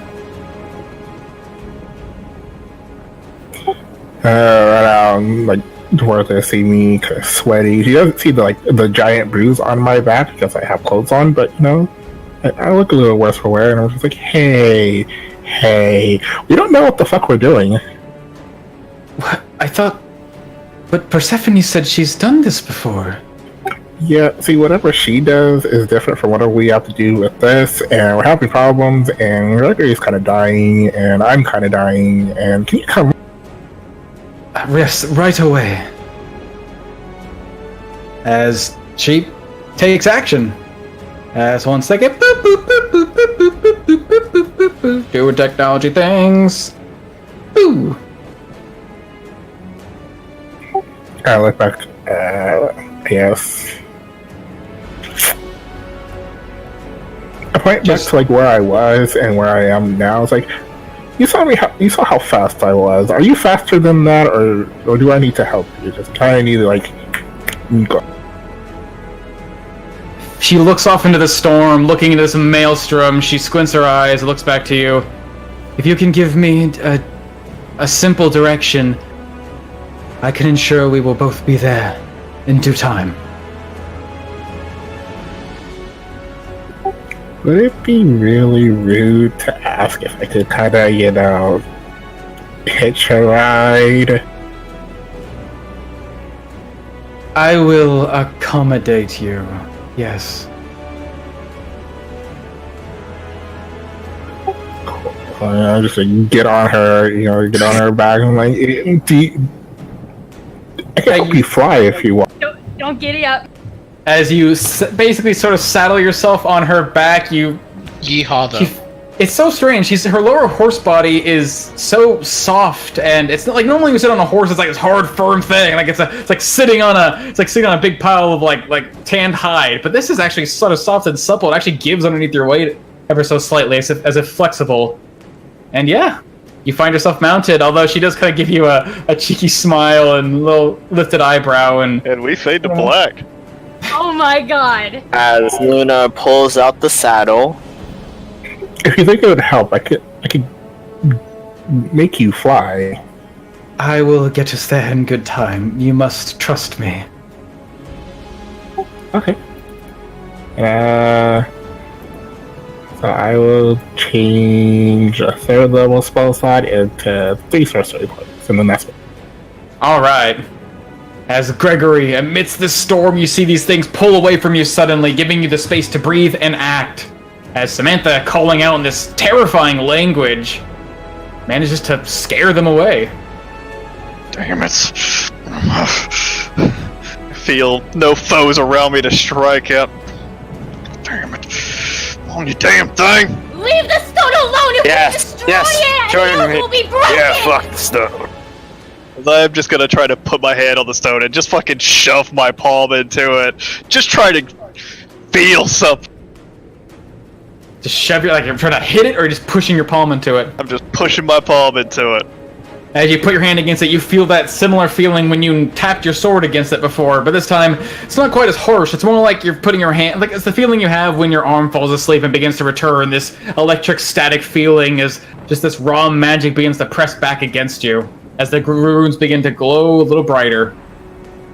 Right now, like, towards her, see me kind of sweaty. She doesn't see the giant bruise on my back because I have clothes on, but you know, I look a little worse for wear, and I'm just like, hey, we don't know what the fuck we're doing. What? I thought... But Persephone said she's done this before. Yeah, see, whatever she does is different from whatever we have to do with this, and we're having problems, and Gregory's kind of dying, and I'm kind of dying, and can you come? Yes, right away. As she takes action. As 1 second. Boop, boop, boop, boop, boop, boop, boop, boop, boop, boop, boop, boop. Doing technology things. Boo. I look back. Yes. I point back to like where I was and where I am now. It's like, you saw how fast I was. Are you faster than that, or do I need to help you? Just kind of need to like go. She looks off into the storm, looking into this maelstrom. She squints her eyes, looks back to you. If you can give me a simple direction, I can ensure we will both be there in due time. Would it be really rude to ask if I could kinda, hitch a ride? I will accommodate you, yes. I'm just like, get on her, get on her back. I'm like, I can help you fly if you want. Don't giddy up. As you basically sort of saddle yourself on her back, Yeehaw, though. It's so strange. Her lower horse body is so soft, and it's not like normally you sit on a horse. It's like this hard, firm thing. Like it's like sitting on a big pile of like tanned hide. But this is actually sort of soft and supple. It actually gives underneath your weight ever so slightly, as if flexible. And yeah, you find yourself mounted. Although she does kind of give you a cheeky smile and a little lifted eyebrow, and we fade to black. Oh my god. As Luna pulls out the saddle. If you think it would help, I could make you fly. I will get us there in good time. You must trust me. Okay. So I will change a 3rd level spell slot into 3 sorcery points in the next one. Alright. As Gregory, amidst this storm, you see these things pull away from you suddenly, giving you the space to breathe and act. As Samantha, calling out in this terrifying language, manages to scare them away. Damn it. I feel no foes around me to strike at. Damn it. On you damn thing! Leave the stone alone! If we destroy it, join it me. will be broken! Yeah, fuck the stone. I'm just gonna try to put my hand on the stone and just fucking shove my palm into it. Just try to feel something. Just shove your, like you're trying to hit it, or just pushing your palm into it? I'm just pushing my palm into it. As you put your hand against it, you feel that similar feeling when you tapped your sword against it before, but this time, it's not quite as harsh. It's more like you're putting your hand, like it's the feeling you have when your arm falls asleep and begins to return, this electric static feeling as just this raw magic begins to press back against you, as the runes begin to glow a little brighter.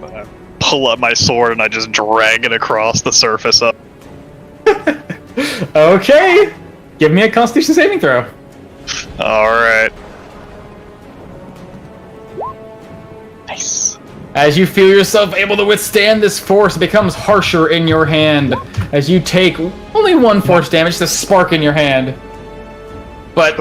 I pull up my sword and I just drag it across the surface up. Okay! Give me a Constitution saving throw. Alright. Nice. As you feel yourself able to withstand this force, it becomes harsher in your hand. As you take only 1 force damage, just a spark in your hand. But...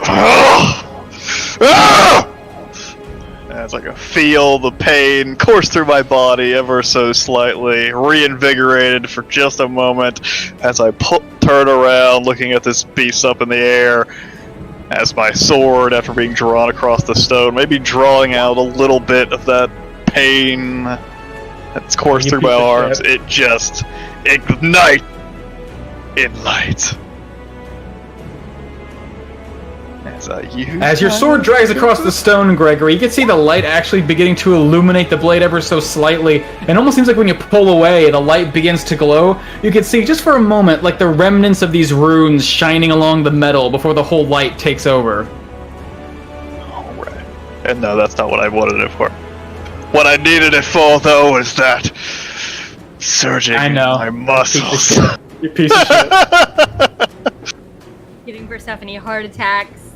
As I can feel the pain course through my body ever so slightly, reinvigorated for just a moment as I turn around looking at this beast up in the air, as my sword, after being drawn across the stone, maybe drawing out a little bit of that pain that's coursed through my arms, it just ignites in light. As your sword drags across the stone, Gregory, you can see the light actually beginning to illuminate the blade ever so slightly. It almost seems like when you pull away, the light begins to glow. You can see just for a moment like the remnants of these runes shining along the metal before the whole light takes over. Alright. And no, that's not what I wanted it for. What I needed it for, though, is that surging in my muscles. You piece of shit. Giving Persephone heart attacks.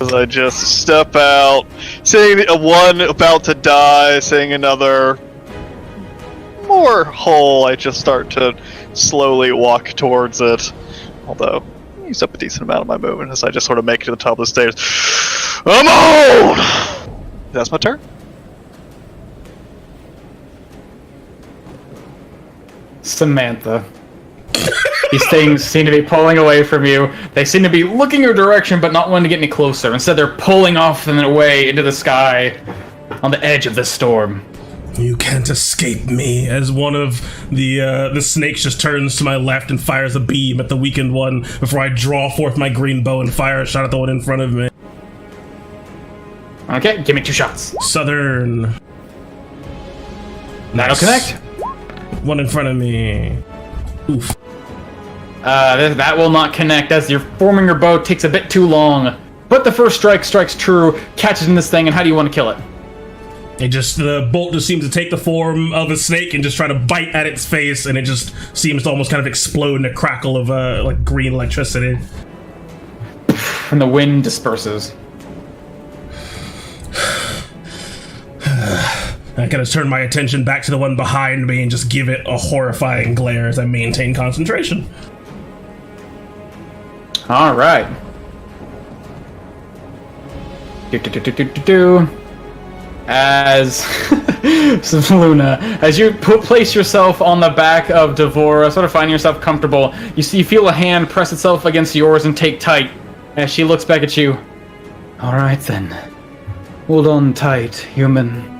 As I just step out, seeing one about to die, seeing another more whole, I just start to slowly walk towards it. Although, I use up a decent amount of my movement as I just sort of make it to the top of the stairs. I'm on! That's my turn. Samantha. These things seem to be pulling away from you. They seem to be looking your direction, but not wanting to get any closer. Instead, they're pulling off and away into the sky on the edge of the storm. You can't escape me, as one of the snakes just turns to my left and fires a beam at the weakened one before I draw forth my green bow and fire a shot at the one in front of me. Okay, give me 2 shots. Southern. That'll connect. One in front of me. Oof. That will not connect, as you're forming your bow takes a bit too long. but the first strike strikes true, catches in this thing, and how do you want to kill it? The bolt just seems to take the form of a snake and just try to bite at its face, and it just seems to almost kind of explode in a crackle of like green electricity. And the wind disperses. I kind of turn my attention back to the one behind me and just give it a horrifying glare as I maintain concentration. All right. As Luna, as you place yourself on the back of Devora, sort of finding yourself comfortable, you feel a hand press itself against yours and take tight. As she looks back at you. All right then, hold on tight, human.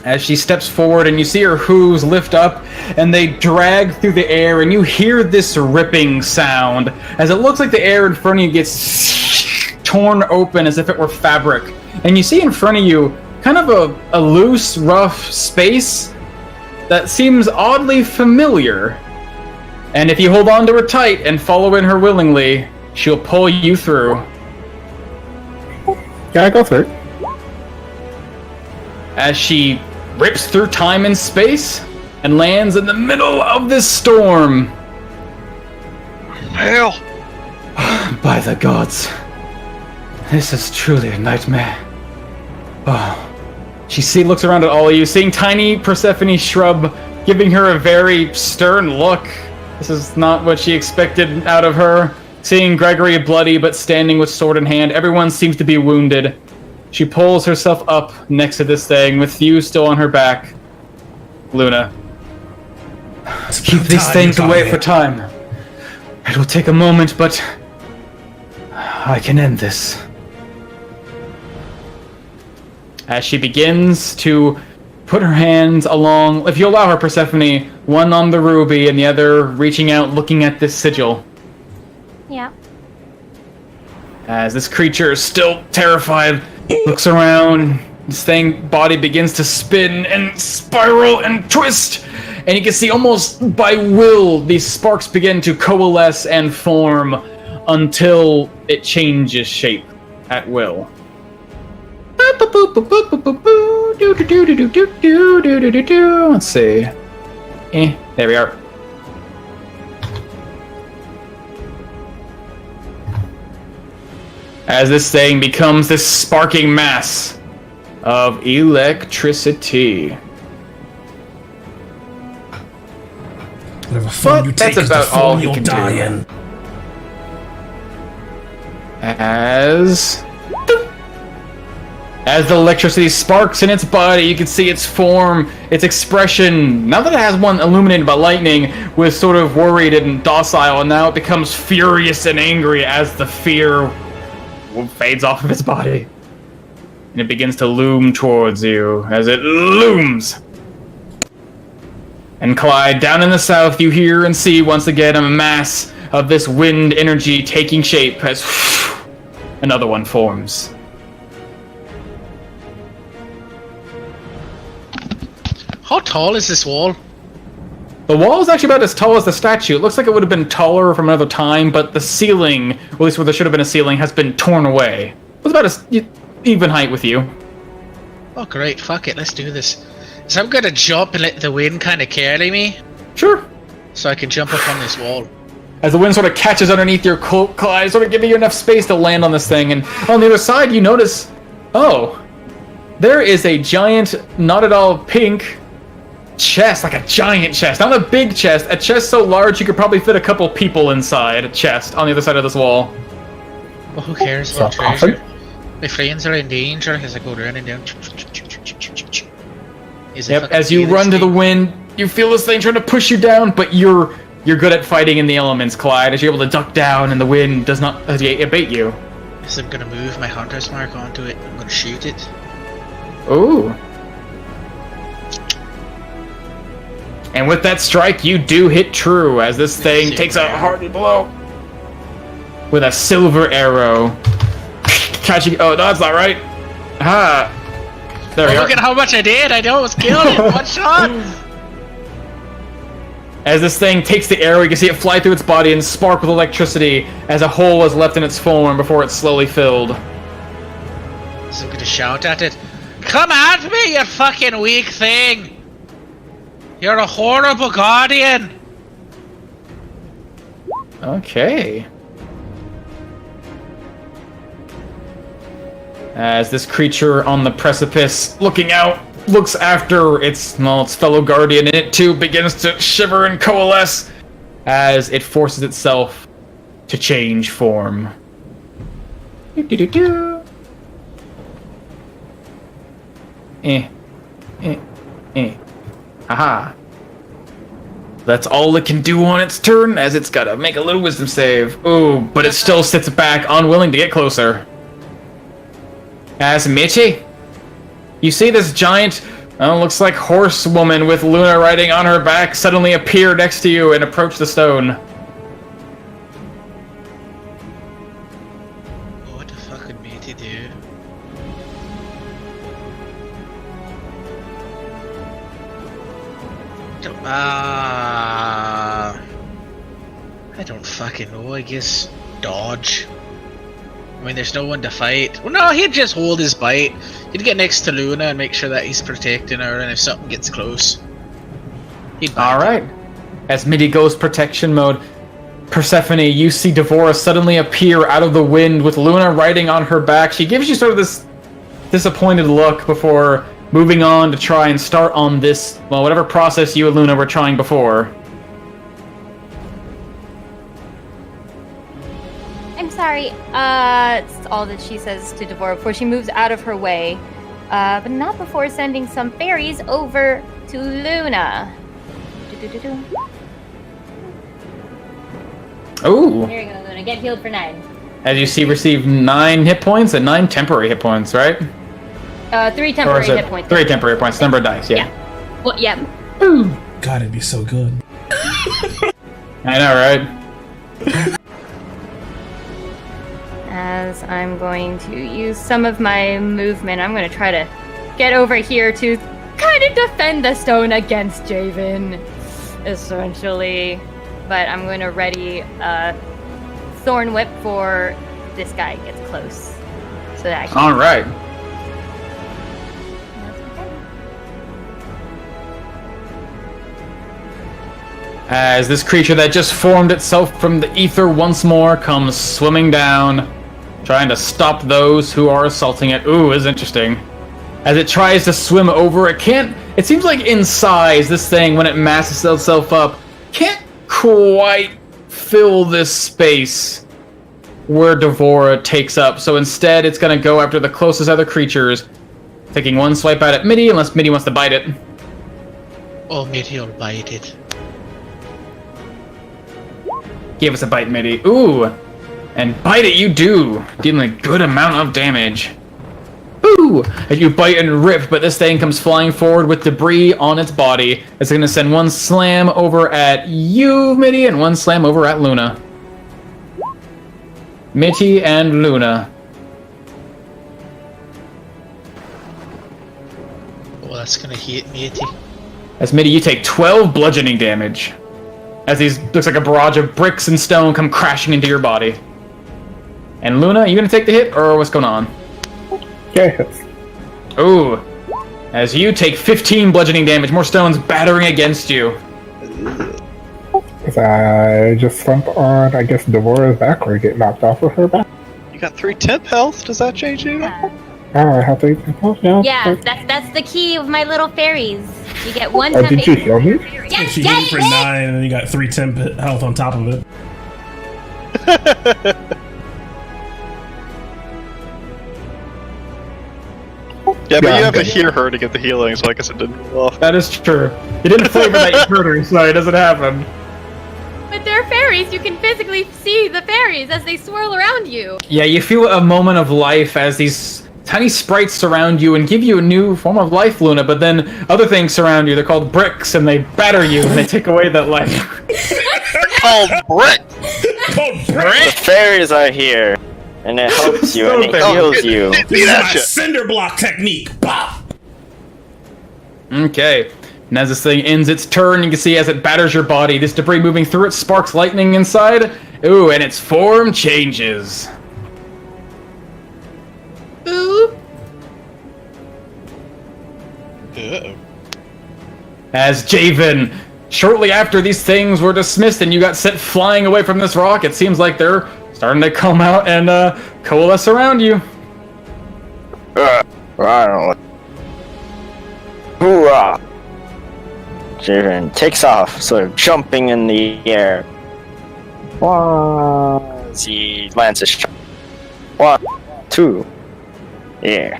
As she steps forward and you see her hooves lift up and they drag through the air and you hear this ripping sound as it looks like the air in front of you gets torn open as if it were fabric. And you see in front of you kind of a loose, rough space that seems oddly familiar. And if you hold on to her tight and follow in her willingly, she'll pull you through. Yeah, I go through. As she rips through time and space and lands in the middle of this storm. Hell! By the gods, this is truly a nightmare. Oh. She looks around at all of you, seeing tiny Persephone shrub, giving her a very stern look. This is not what she expected out of her. Seeing Gregory bloody but standing with sword in hand, everyone seems to be wounded. She pulls herself up next to this thing, with you still on her back. Luna. Keep these things away for time. It will take a moment, but I can end this. As she begins to put her hands along, if you allow her, Persephone, one on the ruby and the other reaching out, looking at this sigil. Yeah. As this creature is still terrified, looks around, this thing body begins to spin and spiral and twist, and you can see almost by will these sparks begin to coalesce and form until it changes shape at will. Let's see. There we are. As this thing becomes this sparking mass of electricity. Whatever form you That's take is the about all form he you'll can die do. in. As the electricity sparks in its body, you can see its form, its expression. Now that it has one illuminated by lightning, was sort of worried and docile, and now it becomes furious and angry as the fear fades off of its body. And it begins to loom towards you as it looms. And Clyde, down in the south, you hear and see once again a mass of this wind energy taking shape as another one forms. How tall is this wall? The wall is actually about as tall as the statue. It looks like it would have been taller from another time, but the ceiling, or at least where there should have been a ceiling, has been torn away. It was about an even height with you. Oh great, fuck it, let's do this. So I'm gonna jump and let the wind kind of carry me, Sure. so I can jump up on this wall. As the wind sort of catches underneath your cloak, Clyde, sort of giving you enough space to land on this thing. And on the other side, you notice, oh, there is a giant, not at all pink chest, like a giant chest. Not a big chest, a chest so large you could probably fit a couple people inside a chest on the other side of this wall. Well, who cares about treasure? My friends are in danger as I go running down. Yep, as you run to the wind, you feel this thing trying to push you down, but you're good at fighting in the elements, Clyde, as you're able to duck down and the wind does not abate you. Yes, I'm gonna move my hunter's mark onto it. I'm gonna shoot it. Ooh. And with that strike, you do hit true, as this thing takes a hearty blow with a silver arrow. Catching. Oh, no, that's not right. Ah. There we Oh, are. look at how much I did! I almost killed it! One shot! As this thing takes the arrow, you can see it fly through its body and spark with electricity as a hole is left in its form before it's slowly filled. So I'm gonna shout at it. Come at me, you fucking weak thing! You're a horrible guardian! Okay. As this creature on the precipice, looking out, looks after its fellow guardian, and it too begins to shiver and coalesce as it forces itself to change form. Do-do-do-do. Aha. That's all it can do on its turn, as it's gotta make a little wisdom save. Ooh, but it still sits back, unwilling to get closer. As Michi, you see this giant, looks like horsewoman with Luna riding on her back suddenly appear next to you and approach the stone. What the fuck would Matey do? I don't fucking know, I guess dodge. I mean, there's no one to fight. Well, no, he'd just hold his bite. He'd get next to Luna and make sure that he's protecting her, and if something gets close, he'd bite. Alright. As Midi goes protection mode, Persephone, you see Devora suddenly appear out of the wind with Luna riding on her back. She gives you sort of this disappointed look before moving on to try and start on this, well, whatever process you and Luna were trying before. I'm sorry. It's all that she says to Devora before she moves out of her way. But not before sending some fairies over to Luna. Do-do-do-do. Ooh. Here you go, Luna. Get healed for 9. As you see, receive 9 hit points and 9 temporary hit points, right? 3 temporary hit points. 3 temporary points. Number of dice, yeah. Well, yeah. Ooh. God, it'd be so good. I know, right? As I'm going to use some of my movement, I'm going to try to get over here to kind of defend the stone against Javen, essentially. But I'm going to ready Thorn Whip for this guy gets close. So that I can... Alright. As this creature that just formed itself from the ether once more comes swimming down, trying to stop those who are assaulting it. Ooh, is interesting. As it tries to swim over, it can't... It seems like in size, this thing, when it masses itself up, can't quite fill this space where Devora takes up. So instead, it's going to go after the closest other creatures, taking one swipe out at Midi, unless Midi wants to bite it. Oh, Matey will bite it. Give us a bite, Midi. Ooh! And bite it you do, dealing a good amount of damage. Ooh! And you bite and rip, but this thing comes flying forward with debris on its body. It's going to send one slam over at you, Midi, and one slam over at Luna. Mitty and Luna. Oh, that's gonna hit Matey. As Mitty, you take 12 bludgeoning damage. As these looks like a barrage of bricks and stone come crashing into your body. And Luna, you gonna take the hit, or what's going on? Yeah, it hits. Ooh. As you take 15 bludgeoning damage, more stones battering against you. As I just slump on, I guess, Devora's back or get knocked off of her back. You got 3 temp health? Does that change you? Yeah. Oh, I have to. Oh, yeah. Yeah, that's the key of my little fairies. You get 1 Oh, temp did you heal me? Yes, She hit for 9, and then you got 3 temp health on top of it. Yeah, but Yeah, you have to okay. hear her to get the healing, so I guess it didn't go off. That is true. You didn't flavor that you heard her, so it doesn't happen. But they're fairies. You can physically see the fairies as they swirl around you. Yeah, you feel a moment of life as these tiny sprites surround you and give you a new form of life, Luna, but then other things surround you. They're called bricks, and they batter you, and they take away that life. Oh, Brick! The fairies are here, and it helps you and it So heals you. This is my cinder block technique. Bop! Okay. And as this thing ends its turn, you can see as it batters your body, this debris moving through it sparks lightning inside. Ooh, and its form changes. Uh-oh. As Javen, shortly after these things were dismissed and you got sent flying away from this rock, it seems like they're starting to come out and coalesce around you. Right. Hoorah! Javen takes off, sort of jumping in the air. As he lands a shot. 1, 2. Yeah.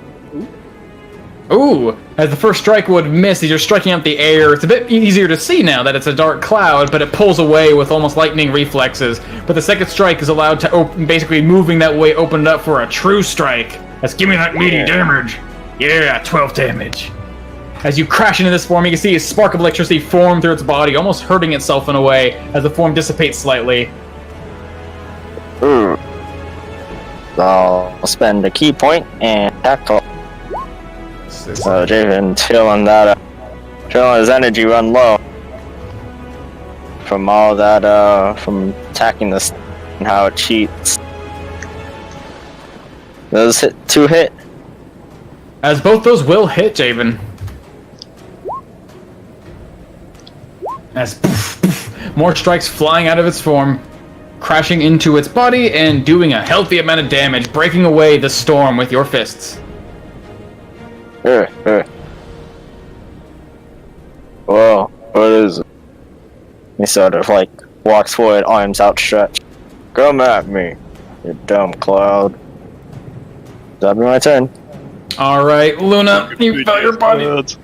Ooh, as the first strike would miss, as you're striking out the air, it's a bit easier to see now that it's a dark cloud, but it pulls away with almost lightning reflexes. But the second strike is allowed to basically moving that way, opened up for a true strike. Let's give me that meaty damage. Yeah, 12 damage. As you crash into this form, you can see a spark of electricity form through its body, almost hurting itself in a way, as the form dissipates slightly. So I'll spend a key point and tackle. So Javen feeling his energy run low from all that, from attacking this and how it cheats. Those 2 hit. As both those will hit, Javen. As more strikes flying out of its form, crashing into its body and doing a healthy amount of damage, breaking away the storm with your fists. Whoa, what is it? He sort of walks forward, arms outstretched. Come at me, you dumb cloud. That'll be my turn. Alright, Luna, you felt your body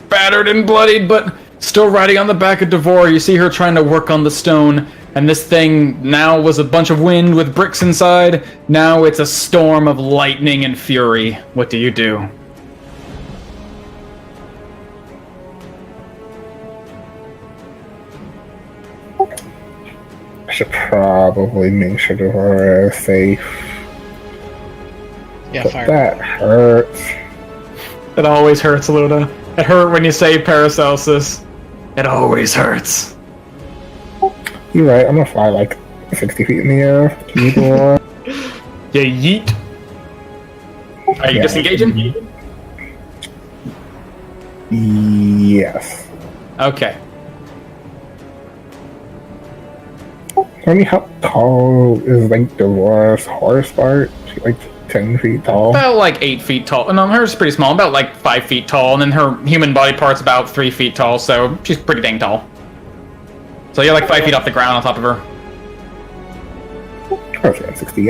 battered and bloodied, but still riding on the back of Devora. You see her trying to work on the stone, and this thing now was a bunch of wind with bricks inside. Now it's a storm of lightning and fury. What do you do? I should probably make sure Devora is safe. Yeah, But fire. that hurts. It always hurts, Luna. It hurt when you say Paracelsus. It always hurts. You're right, I'm gonna fly 60 feet in the air. Keep on. Yeah, yeet. Are you disengaging? Yes. Okay. I mean, how tall is Devora's horse part? She's 10 feet tall. About 8 feet tall. No, hers is pretty small. About 5 feet tall. And then her human body part's about 3 feet tall. So she's pretty dang tall. So you're 5 feet off the ground on top of her. Oh, she got 60.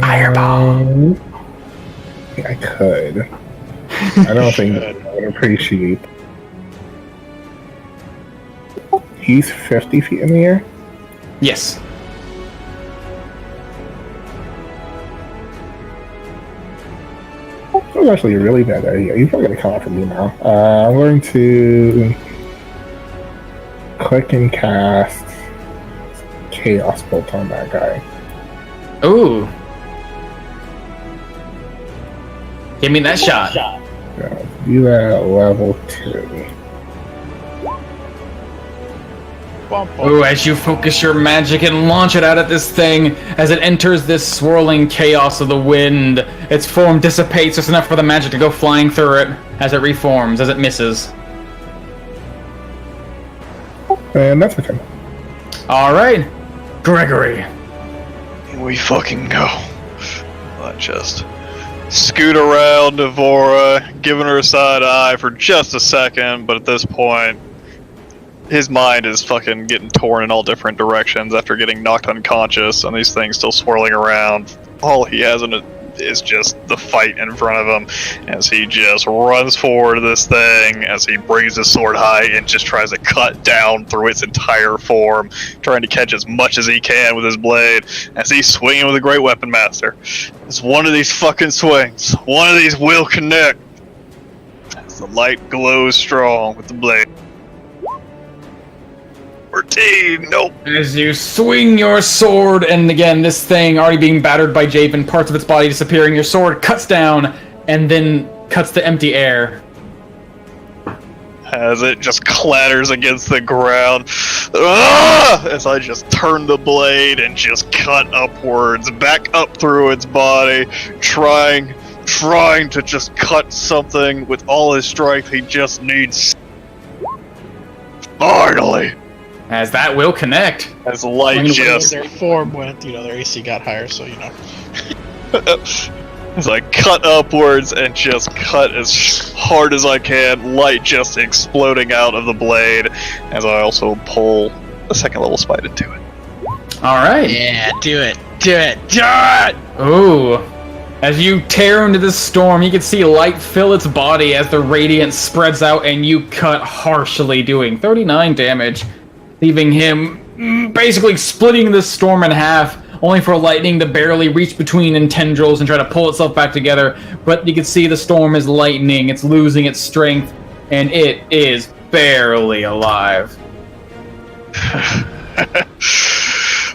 Fireball. Yeah, I could. I don't think I would appreciate. He's 50 feet in the air? Yes. That was actually a really bad idea. You're probably gonna come after me now. I'm going to click and cast Chaos Bolt on that guy. Ooh. Give me that shot. So, do that at level 2. Ooh, as you focus your magic and launch it out at this thing, as it enters this swirling chaos of the wind, its form dissipates just enough for the magic to go flying through it as it reforms, as it misses. And that's my turn. Alright. Gregory. We fucking go. I just scoot around Devora, giving her a side eye for just a second, but at this point, his mind is fucking getting torn in all different directions after getting knocked unconscious, and these things still swirling around. All he has in it is just the fight in front of him, as he just runs forward to this thing, as he brings his sword high and just tries to cut down through its entire form, trying to catch as much as he can with his blade, as he's swinging with a great weapon master. It's one of these fucking swings. One of these will connect. As the light glows strong with the blade. 14, nope. As you swing your sword, and again, this thing already being battered by Javen, parts of its body disappearing, your sword cuts down, and then cuts to empty air. As it just clatters against the ground. As I just turn the blade and just cut upwards, back up through its body, trying to just cut something with all his strength. He just needs. Finally! As that will connect. As light just. Their form went, their AC got higher, so As I cut upwards and just cut as hard as I can, light just exploding out of the blade, as I also pull a second level spite into it. Alright. Yeah, do it! Do it! Do it! Ooh. As you tear into this storm, you can see light fill its body as the radiance spreads out and you cut harshly, doing 39 damage, leaving him basically splitting this storm in half, only for lightning to barely reach between in tendrils and try to pull itself back together. But you can see the storm is lightening, it's losing its strength, and it is barely alive.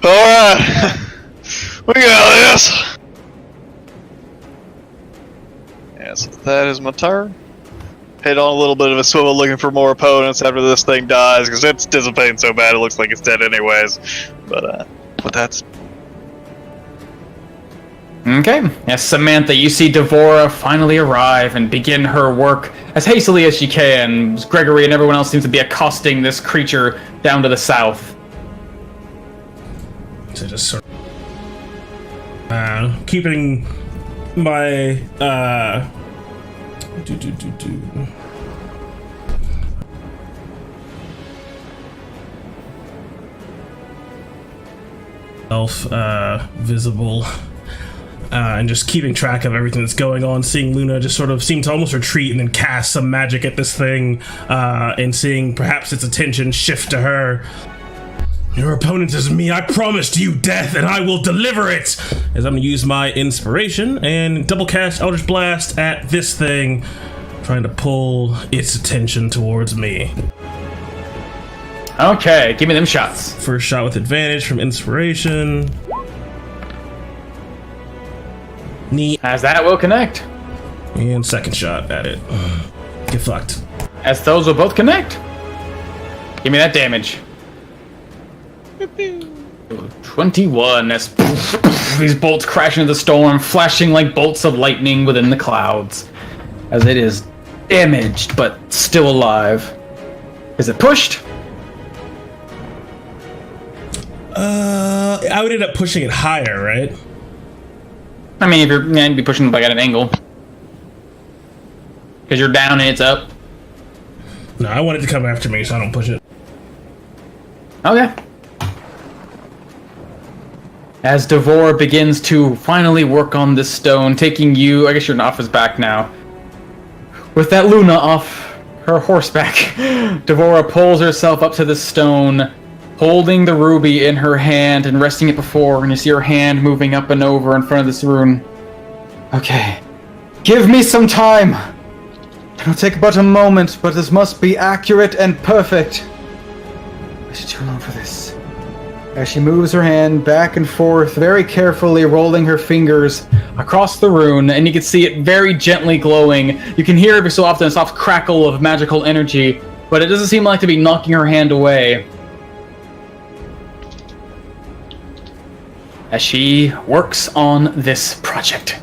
Alright! We got this! Yes, that is my turn. Head on a little bit of a swivel looking for more opponents after this thing dies, because it's dissipating so bad it looks like it's dead anyways. But that's... Okay. As Samantha, you see Devora finally arrive and begin her work as hastily as she can. Gregory and everyone else seems to be accosting this creature down to the south. So just sort of keeping my visible, and just keeping track of everything that's going on, seeing Luna just sort of seem to almost retreat and then cast some magic at this thing, and seeing perhaps its attention shift to her. Your opponent is me. I promised you death, and I will deliver it! As I'm going to use my inspiration and double cast Eldritch Blast at this thing, trying to pull its attention towards me. Okay, give me them shots. First shot with advantage from inspiration. Neat. As that will connect. And second shot at it. Get fucked. As those will both connect. Give me that damage. 21 as these bolts crash into the storm, flashing like bolts of lightning within the clouds. As it is damaged, but still alive. Is it pushed? I would end up pushing it higher, right? I mean, if you'd be pushing it like at an angle. Because you're down and it's up. No, I want it to come after me, so I don't push it. Okay. As Devora begins to finally work on this stone, taking you, I guess you're off his back now. With that Luna off her horseback, Devora pulls herself up to the stone, holding the ruby in her hand and resting it before, and you see her hand moving up and over in front of this rune. Okay. Give me some time! It'll take but a moment, but this must be accurate and perfect. I should too long for this. As she moves her hand back and forth, very carefully rolling her fingers across the rune, and you can see it very gently glowing. You can hear every so often a soft crackle of magical energy, but it doesn't seem like to be knocking her hand away. As she works on this project.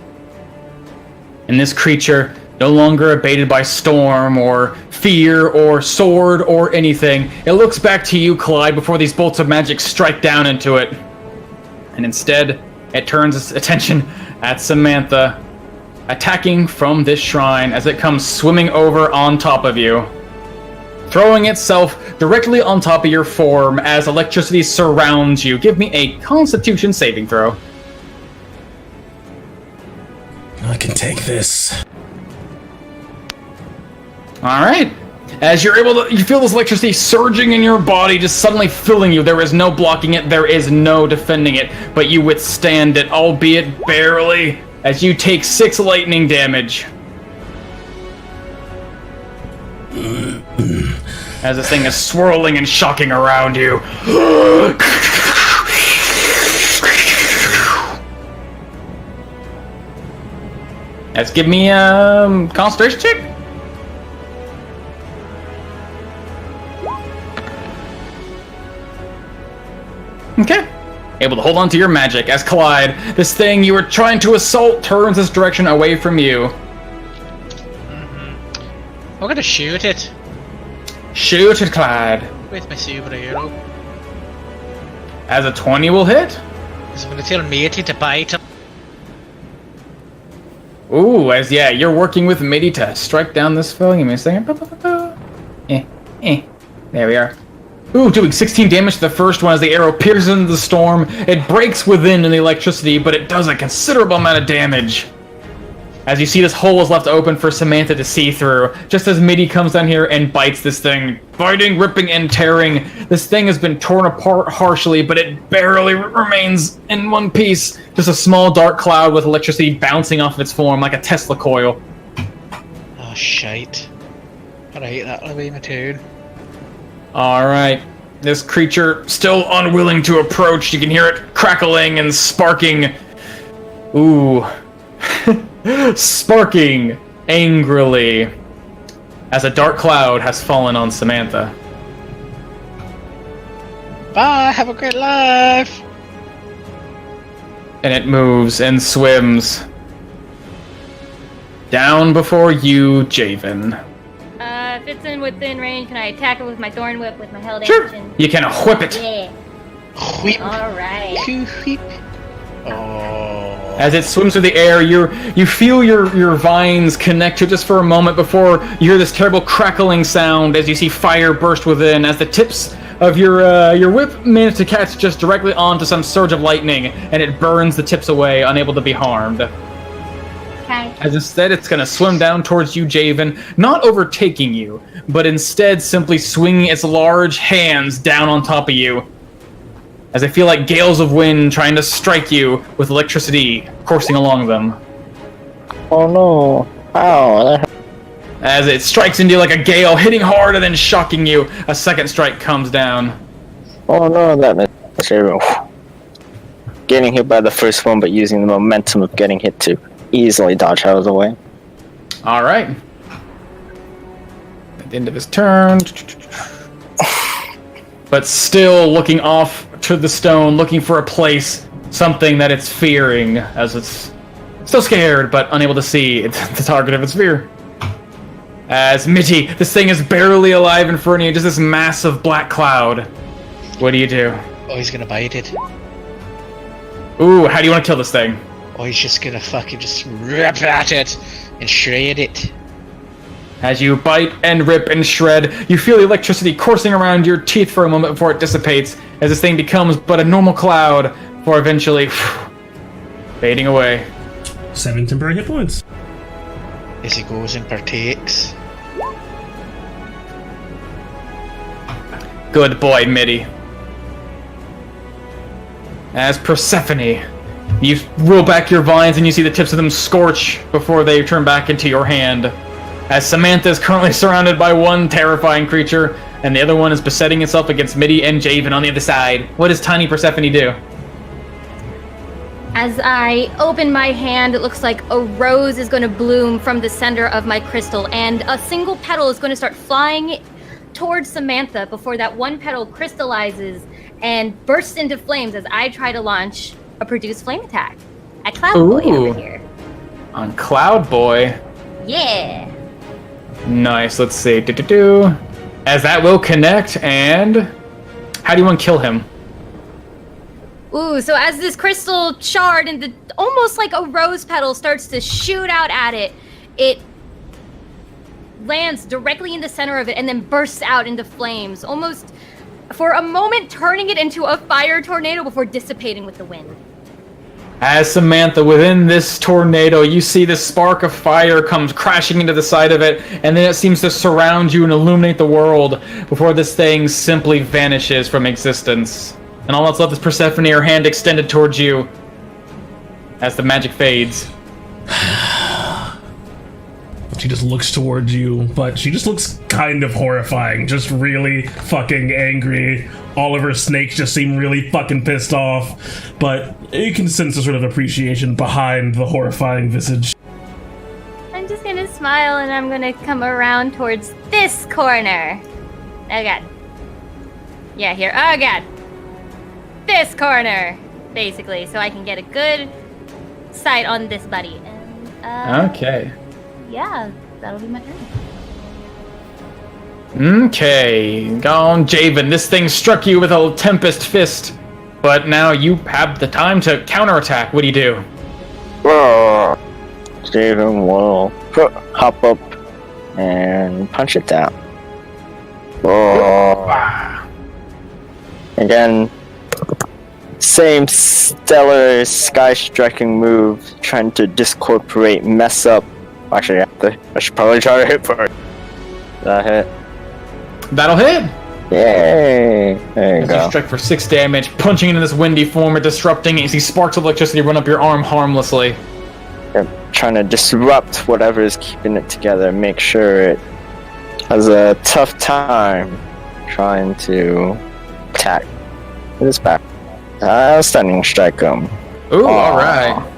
And this creature, no longer abated by storm or fear or sword or anything, it looks back to you, Clyde, before these bolts of magic strike down into it. And instead, it turns its attention at Samantha, attacking from this shrine as it comes swimming over on top of you, throwing itself directly on top of your form as electricity surrounds you. Give me a Constitution saving throw. I can take this. Alright. As you're able to, you feel this electricity surging in your body, just suddenly filling you. There is no blocking it, there is no defending it, but you withstand it, albeit barely, as you take 6 lightning damage. As this thing is swirling and shocking around you. Let's give me concentration check. Okay. Able to hold on to your magic as Clyde, this thing you were trying to assault, turns this direction away from you. I'm gonna shoot it Shoot it, Clyde. with my superhero. As a 20 will hit. I'm gonna tell Matey to bite him. Ooh, you're working with Mitty to strike down this foe. Give me a second. There we are. Ooh, doing 16 damage to the first one as the arrow pierces into the storm. It breaks within the electricity, but it does a considerable amount of damage. As you see, this hole is left open for Samantha to see through, just as Mitty comes down here and bites this thing. Biting, ripping, and tearing. This thing has been torn apart harshly, but it barely remains in one piece. Just a small dark cloud with electricity bouncing off of its form like a Tesla coil. Oh, shite. Alright, that'll be my turn. Alright. This creature still unwilling to approach. You can hear it crackling and sparking. Ooh. Sparking angrily as a dark cloud has fallen on Samantha. Bye, have a great life! And it moves and swims down before you, Javen. If it's in within range, can I attack it with my Thorn Whip with my held Sure. action? You can whip it. Yeah. Whip. Alright. Whip. Oh. As it swims through the air, you feel your vines connect to it just for a moment before you hear this terrible crackling sound as you see fire burst within as the tips of your whip manage to catch just directly onto some surge of lightning, and it burns the tips away, unable to be harmed. Okay. As instead it's going to swim down towards you, Javen, not overtaking you, but instead simply swinging its large hands down on top of you. As I feel like gales of wind trying to strike you with electricity coursing along them. Oh no. Ow. As it strikes into you like a gale, hitting hard and then shocking you, a second strike comes down. Oh no, that necessarily. Getting hit by the first one, but using the momentum of getting hit to easily dodge out of the way. Alright. At the end of his turn. But still looking off to the stone, looking for a place, something that it's fearing, as it's still scared, but unable to see the target of its fear. As Mitty, this thing is barely alive in front of you, just this massive black cloud. What do you do? Oh, he's gonna bite it. Ooh, how do you want to kill this thing? Oh, he's just gonna fucking just rip at it and shred it. As you bite and rip and shred, you feel the electricity coursing around your teeth for a moment before it dissipates, as this thing becomes but a normal cloud, before eventually fading away. 7 temporary hit points. As he goes and partakes. Good boy, Mitty. As Persephone, you roll back your vines and you see the tips of them scorch before they turn back into your hand. As Samantha is currently surrounded by one terrifying creature, and the other one is besetting itself against Mitty and Javen on the other side. What does tiny Persephone do? As I open my hand, it looks like a rose is going to bloom from the center of my crystal, and a single petal is going to start flying towards Samantha before that one petal crystallizes and bursts into flames as I try to launch a produce flame attack at Cloud Boy over here. On Cloud Boy. Yeah. Nice, let's see. As that will connect, and how do you want to kill him? Ooh, so as this crystal shard and almost like a rose petal starts to shoot out at it, it lands directly in the center of it and then bursts out into flames, almost for a moment turning it into a fire tornado before dissipating with the wind. As Samantha, within this tornado, you see this spark of fire comes crashing into the side of it, and then it seems to surround you and illuminate the world before this thing simply vanishes from existence. And all that's left is Persephone, her hand extended towards you as the magic fades. She just looks towards you, but she just looks kind of horrifying, just really fucking angry. All of her snakes just seem really fucking pissed off, but you can sense a sort of appreciation behind the horrifying visage. smile and I'm gonna come around towards this corner. Oh god. Yeah, here. Oh god. This corner, basically, so I can get a good sight on this buddy. And, Okay. yeah, that'll be my turn. Okay, gone, Javen. This thing struck you with a Tempest Fist, but now you have the time to counterattack. What do you do? Oh, Steven will hop up and punch it down. Oh. Again, same stellar sky-striking move, trying to discorporate, mess up. Actually, I should probably try to hit first. That hit. That'll hit! Yay! There you As go. you strike for 6 damage, punching into this windy form or disrupting it. You see sparks of electricity run up your arm harmlessly. Yep, trying to disrupt whatever is keeping it together, make sure it has a tough time trying to attack. It is back. Stunning strike him. Ooh, alright.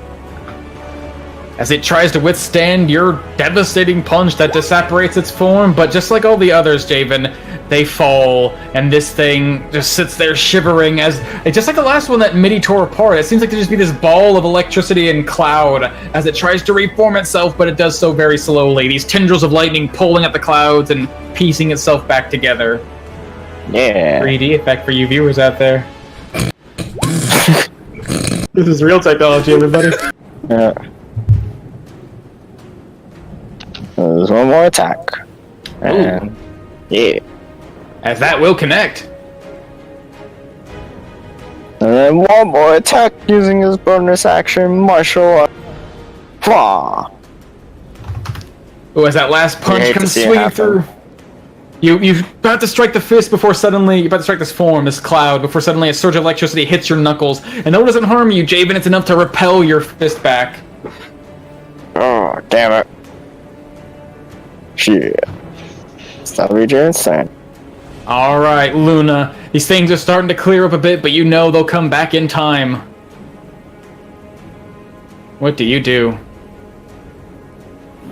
As it tries to withstand your devastating punch that disapparates its form, but just like all the others, Javen, they fall, and this thing just sits there shivering as, just like the last one that MIDI tore apart, it seems like there just be this ball of electricity and cloud as it tries to reform itself, but it does so very slowly. These tendrils of lightning pulling at the clouds and piecing itself back together. Yeah. 3D effect for you viewers out there. This is real technology, everybody. Yeah. There's one more attack. And yeah. As that will connect. And then one more attack using his bonus action, martial art. Wah. Oh, as that last I punch hate to comes see it swinging happen. through. You're about to strike the fist before suddenly, you're about to strike this form, this cloud, before suddenly a surge of electricity hits your knuckles. And though it doesn't harm you, Javen, it's enough to repel your fist back. Oh, damn it. Shit. Stop insane. Alright, Luna. These things are starting to clear up a bit, but you know they'll come back in time. What do you do?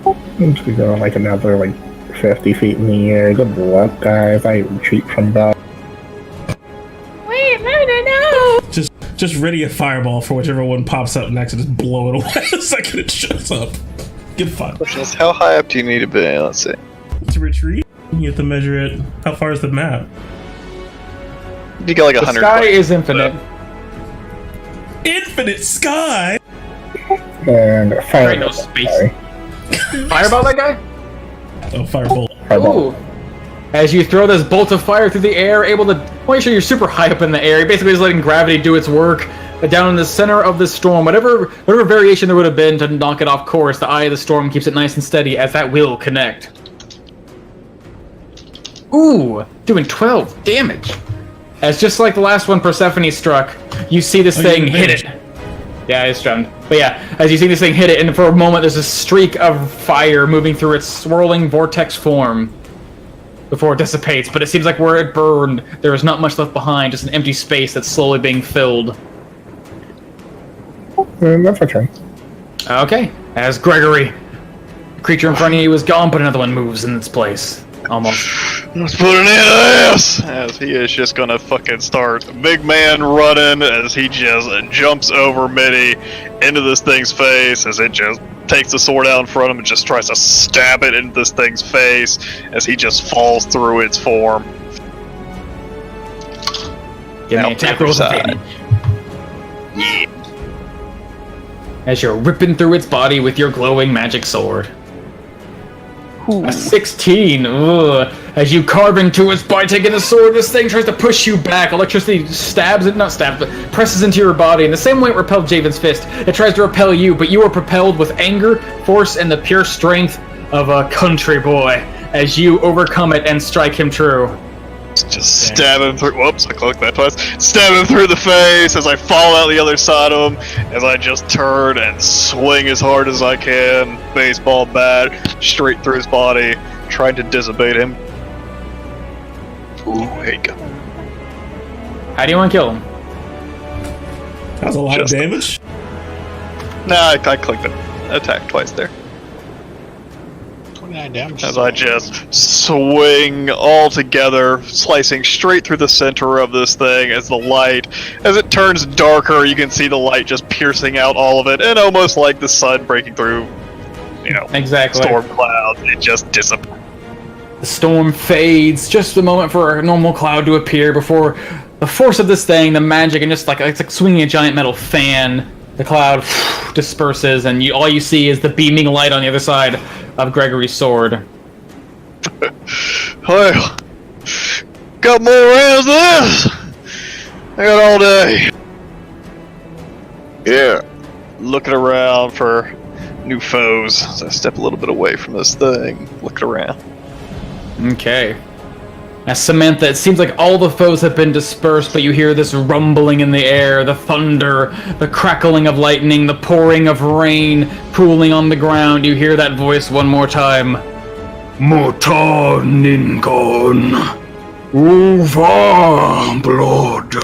I'm just going like another 50 feet in the air. Good luck, guys. I retreat from that. Wait, no! Just ready a fireball for whichever one pops up next and just blow it away the second it shows up. Good fun. Question is, how high up do you need to be? Let's see. To retreat, you have to measure it. How far is the map? You get like The 100. sky is infinite. Infinite sky! And fire. Right, no space. Fireball that guy? Oh, firebolt. Ooh. As you throw this bolt of fire through the air, able to... Well, sure, you're super high up in the air. You're basically just letting gravity do its work. Down in the center of the storm, whatever variation there would have been to knock it off course, the eye of the storm keeps it nice and steady as that will connect. Ooh, doing 12 damage. As just like the last one Persephone struck, you see this thing hit it. Yeah, it's stunned. But yeah, as you see this thing hit it, and for a moment there's a streak of fire moving through its swirling vortex form before it dissipates, but it seems like where it burned, there is not much left behind, just an empty space that's slowly being filled. That's my turn. Okay, as Gregory, the creature in front of you is gone, but another one moves in its place. Almost. Let's put an end to this! As he is just gonna fucking start big man running as he just jumps over Mitty into this thing's face as it just takes the sword out in front of him and just tries to stab it into this thing's face as he just falls through its form. Give Now me attack flip rolls side. advantage. As you're ripping through its body with your glowing magic sword. A 16. Ugh. As you carve into its body, taking the sword, this thing tries to push you back. Electricity stabs it, not stabs, but presses into your body. In the same way it repelled Javen's fist, it tries to repel you, but you are propelled with anger, force, and the pure strength of a country boy as you overcome it and strike him true. Just stab him through. Whoops, I clicked that twice. Stab him through the face as I fall out the other side of him. As I just turn and swing as hard as I can, baseball bat straight through his body, trying to dissipate him. Ooh, there you go. How do you want to kill him? That's a lot of damage. Nah, I clicked it. Attack twice there. 29 damage. As I just swing all together, slicing straight through the center of this thing as it turns darker, you can see the light just piercing out all of it, and almost like the sun breaking through, Exactly. storm clouds, it just dissipates. The storm fades, just a moment for a normal cloud to appear before the force of this thing, the magic, and just it's like swinging a giant metal fan. The cloud disperses, and all you see is the beaming light on the other side of Gregory's sword. Well, got more rounds than this. I got all day. Yeah, looking around for new foes as I step a little bit away from this thing. Looking around. Okay. Now, Samantha, it seems like all the foes have been dispersed, but you hear this rumbling in the air, the thunder, the crackling of lightning, the pouring of rain pooling on the ground. You hear that voice one more time. Mota Ninkon. Uva blood.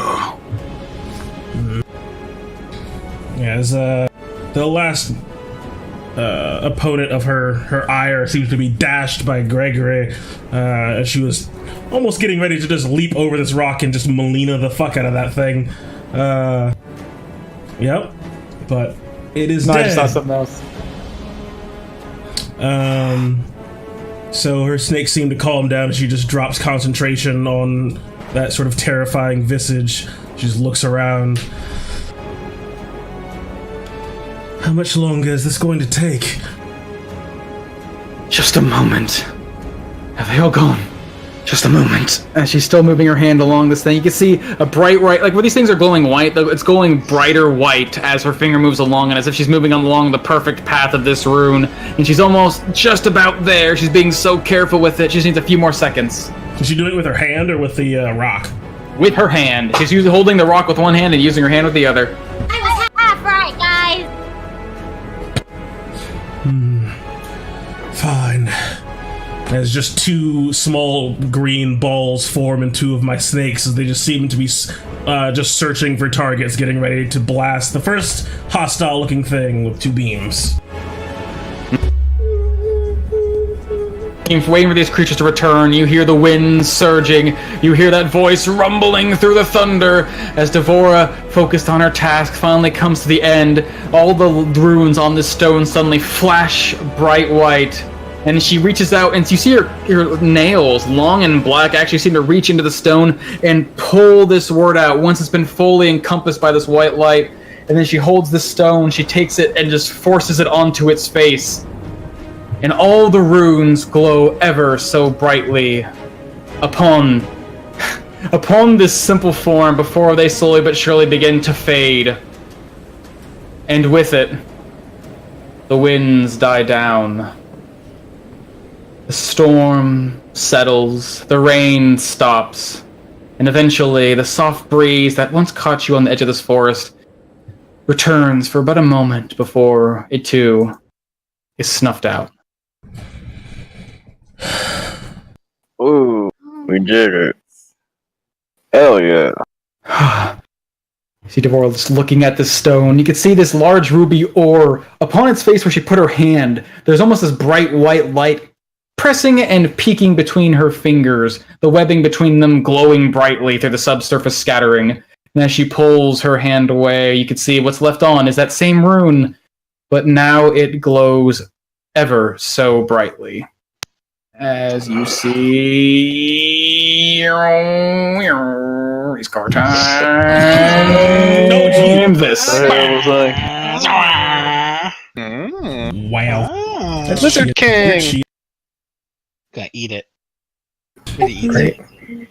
As the last opponent of her ire seems to be dashed by Gregory. She was almost getting ready to just leap over this rock and just Melina the fuck out of that thing. Yep. But it is No, dead. I just saw something else. So her snakes seem to calm down and she just drops concentration on that sort of terrifying visage. She just looks around. How much longer is this going to take? Just a moment. Have they all gone? Just a moment. And she's still moving her hand along this thing. You can see a bright white, like where these things are glowing white, it's glowing brighter white as her finger moves along, and as if she's moving along the perfect path of this rune. And she's almost just about there. She's being so careful with it. She just needs a few more seconds. Is she doing it with her hand or with the rock? With her hand. She's holding the rock with one hand and using her hand with the other. I was half right, guys. Fine. As just two small green balls form in two of my snakes, as they just seem to be just searching for targets, getting ready to blast the first hostile-looking thing with two beams. Waiting for these creatures to return, you hear the wind surging, you hear that voice rumbling through the thunder as Devora, focused on her task, finally comes to the end. All the runes on this stone suddenly flash bright white, and she reaches out, and you see her nails, long and black, actually seem to reach into the stone and pull this word out once it's been fully encompassed by this white light. And then she holds the stone, she takes it and just forces it onto its face. And all the runes glow ever so brightly upon this simple form before they slowly but surely begin to fade. And with it, the winds die down. The storm settles, the rain stops, and eventually the soft breeze that once caught you on the edge of this forest returns for but a moment before it too is snuffed out. Ooh, we did it. Hell yeah. You see Devora just looking at this stone. You can see this large ruby ore upon its face where she put her hand. There's almost this bright white light pressing and peeking between her fingers, the webbing between them glowing brightly through the subsurface scattering. And as she pulls her hand away, you can see what's left on is that same rune, but now it glows ever so brightly. As you see, it's car time. No, gee. This. Wow. That's Lizard King! Gotta eat it. Really eat Great. it.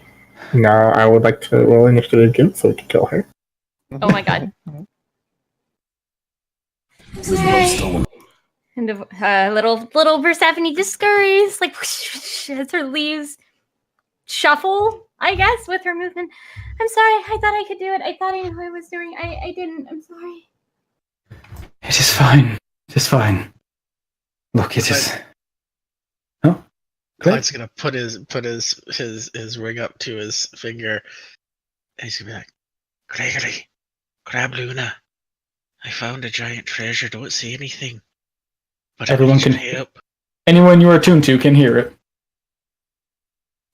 Now I would like to roll initiative again so we can kill her. Oh my god. And little Persephone just scurries, like as her leaves shuffle, I guess, with her movement. I'm sorry, I thought I could do it. I thought I knew what I was doing. I didn't. I'm sorry. It is fine. It is fine. Look, it is. Oh, Clyde's gonna put his ring up to his finger, and he's gonna be like, "Gregory, Crab Luna, I found a giant treasure. Don't say anything, but Everyone I need can- your help." anyone you are attuned to can hear it.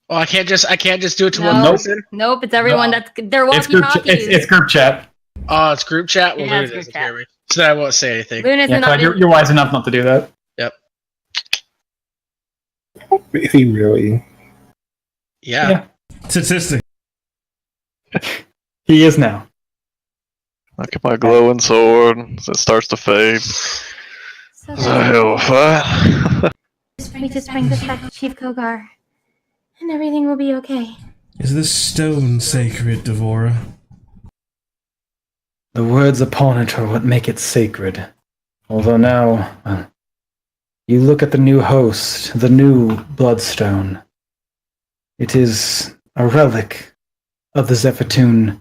Oh, I can't just do it to No. one Nope. person. Nope, it's everyone No. that's they're It's group, walkie-talkies. it's group chat. Oh, it's group chat. Well, Yeah, Luna it's group doesn't chat. hear me, so then I won't say anything. Luna's Yeah, not Clyde, in. you're wise enough not to do that. Is he really? Yeah. Statistic. He is now. Look at my glowing sword as it starts to fade. So The hell fight. we just bring this back to Chief Kogar, and everything will be okay. Is this stone sacred, Devora? The words upon it are what make it sacred. Although now, you look at the new host, the new bloodstone. It is a relic of the Zephatoon,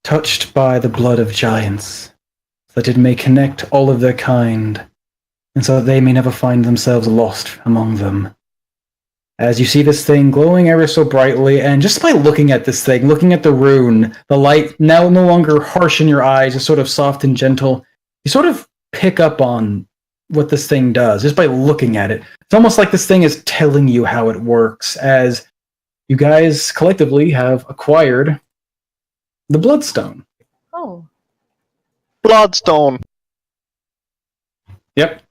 touched by the blood of giants, so that it may connect all of their kind, and so that they may never find themselves lost among them. As you see this thing glowing ever so brightly, and just by looking at this thing, looking at the rune, the light now no longer harsh in your eyes, just sort of soft and gentle, you sort of pick up on what this thing does just by looking at it. It's almost like this thing is telling you how it works, as you guys collectively have acquired the Bloodstone. Oh, Bloodstone. Yep.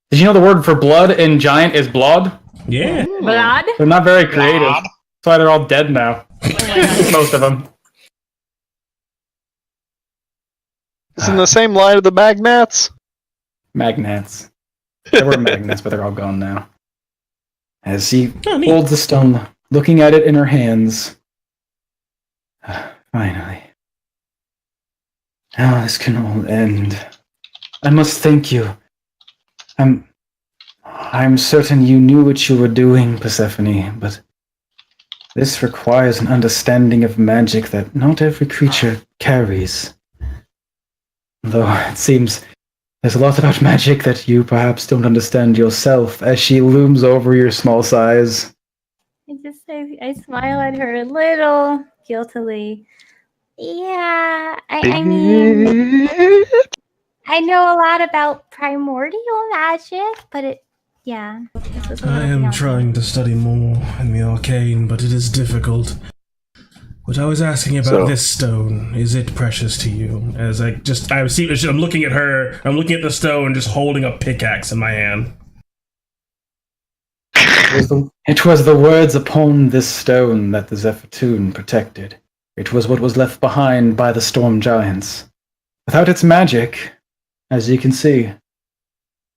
Did you know the word for blood in giant is blood? Yeah. blood. They're not very creative. Blood. That's why they're all dead now. Most of them. It's in the same line of the magnets. Magnets. There were magnets, but they're all gone now. As he Oh, neat. holds the stone, looking at it in her hands. Finally. Now this can all end. I must thank you. I'm certain you knew what you were doing, Persephone, but this requires an understanding of magic that not every creature carries. Though it seems there's a lot about magic that you perhaps don't understand yourself, as she looms over your small size. I smile at her a little guiltily. Yeah, I mean, I know a lot about primordial magic, but this was a I little am beyond trying to study more in the arcane, but it is difficult. What I was asking about So- this stone, is it precious to you? As I'm looking at her, I'm looking at the stone, just holding a pickaxe in my hand. It was the words upon this stone that the Zephatoon protected. It was what was left behind by the storm giants. Without its magic, as you can see,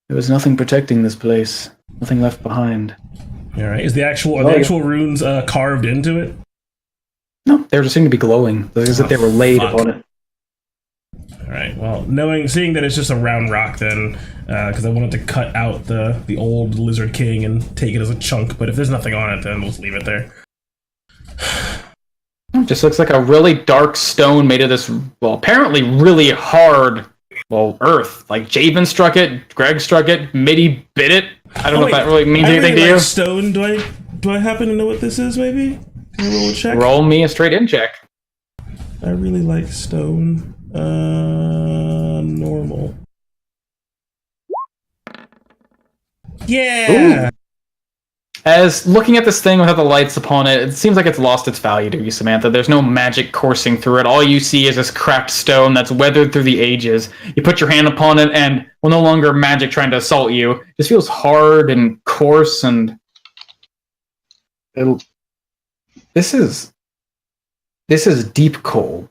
there was nothing protecting this place. Nothing left behind. Alright, are the actual runes carved into it? No, they just seem to be glowing. As if they were laid fuck. upon it. Alright, well, seeing that it's just a round rock then, because I wanted to cut out the old Lizard King and take it as a chunk, but if there's nothing on it, then we'll just leave it there. It just looks like a really dark stone made of this, well, apparently really hard, earth. Like Javen struck it, Greg struck it, Mitty bit it. I don't know if that really means anything to you. Stone, do I happen to know what this is, maybe? Can I roll a check? Roll me a straight in check. I really like stone. Normal. Yeah! As looking at this thing without the lights upon it, it seems like it's lost its value to you, Samantha. There's no magic coursing through it. All you see is this cracked stone that's weathered through the ages. You put your hand upon it, and well, no longer magic trying to assault you. It just feels hard and coarse, and this is deep coal.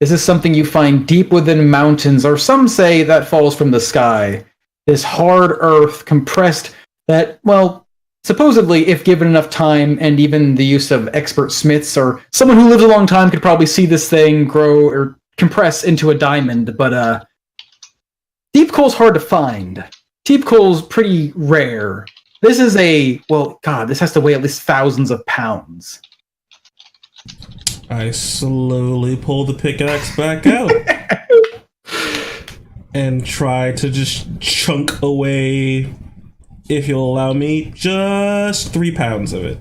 This is something you find deep within mountains, or some say that falls from the sky. This hard earth compressed that, well, supposedly, if given enough time and even the use of expert smiths or someone who lived a long time could probably see this thing grow or compress into a diamond, but deep coal's hard to find. Deep coal's pretty rare. This is this has to weigh at least thousands of pounds. I slowly pull the pickaxe back out and try to just chunk away, if you'll allow me, just 3 pounds of it.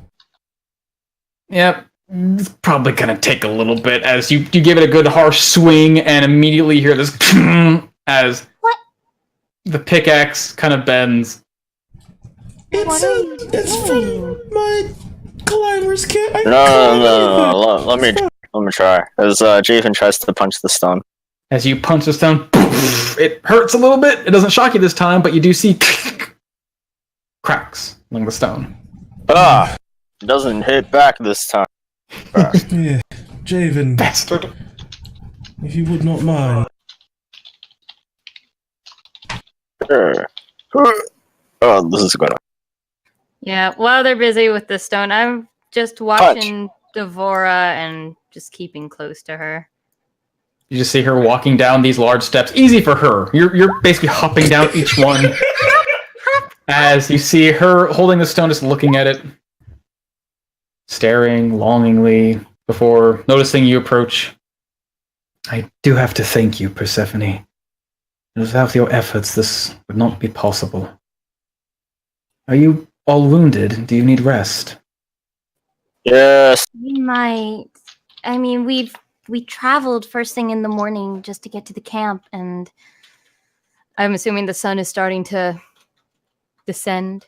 Yep. It's probably gonna take a little bit as you give it a good harsh swing and immediately hear this as What? the pickaxe kind of bends. It's from my climber's kit. No. Let me try. As Javen tries to punch the stone. As you punch the stone, it hurts a little bit. It doesn't shock you this time, but you do see cracks along the stone. It doesn't hit back this time. Yeah, Javen, Bastard. if you would not mind. Sure. Oh, this is gonna. Yeah, while they're busy with the stone, I'm just watching Devora and just keeping close to her. You just see her walking down these large steps. Easy for her. You're basically hopping down each one. As you see her holding the stone, just looking at it. Staring longingly before noticing you approach. I do have to thank you, Persephone. Without your efforts, this would not be possible. Are you all wounded? Do you need rest? Yes. We might. I mean, we traveled first thing in the morning just to get to the camp, and I'm assuming the sun is starting to descend.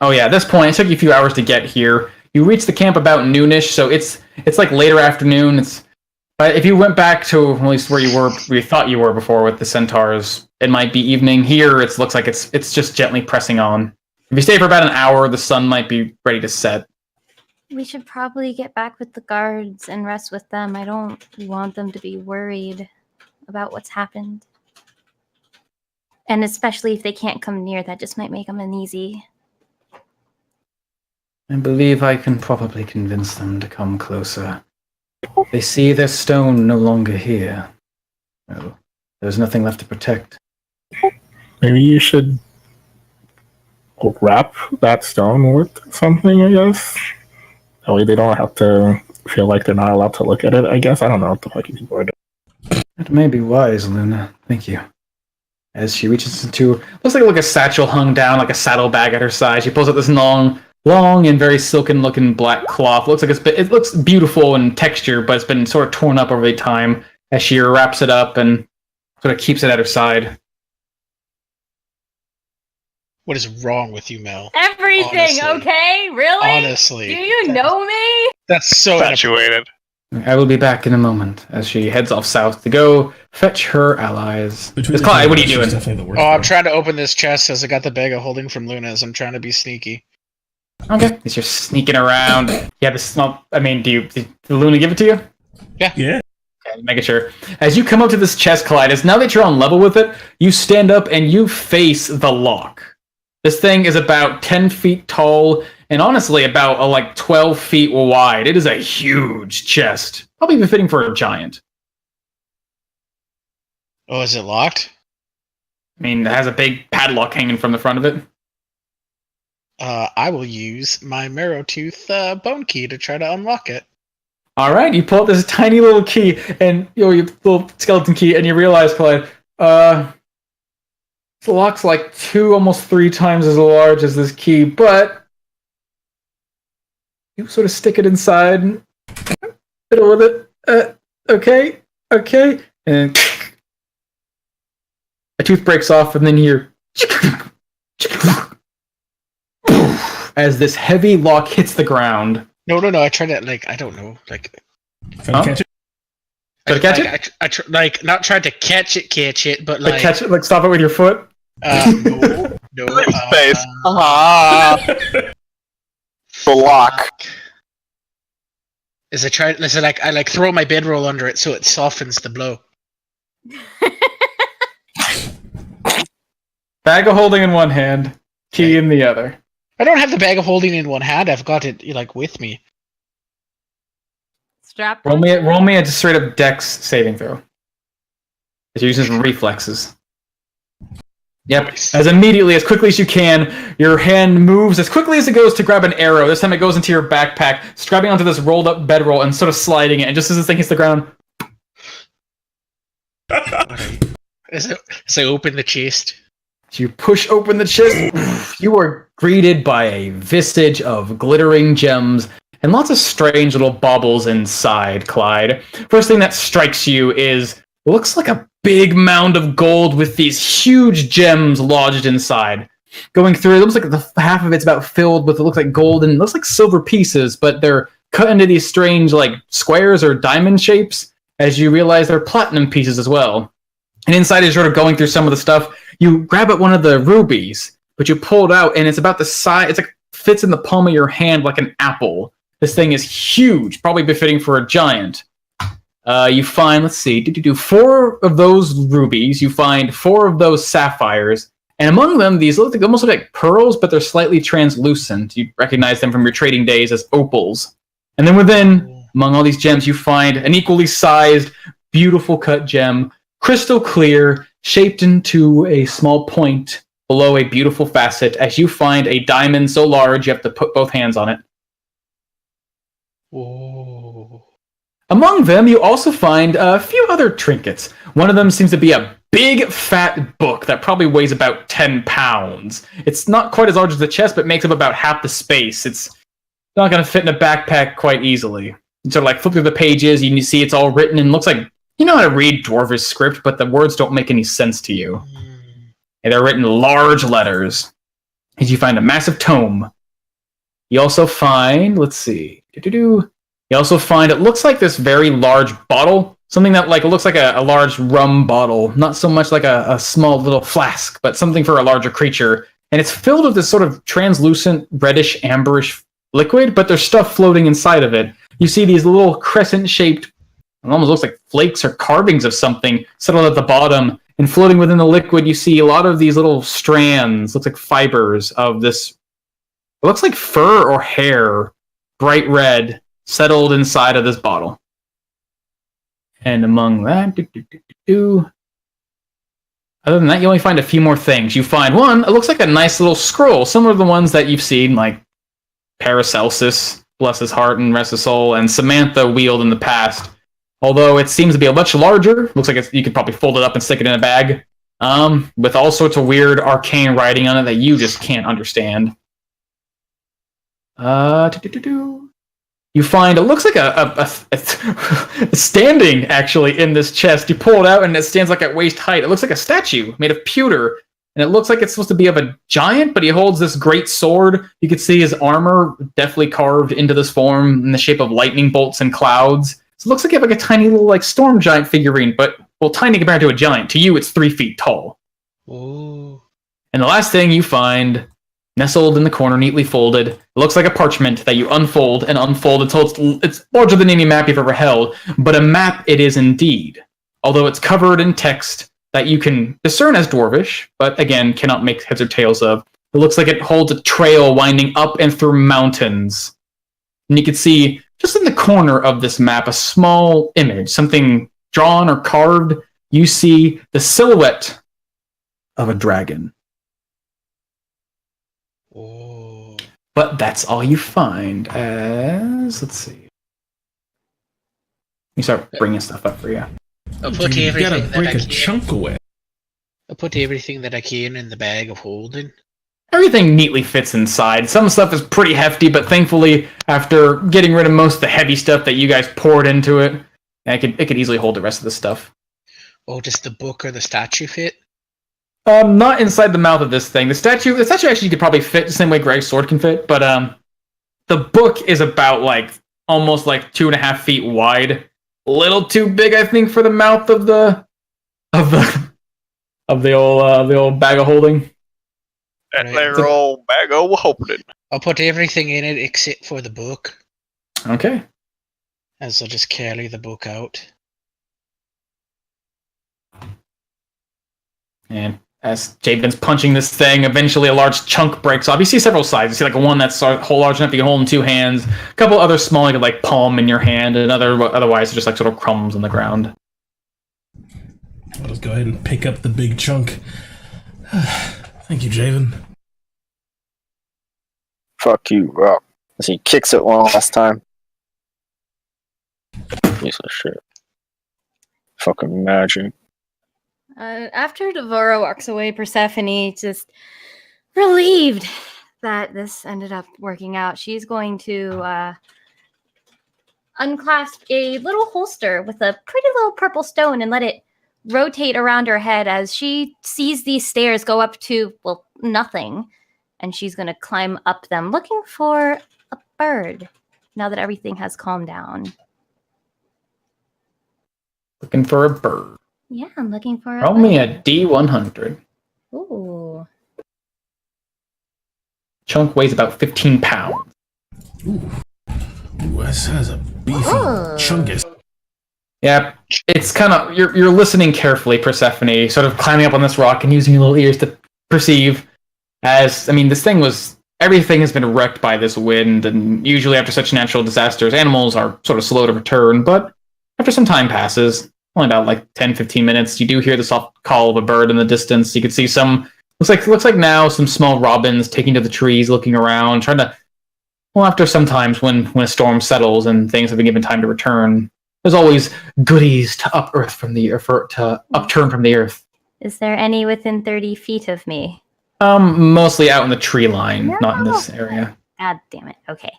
Oh yeah, at this point, it took you a few hours to get here. You reached the camp about noonish, so it's like later afternoon. But if you went back to at least where you thought you were before with the centaurs, it might be evening. Here, it looks like it's just gently pressing on. If you stay for about an hour, the sun might be ready to set. We should probably get back with the guards and rest with them. I don't want them to be worried about what's happened. And especially if they can't come near, that just might make them uneasy. I believe I can probably convince them to come closer. They see their stone no longer here. Well, there's nothing left to protect. Maybe you should wrap that stone with something, I guess. That way they don't have to feel like they're not allowed to look at it, I guess. I don't know what the fuck you people are doing. That may be wise, Luna. Thank you. As she reaches into, looks like a satchel hung down, like a saddlebag at her side. She pulls out this long and very silken-looking black cloth. Looks like it looks beautiful in texture, but it's been sort of torn up over the time. As she wraps it up and sort of keeps it at her side. What is wrong with you, Mel? Everything, Honestly. Okay? Really? Honestly. Do you know me? That's so Infatuated. I will be back in a moment as she heads off south to go fetch her allies. It's Clyde, what are you doing? I'm trying to open this chest as I got the bag of holding from Luna's. I'm trying to be sneaky. Okay. As you're sneaking around. Yeah, this small. I mean, did Luna give it to you? Yeah. Okay, making sure. As you come up to this chest, Clyde, now that you're on level with it, you stand up and you face the lock. This thing is about 10 feet tall and honestly about 12 feet wide. It is a huge chest. Probably even fitting for a giant. Oh, is it locked? I mean, it has a big padlock hanging from the front of it. I will use my marrow tooth bone key to try to unlock it. All right, you pull out this tiny little key and your little skeleton key, and you realize, Clyde, the lock's like 2, almost 3 times as large as this key, but you sort of stick it inside, and fiddle with it. Okay, and a tooth breaks off, and then you hear as this heavy lock hits the ground. No. I tried to I don't know, Trying to catch it? Try to catch it? I not tried to catch it, but Catch it, stop it with your foot. no. Face. The lock. Is I throw my bedroll under it so it softens the blow. Bag of holding in one hand, key in the other. I don't have the bag of holding in one hand. I've got it with me. Strap. Roll me a just straight up dex saving throw. As you're using some reflexes. Yep. Nice. As immediately, as quickly as you can, your hand moves as quickly as it goes to grab an arrow. This time it goes into your backpack, grabbing onto this rolled up bedroll and sort of sliding it. And just as this thing hits the ground, As I open the chest. as you push open the chest, you are greeted by a visage of glittering gems and lots of strange little baubles inside, Clyde. First thing that strikes you is looks like a big mound of gold with these huge gems lodged inside. Going through, it looks like half of it's about filled with, it looks like gold and it looks like silver pieces, but they're cut into these strange like squares or diamond shapes, as you realize they're platinum pieces as well. And inside, as you're sort of going through some of the stuff, you grab at one of the rubies, but you pull it out and it's about the size, it's like fits in the palm of your hand like an apple. This thing is huge, probably befitting for a giant. You find, let's see, 4 of those rubies, you find 4 of those sapphires, and among them, these almost look like pearls, but they're slightly translucent. You recognize them from your trading days as opals. And then within, among all these gems, you find an equally sized, beautiful cut gem, crystal clear, shaped into a small point below a beautiful facet, as you find a diamond so large you have to put both hands on it. Whoa. Among them, you also find a few other trinkets. One of them seems to be a big, fat book that probably weighs about 10 pounds. It's not quite as large as the chest, but makes up about half the space. It's not going to fit in a backpack quite easily. You sort of like flip through the pages, and you see it's all written, and looks like you know how to read Dwarvish script, but the words don't make any sense to you. And they're written large letters. As you find a massive tome. You also find, let's see, you also find, it looks like this very large bottle, something that like looks like a large rum bottle, not so much like a small little flask, but something for a larger creature. And it's filled with this sort of translucent, reddish, amberish liquid, but there's stuff floating inside of it. You see these little crescent-shaped, it almost looks like flakes or carvings of something settled at the bottom. And floating within the liquid, you see a lot of these little strands, looks like fibers of this, it looks like fur or hair, bright red, settled inside of this bottle. And among that, other than that, you only find a few more things. You find one, it looks like a nice little scroll, similar to the ones that you've seen, like Paracelsus, bless his heart and rest his soul, and Samantha wield in the past. Although it seems to be a much larger, looks like you could probably fold it up and stick it in a bag, with all sorts of weird arcane writing on it that you just can't understand. You find, it looks like a standing, actually, in this chest. You pull it out, and it stands like at waist height. It looks like a statue made of pewter, and it looks like it's supposed to be of a giant, but he holds this great sword. You can see his armor definitely carved into this form in the shape of lightning bolts and clouds. So it looks like you have like a tiny little like storm giant figurine, but, well, tiny compared to a giant. To you, it's 3 feet tall. Ooh. And the last thing you find, nestled in the corner, neatly folded. It looks like a parchment that you unfold and unfold until it's larger than any map you've ever held. But a map it is indeed. Although it's covered in text that you can discern as Dwarvish, but again, cannot make heads or tails of. It looks like it holds a trail winding up and through mountains. And you can see, just in the corner of this map, a small image, something drawn or carved. You see the silhouette of a dragon. Oh. But that's all you find as, let's see. You start bringing stuff up for you. I'll put You gotta everything that break I a can. chunk away. I'll put everything that I can in the bag of holding. Everything neatly fits inside. Some stuff is pretty hefty, but thankfully, after getting rid of most of the heavy stuff that you guys poured into it, it could easily hold the rest of the stuff. Oh, does the book or the statue fit? Not inside the mouth of this thing. The statue actually you could probably fit the same way Greg's sword can fit, but the book is about like almost like 2.5 feet wide. A little too big, I think, for the mouth of the old bag of holding. That Right. there old bag of holding. I'll put everything in it except for the book, Okay. and so I'll just carry the book out. And as Javen's punching this thing, eventually a large chunk breaks off. You see several sides. You see like one that's whole large enough you can hold in 2 hands. A couple other small you could like palm in your hand, and otherwise just like sort of crumbs on the ground. I'll just go ahead and pick up the big chunk. Thank you, Javen. Fuck you, Rob. As he kicks it one last time. Piece of shit. Fucking magic. After Devora walks away, Persephone just relieved that this ended up working out. She's going to unclasp a little holster with a pretty little purple stone and let it rotate around her head as she sees these stairs go up to, well, nothing. And she's going to climb up them, looking for a bird now that everything has calmed down. Looking for a bird. Yeah, I'm looking for a Roll bird. me a D100. Ooh. Chunk weighs about 15 pounds. Ooh, this has a beefy Ooh. chungus. Yeah, it's kind of you're listening carefully, Persephone, sort of climbing up on this rock and using your little ears to perceive. As I mean, everything has been wrecked by this wind, and usually after such natural disasters, animals are sort of slow to return. But after some time passes, only about like 10-15 minutes, you do hear the soft call of a bird in the distance. You can see some looks like now some small robins taking to the trees, looking around, trying to. Well, after some times when a storm settles and things have been given time to return, there's always goodies to upturn from the earth. Is there any within 30 feet of me? Mostly out in the tree line, not in this area. God damn it. Okay.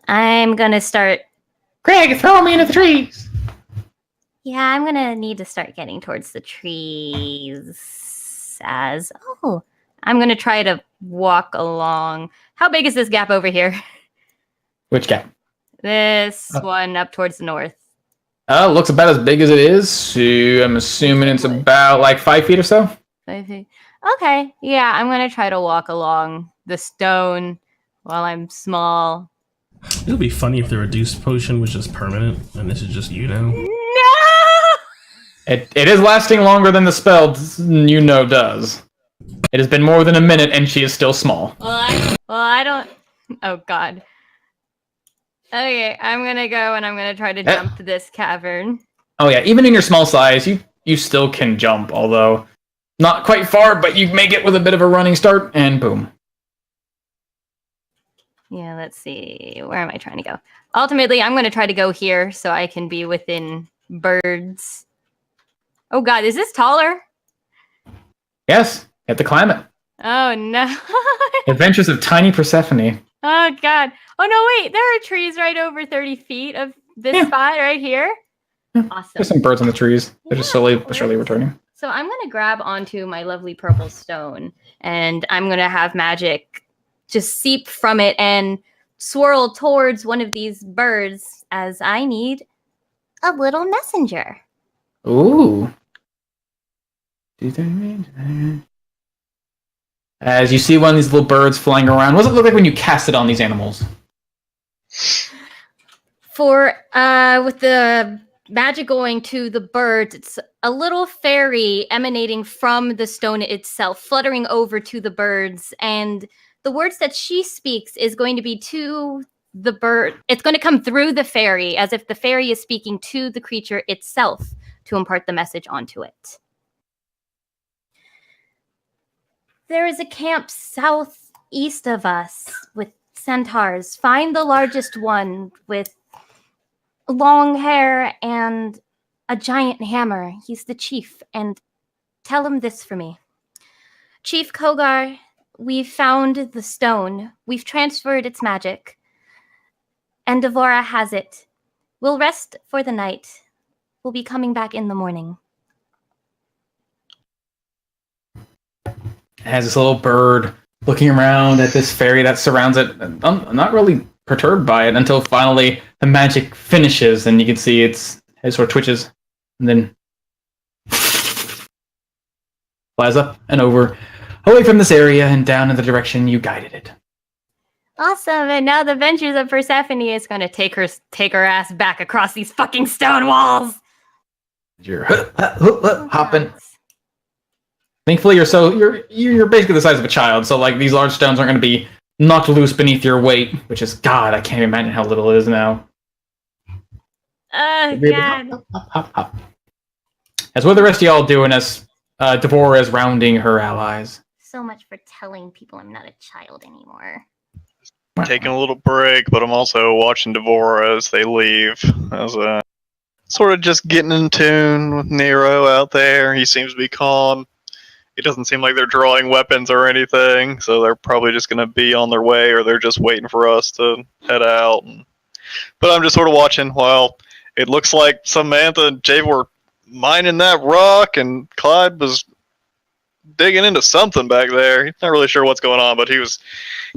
I'm gonna start. Greg, throw me into the trees! Yeah, I'm gonna need to start getting towards the trees. I'm gonna try to walk along. How big is this gap over here? Which gap? This one up towards the north. Looks about as big as it is. So I'm assuming it's about like 5 feet or so. 5 feet. Okay, yeah, I'm gonna try to walk along the stone while I'm small. It would be funny if the reduced potion was just permanent, and this is just you now. No! It is lasting longer than the spell, does. It has been more than a minute, and she is still small. Well, I don't. Oh God. Okay, I'm gonna go and I'm gonna try to jump this cavern. Oh yeah, even in your small size, you still can jump, although not quite far, but you make it with a bit of a running start, and boom. Yeah, let's see. Where am I trying to go? Ultimately, I'm gonna try to go here so I can be within birds. Oh God, is this taller? Yes, you have to climb it. Oh no. Adventures of Tiny Persephone. Oh God. Oh no, wait, there are trees right over 30 feet of this spot right here. Awesome. There's some birds on the trees. They're just slowly but surely returning. So I'm going to grab onto my lovely purple stone, and I'm going to have magic just seep from it and swirl towards one of these birds, as I need a little messenger. Ooh. As you see one of these little birds flying around, what does it look like when you cast it on these animals? With the magic going to the birds, it's a little fairy emanating from the stone itself, fluttering over to the birds, and the words that she speaks is going to be to the bird. It's going to come through the fairy, as if the fairy is speaking to the creature itself to impart the message onto it. There is a camp southeast of us with centaurs. Find the largest one with long hair and a giant hammer. He's the chief, and tell him this for me. Chief Kogar, we've found the stone. We've transferred its magic, and Devora has it. We'll rest for the night. We'll be coming back in the morning. It has this little bird looking around at this fairy that surrounds it. I'm not really perturbed by it until finally the magic finishes, and you can see it sort of twitches, and then flies up and over, away from this area and down in the direction you guided it. Awesome, and now the Adventures of Persephone is going to take her ass back across these fucking stone walls. You're hopping. Thankfully, you're basically the size of a child, so like these large stones aren't going to be knocked loose beneath your weight, which is God. I can't imagine how little it is now. God. Hop. As what are the rest of y'all doing as Devora is rounding her allies? So much for telling people I'm not a child anymore. Taking a little break, but I'm also watching Devora as they leave. As sort of just getting in tune with Nero out there. He seems to be calm. It doesn't seem like they're drawing weapons or anything, so they're probably just going to be on their way, or they're just waiting for us to head out. But I'm just sort of watching while it looks like Samantha and Jave were mining that rock, and Clyde was digging into something back there. He's not really sure what's going on, but he's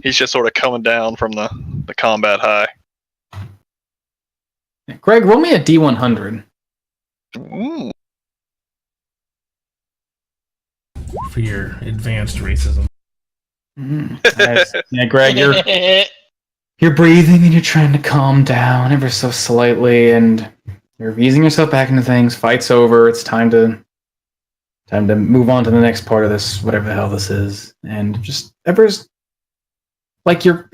just sort of coming down from the combat high. Greg, roll me a D100. Ooh. For your advanced racism. Nice. Yeah, Greg, you're breathing and you're trying to calm down ever so slightly, and you're easing yourself back into things. Fight's over. It's time to move on to the next part of this, whatever the hell this is. And just ever's like you're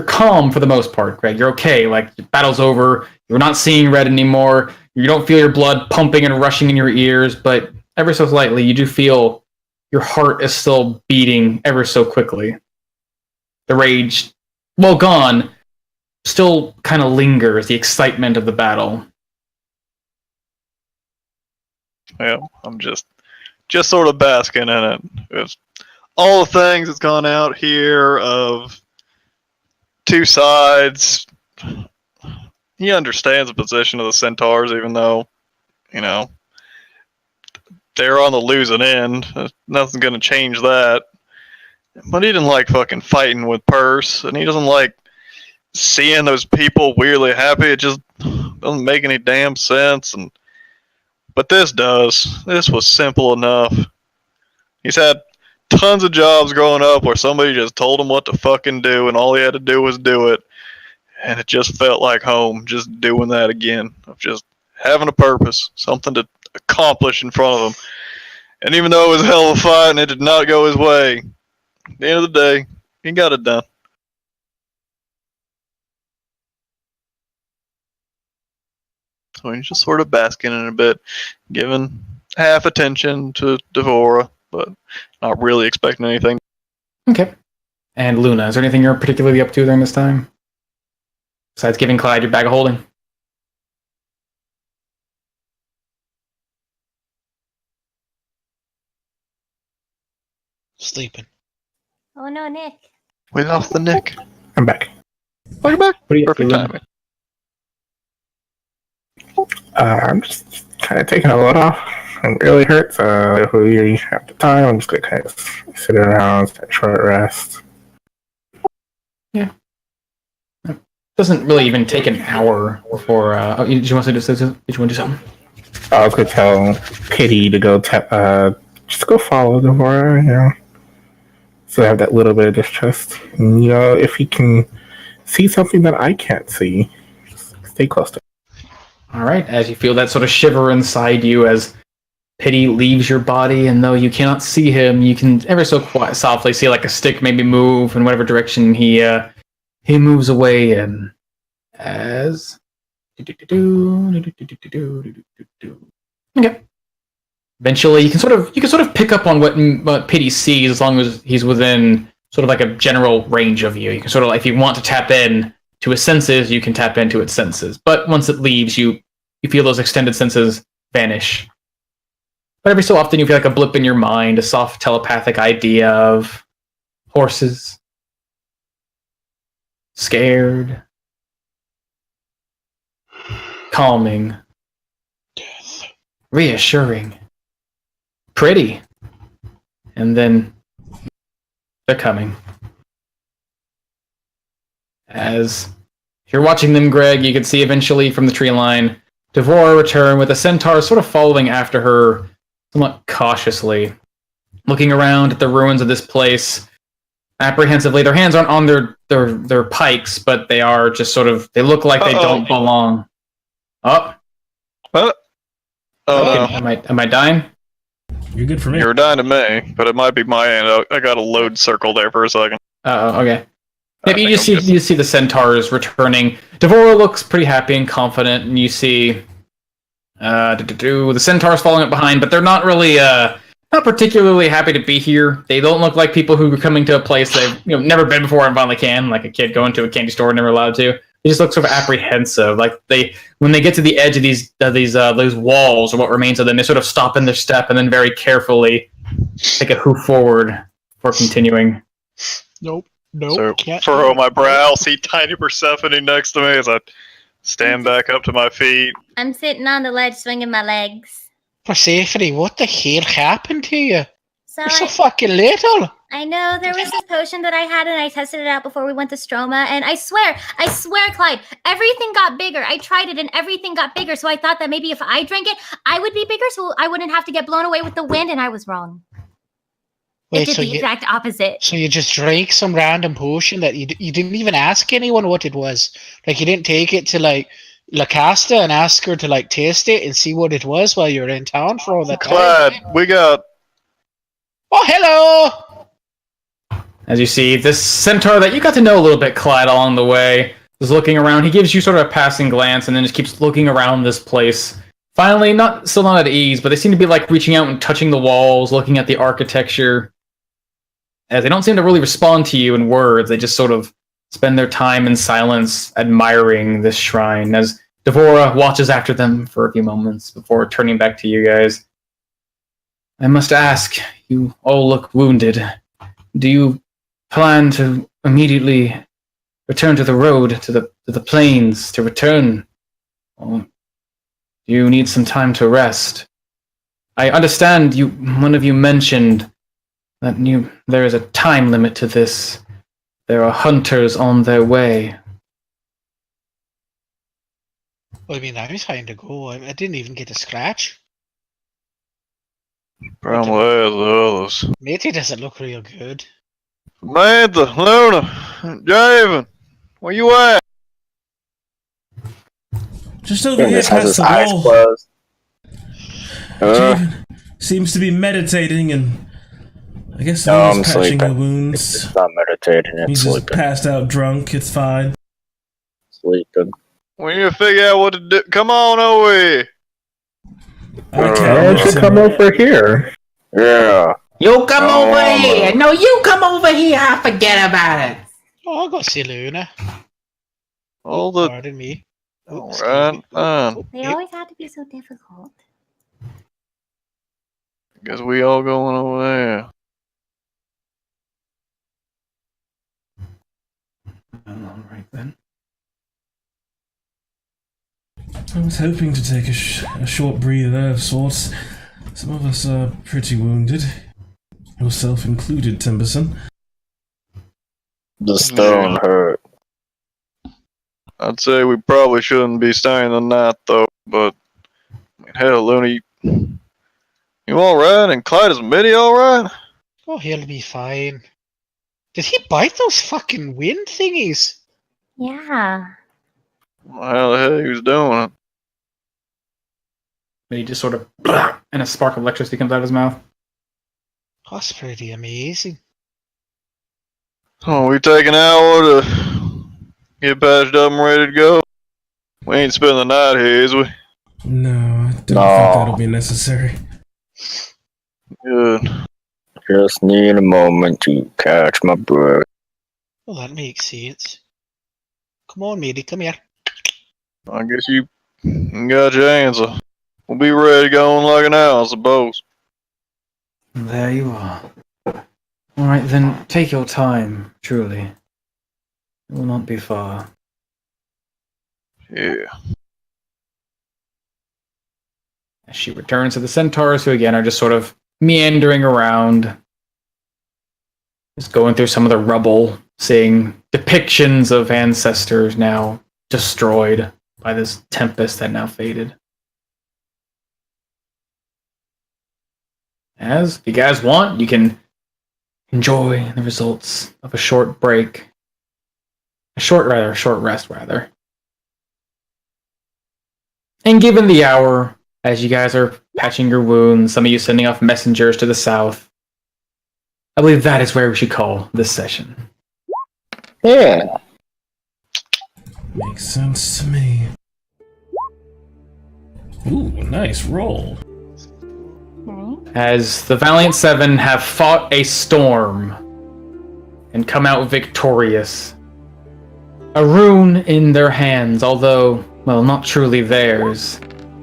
calm for the most part, Greg. You're okay. Like the battle's over. You're not seeing red anymore. You don't feel your blood pumping and rushing in your ears, but ever so slightly, you do feel your heart is still beating ever so quickly. The rage, well gone, still kind of lingers, the excitement of the battle. Yeah, I'm just sort of basking in it. It's all the things that's gone out here of two sides. He understands the position of the Centaurs, even though, they're on the losing end. Nothing's going to change that. But he didn't like fucking fighting with Purse, and he doesn't like seeing those people weirdly happy. It just doesn't make any damn sense. But this does. This was simple enough. He's had tons of jobs growing up where somebody just told him what to fucking do, and all he had to do was do it. And it just felt like home, just doing that again. Of just having a purpose, something to accomplish in front of him. And even though it was a hell of a fight and it did not go his way, at the end of the day, he got it done. So he's just sort of basking in it a bit, giving half attention to Devora, but not really expecting anything. Okay. And Luna, is there anything you're particularly up to during this time? Besides giving Clyde your bag of holding? Sleeping. Oh no, Nick. We lost the Nick. I'm back. Welcome back. What are you up to, Perfect Luna? timing. I'm just kind of taking a load off. I'm really hurt, so if we have the time, I'm just going to kind of sit around, take a short rest. Yeah. It doesn't really even take an hour before... did you want to do something? I could tell Pity to go just go follow Devora, So I have that little bit of distrust. And, if he can see something that I can't see, just stay close to him. All right, as you feel that sort of shiver inside you as Pity leaves your body, and though you cannot see him, you can ever so softly see like a stick maybe move in whatever direction he moves away in. As okay. Eventually, you can sort of pick up on what Pity sees as long as he's within sort of like a general range of you. You can sort of, if you want to tap in to its senses, you can tap into its senses. But once it leaves, you feel those extended senses vanish. But every so often, you feel like a blip in your mind, a soft telepathic idea of horses, scared, calming, reassuring, pretty, and then becoming. As you're watching them, Greg, you can see eventually from the tree line, Devora return with a centaur sort of following after her somewhat cautiously, looking around at the ruins of this place apprehensively. Their hands aren't on their pikes, but they are just sort of, they look like they don't belong. Oh. Am I dying? You're good for me. You were dying to me, but it might be my end. I got a load circle there for a second. Okay. Maybe you see the centaurs returning. Devora looks pretty happy and confident, and you see the centaurs following up behind, but they're not really not particularly happy to be here. They don't look like people who are coming to a place they've never been before and finally can, like a kid going to a candy store and never allowed to. They just look sort of apprehensive. Like when they get to the edge of those walls or what remains of them, they sort of stop in their step and then very carefully take a hoof forward before continuing. Nope. So furrow my brow, see tiny Persephone next to me as I stand back up to my feet. I'm sitting on the ledge swinging my legs. Persephone, what the hell happened to you? So You're so fucking little. I know there was this potion that I had and I tested it out before we went to Stroma, and I swear, Clyde, everything got bigger. I tried it and everything got bigger, so I thought that maybe if I drank it, I would be bigger, so I wouldn't have to get blown away with the wind, and I was wrong. It did the exact opposite. So you just drank some random potion that you didn't even ask anyone what it was? Like, you didn't take it to, like, Lacasta and ask her to, like, taste it and see what it was while you were in town for all that time? Clyde, we got... Oh, hello! As you see, this centaur that you got to know a little bit, Clyde, along the way, is looking around. He gives you sort of a passing glance and then just keeps looking around this place. Finally, still not at ease, but they seem to be like reaching out and touching the walls, looking at the architecture. As they don't seem to really respond to you in words, they just sort of spend their time in silence admiring this shrine as Devora watches after them for a few moments before turning back to you guys. I must ask, you all look wounded. Do you plan to immediately return to the road, to the plains, to return? Or do you need some time to rest? I understand one of you mentioned that there is a time limit to this. There are hunters on their way. Well, I mean, I was trying to go. I didn't even get a scratch. Probably has the others. Matey doesn't look real good. Samantha, Luna, Javen, where you at? Just over here Goodness, has past his the eyes wall. closed. Javen seems to be meditating, and I guess No, he's I'm patching the sleeping. wounds. It's not meditating, it's He's just sleeping. passed out drunk. It's fine. Sleeping. We need to figure out what to do. Come on over here. I Why can't. don't you come over here? Yeah. You come Oh, over here. No, you come over here. I forget about it. Oh, I'll go see Luna. All the... Pardon me. Oops, Alright, fine. They always had to be so difficult. Guess we all going over there. All right, then. I was hoping to take a short breather of sorts. Some of us are pretty wounded. Yourself included, Timberson. The stone hurt. I'd say we probably shouldn't be staying the night, though, but... I mean, hell, Looney, you alright? And Clyde, is Mitty alright? Oh, he'll be fine. Did he bite those fucking wind thingies? Yeah. How the hell he was doing it? And he just sort of, and a spark of electricity comes out of his mouth. That's pretty amazing. Oh, we take an hour to get patched up and ready to go? We ain't spending the night here, is we? No, I don't think No. that'll be necessary. Good. Just need a moment to catch my breath. Well, that makes sense. Come on, matey, come here. I guess you got your answer. We'll be ready to go in like an hour, I suppose. There you are. Alright, then take your time, truly. It will not be far. Yeah. As she returns to the centaurs, who again are just sort of meandering around, just going through some of the rubble, seeing depictions of ancestors now destroyed by this tempest that now faded. As, if you guys want, you can enjoy the results of a short break. A short rest, rather. And given the hour, as you guys are patching your wounds, some of you sending off messengers to the south, I believe that is where we should call this session. Yeah. Makes sense to me. Ooh, nice roll. As the Valiant Seven have fought a storm and come out victorious. A rune in their hands, although, well, not truly theirs.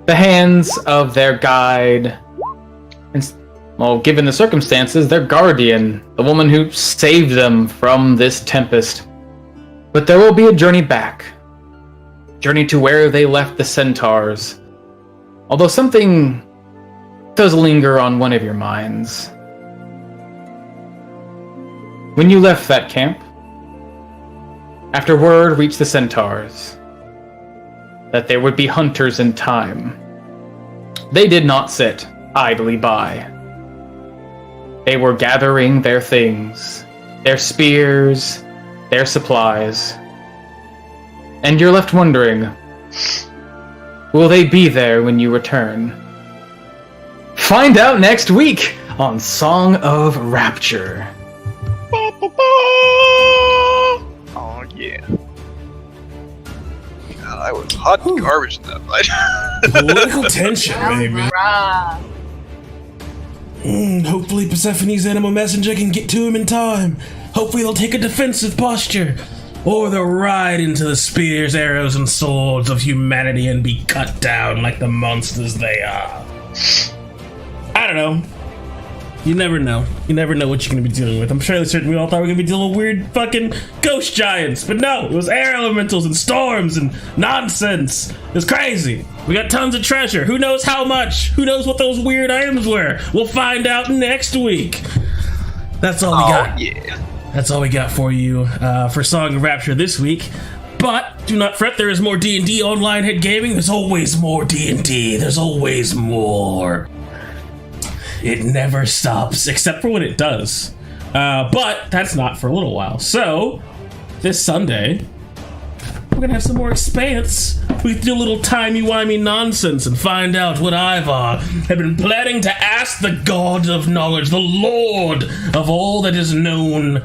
The hands of their guide, and, well, given the circumstances, their guardian, the woman who saved them from this tempest. But there will be a journey back. Journey to where they left the centaurs. Although something does linger on one of your minds. When you left that camp, after word reached the centaurs that there would be hunters in time, they did not sit idly by. They were gathering their things, their spears, their supplies, and you're left wondering, will they be there when you return? Find out next week on Song of Rapture. Oh yeah. God, I was hot garbage that night. Political tension, baby. Hopefully Persephone's animal messenger can get to him in time. Hopefully they'll take a defensive posture. Or they'll ride into the spears, arrows, and swords of humanity and be cut down like the monsters they are. I don't know. You never know. You never know what you're going to be dealing with. I'm fairly certain we all thought we were going to be dealing with weird fucking ghost giants. But no, it was air elementals and storms and nonsense. It was crazy. We got tons of treasure. Who knows how much? Who knows what those weird items were? We'll find out next week. That's all we got. Yeah. That's all we got for you for Song of Rapture this week. But do not fret, there is more D&D online head gaming. There's always more D&D. There's always more. It never stops, except for when it does. But that's not for a little while. So, this Sunday, we're gonna have some more Expanse. We can do a little timey-wimey nonsense and find out what Ivar had been planning to ask the God of Knowledge, the Lord of all that is known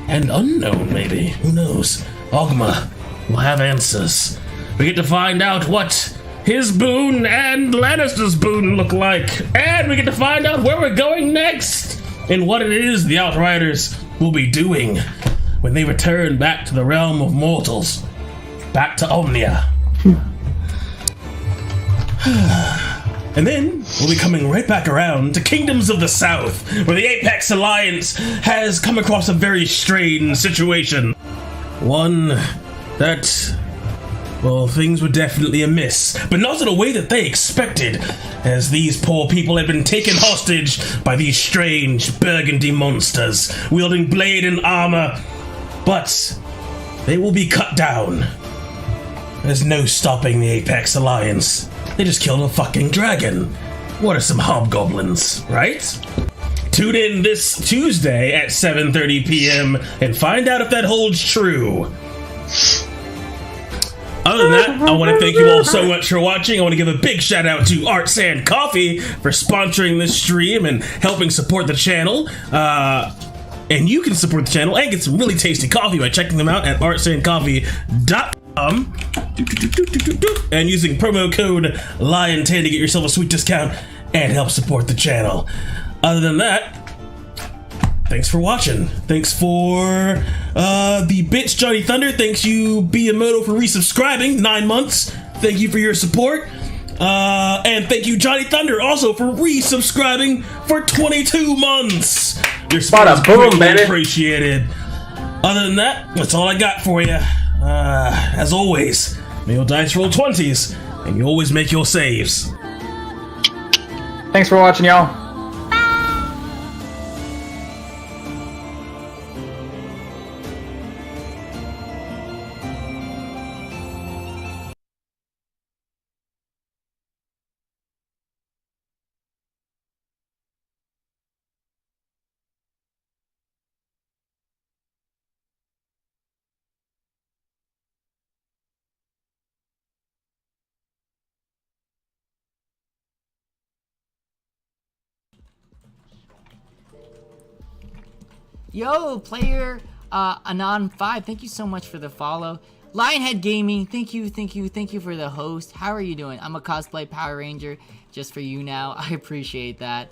and unknown, maybe. Who knows? Ogma will have answers. We get to find out what his boon and Lannister's boon look like. And we get to find out where we're going next and what it is the Outriders will be doing when they return back to the realm of mortals. Back to Omnia. And then we'll be coming right back around to Kingdoms of the South, where the Apex Alliance has come across a very strange situation. One that, well, things were definitely amiss, but not in a way that they expected, as these poor people had been taken hostage by these strange burgundy monsters, wielding blade and armor, but they will be cut down. There's no stopping the Apex Alliance. They just killed a fucking dragon. What are some hobgoblins, right? Tune in this Tuesday at 7:30 p.m. and find out if that holds true. Other than that, I want to thank you all so much for watching. I want to give a big shout out to Arts and Coffee for sponsoring this stream and helping support the channel. And you can support the channel and get some really tasty coffee by checking them out at artsandcoffee.com and using promo code LION10 to get yourself a sweet discount and help support the channel. Other than that, thanks for watching. Thanks for the bits, Johnny Thunder. Thanks you, Biamoto, for resubscribing 9 months. Thank you for your support. And thank you, Johnny Thunder, also for resubscribing for 22 months. Your support is greatly appreciated. Other than that, that's all I got for you. As always, may your dice roll 20s, and you always make your saves. Thanks for watching, y'all. Yo, player Anon5, thank you so much for the follow. Lionhead Gaming, thank you for the host. How are you doing? I'm a cosplay Power Ranger just for you now. I appreciate that.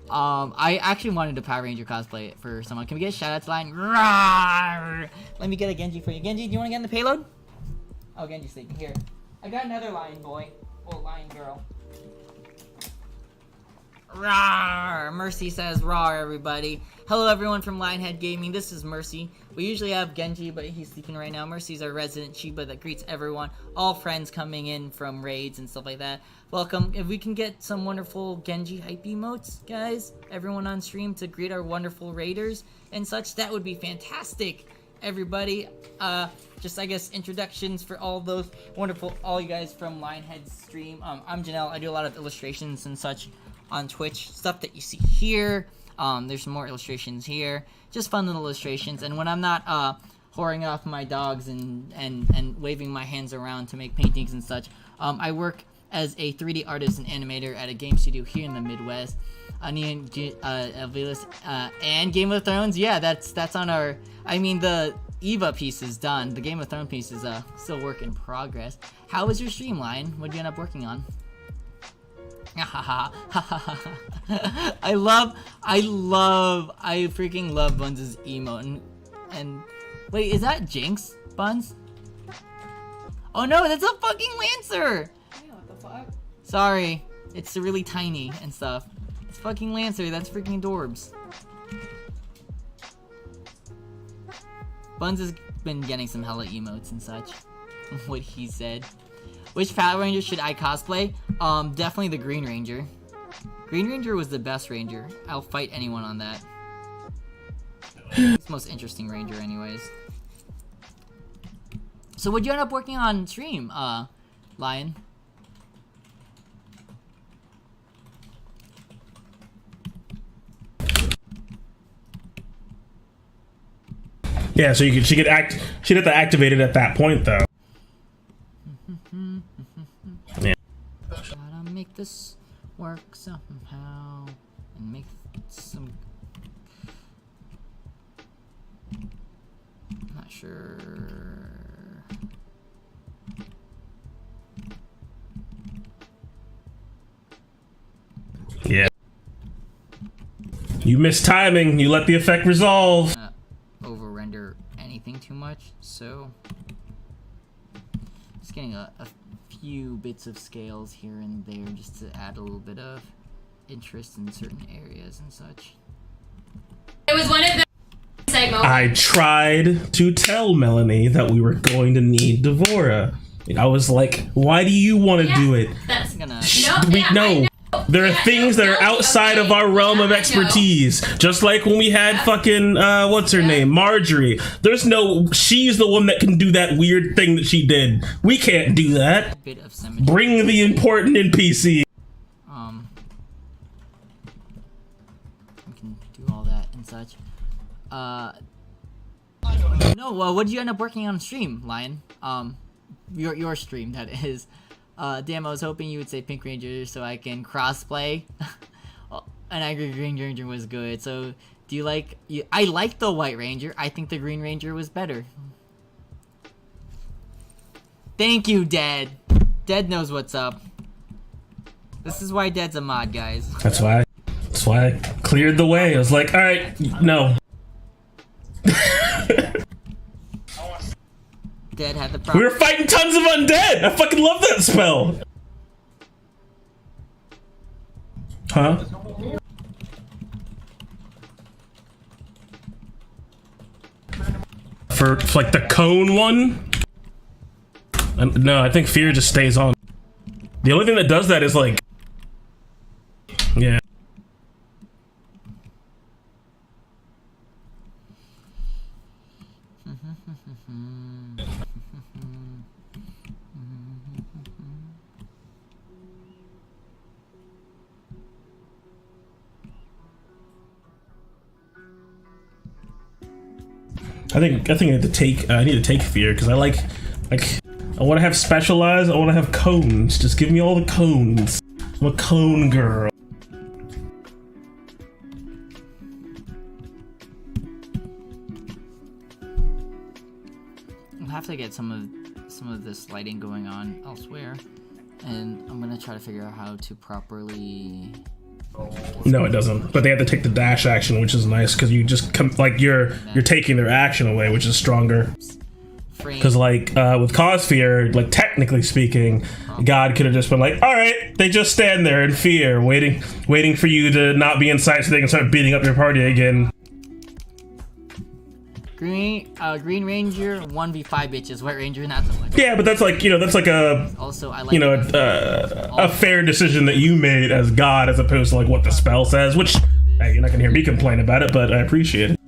I actually wanted a Power Ranger cosplay for someone. Can we get a shout out to Lion? Rawr! Let me get a Genji for you. Genji, do you want to get in the payload? Oh, Genji's sleeping. Here. I got another lion boy. Oh, lion girl. Rawr! Mercy says rawr, everybody. Hello, everyone from Lionhead Gaming. This is Mercy. We usually have Genji, but he's sleeping right now. Mercy's our resident Chiba that greets everyone, all friends coming in from raids and stuff like that. Welcome. If we can get some wonderful Genji hype emotes, guys, everyone on stream to greet our wonderful raiders and such, that would be fantastic. Everybody, just I guess introductions for all those wonderful, all you guys from Lionhead's stream. I'm Janelle. I do a lot of illustrations and such on Twitch, stuff that you see here. There's some more illustrations here, just fun little illustrations. And when I'm not whoring off my dogs and waving my hands around to make paintings and such, I work as a 3D artist and animator at a game studio here in the Midwest. And Game of Thrones, yeah, that's on our. I mean, the Eva piece is done. The Game of Thrones piece is still work in progress. How was your stream, Lion? What did you end up working on? I freaking love Buns' emote. And wait, is that Jinx, Buns? Oh no, that's a fucking Lancer! What the fuck? Sorry, it's really tiny and stuff. It's fucking Lancer, that's freaking Dorbs. Buns has been getting some hella emotes and such. What he said. Which Power Ranger should I cosplay? Definitely the Green Ranger. Green Ranger was the best Ranger. I'll fight anyone on that. It's the most interesting Ranger anyways. So what'd you end up working on stream, Lion? Yeah, so she'd have to activate it at that point, though. Gotta make this work somehow and make some. Not sure. Yeah. You missed timing. You let the effect resolve. Over render anything too much, so just getting a few bits of scales here and there just to add a little bit of interest in certain areas and such. It was one of the I tried to tell Melanie that we were going to need Devora. I was like, why do you want to do it? That's gonna. No. There are things that are outside of our realm of expertise. Just like when we had fucking, what's her name? Marjorie. She's the one that can do that weird thing that she did. We can't do that. Bit of symmetry. Bring the important NPC. We can do all that and such. No, what did you end up working on stream, Lion? Your stream, that is. Damn, I was hoping you would say Pink Ranger so I can crossplay. And I agree Green Ranger was good. So, do you like... I like the White Ranger. I think the Green Ranger was better. Thank you, Dead. Dead knows what's up. This is why Dead's a mod, guys. That's why I cleared the way. I was like, alright, no. Dead had the problem. We were fighting tons of undead! I fucking love that spell! Huh? For like the cone one? No, I think fear just stays on. The only thing that does that is like... Yeah. I think I need to take fear because I want to have specialized. I want to have cones. Just give me all the cones. I'm a cone girl. I'll have to get some of this lighting going on elsewhere, and I'm gonna try to figure out how to properly. No, it doesn't. But they have to take the dash action, which is nice because you just come like you're taking their action away, which is stronger. frame. Because like with cause fear, like technically speaking, God could have just been like, all right, they just stand there in fear, waiting for you to not be in sight so they can start beating up your party again. Green Ranger 1v5 bitches, White Ranger not so much. Yeah, but that's like, that's like a, Also, I like a fair decision that you made as God as opposed to like what the spell says, which, hey, you're not gonna hear me complain about it, but I appreciate it.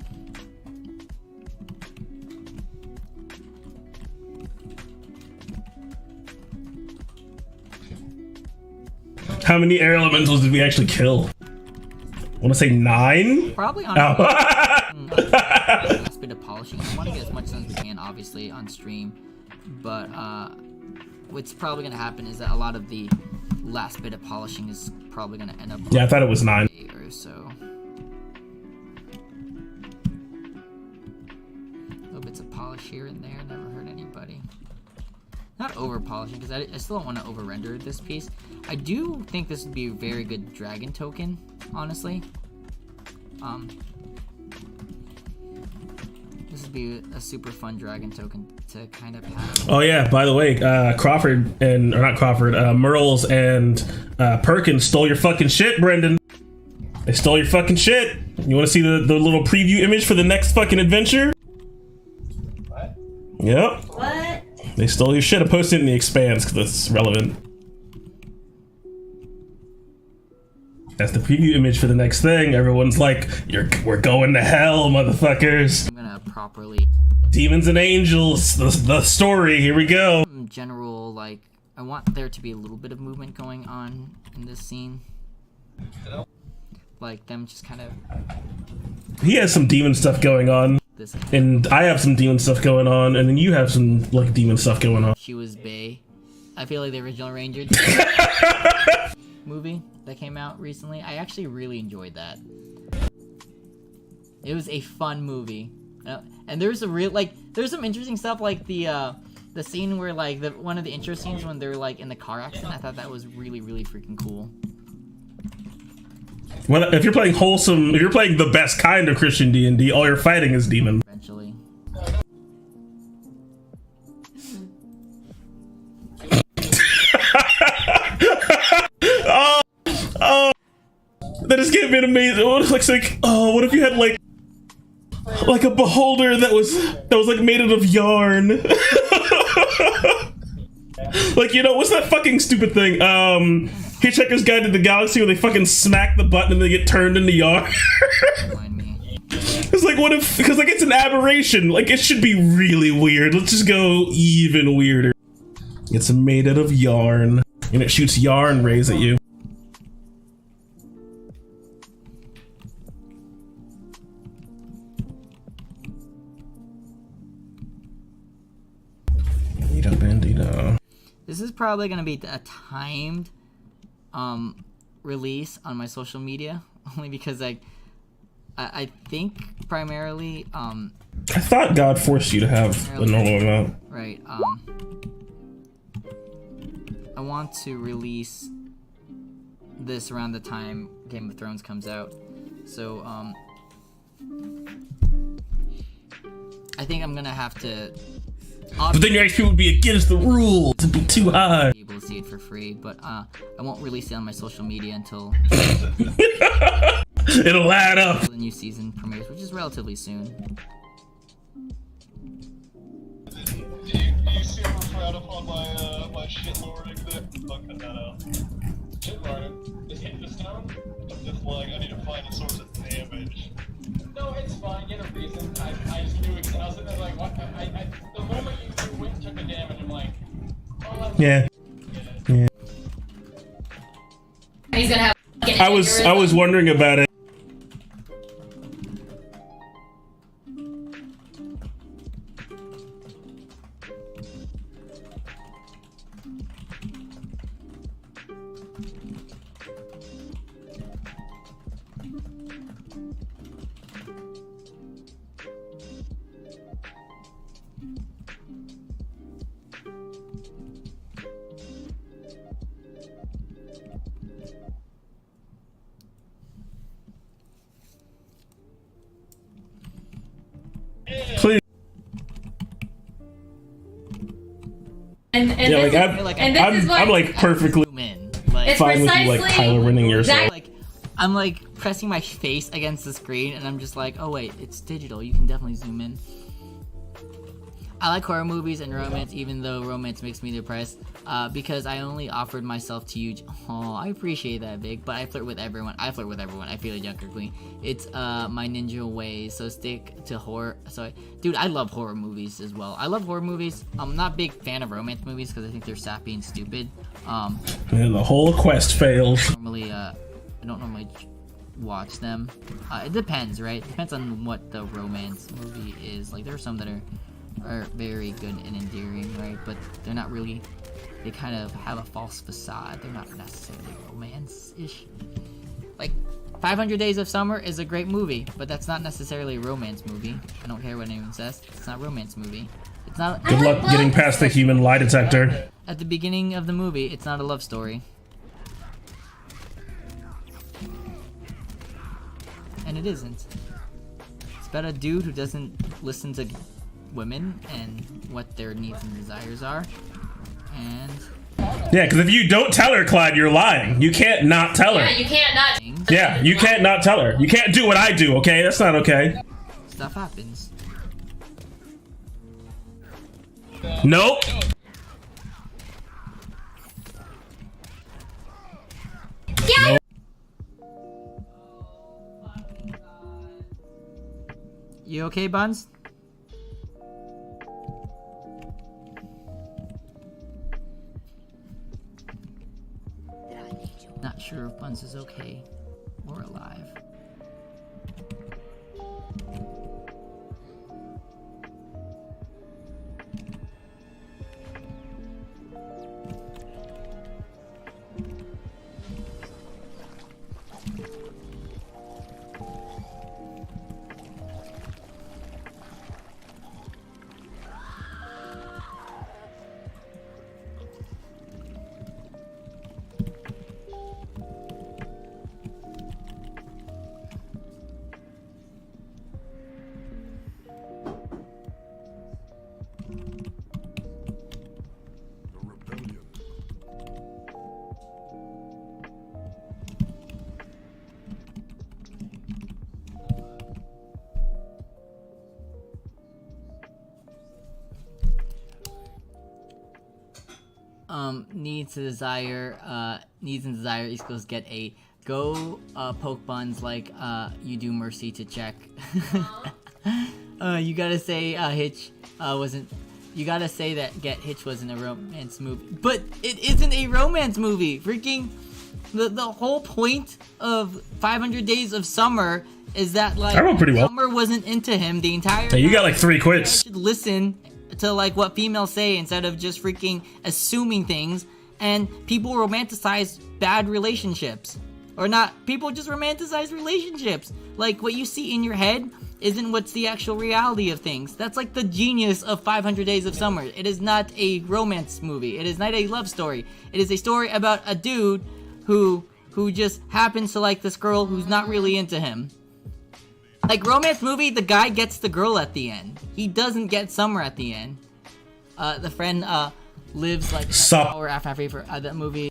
How many air elementals did we actually kill? I want to say 9? Probably on last bit of polishing. I want to get as much done as we can, obviously, on stream. But what's probably going to happen is that a lot of the last bit of polishing is probably going to end up. Yeah, I thought it was 9 or so. Little bits of polish here and there, never hurt anybody. Not over polishing because I still don't want to over render this piece. I do think this would be a very good dragon token, honestly. This would be a super fun dragon token to kind of have. Oh yeah, by the way, Merles and Perkins stole your fucking shit, Brendan. They stole your fucking shit. You want to see the little preview image for the next fucking adventure? What? Yep. What? They stole your shit. I posted it in the Expanse because it's relevant. That's the preview image for the next thing. Everyone's like, we're going to hell, motherfuckers. I'm gonna properly... Demons and angels, the story, here we go. General, like, I want there to be a little bit of movement going on in this scene. Like, them just kind of... He has some demon stuff going on. And I have some demon stuff going on, and then you have some, like, demon stuff going on. She was Bae. I feel like the original Ranger movie that came out recently. I actually really enjoyed that. It was a fun movie. And there's a real, like, there's some interesting stuff, like the scene where, like, one of the intro scenes when they're, like, in the car accident. I thought that was really, really freaking cool. Well, if you're playing wholesome, if you're playing the best kind of Christian D&D, all you're fighting is demon. Eventually. Oh, that just gave me an amazing. What if what if you had like a beholder that was like made out of yarn? Like, what's that fucking stupid thing? Hitchhiker's Guide to the Galaxy where they fucking smack the button and they get turned into yarn. It's like, what if, because like it's an aberration, like it should be really weird. Let's just go even weirder. It's made out of yarn and it shoots yarn rays at you. Bandito. This is probably gonna be a timed release on my social media, only because I think primarily I thought God forced you to have a normal amount. Right. I want to release this around the time Game of Thrones comes out, so I think I'm gonna have to. But then your HP would be against the rules. It'd be too high. Be able to see it for free, but I won't release it on my social media until it'll add up. The new season premieres, which is relatively soon. Do you see how proud upon my shitlording there? Fucking that out. Shitlording? Just hit the stone? I'm just like, I need to find a source of damage. No, it's fine. Get a reason. I just knew it. I was sitting there like, what? The moment you went and took the damage, I'm like, oh, yeah. He's gonna have. I was wondering about it. Please. And Yeah, this like is, and this is what I'm like perfectly Zoom in. Like, it's fine with you like precisely Kylo Renning yourself. that- like I'm like pressing my face against the screen, and I'm just like, oh wait, it's digital. You can definitely zoom in. I like horror movies and romance, even though romance makes me depressed, because I only offered myself to you. Oh, I appreciate that, Big, but I flirt with everyone. I feel a junker queen. It's my ninja way, so stick to horror. So, dude, I love horror movies as well. I love horror movies. I'm not a big fan of romance movies because I think they're sappy and stupid. And the whole quest fails. Normally, I don't normally watch them. It depends, right? It depends on what the romance movie is. Like, there are some that are very good and endearing, right? But they're not really, they kind of have a false facade. They're not necessarily romance-ish. Like, 500 Days of Summer is a great movie, but that's not necessarily a romance movie. I don't care what anyone says. It's not a romance movie. It's not. Good luck getting past the human lie detector. At the beginning of the movie, it's not a love story. And it isn't. It's about a dude who doesn't listen to women and what their needs and desires are. And Yeah, because if you don't tell her, Clyde, you're lying. You can't not tell her. Yeah, you can't not. Yeah, you can't not tell her. You can't do what I do, okay? That's not okay. stuff happens. Nope. Yeah. Nope. You okay, Buns? Not sure if Buns is okay or alive. Needs and desire equals get a go poke Buns like you do Mercy to check. You gotta say Hitch wasn't. You gotta say that Get Hitch wasn't a romance movie, but it isn't a romance movie. Freaking the whole point of 500 Days of Summer is that like I wrote pretty well. Summer wasn't into him the entire. Hey, you got like 3 quits. Should listen to like what females say instead of just freaking assuming things. And people romanticize bad relationships, or not. People just romanticize relationships. Like what you see in your head isn't what's the actual reality of things. That's like the genius of 500 Days of Summer. It is not a romance movie. It is not a love story. It is a story about a dude who just happens to like this girl who's not really into him. Like romance movie, the guy gets the girl at the end. He doesn't get Summer at the end. The friend lives like an hour after that movie.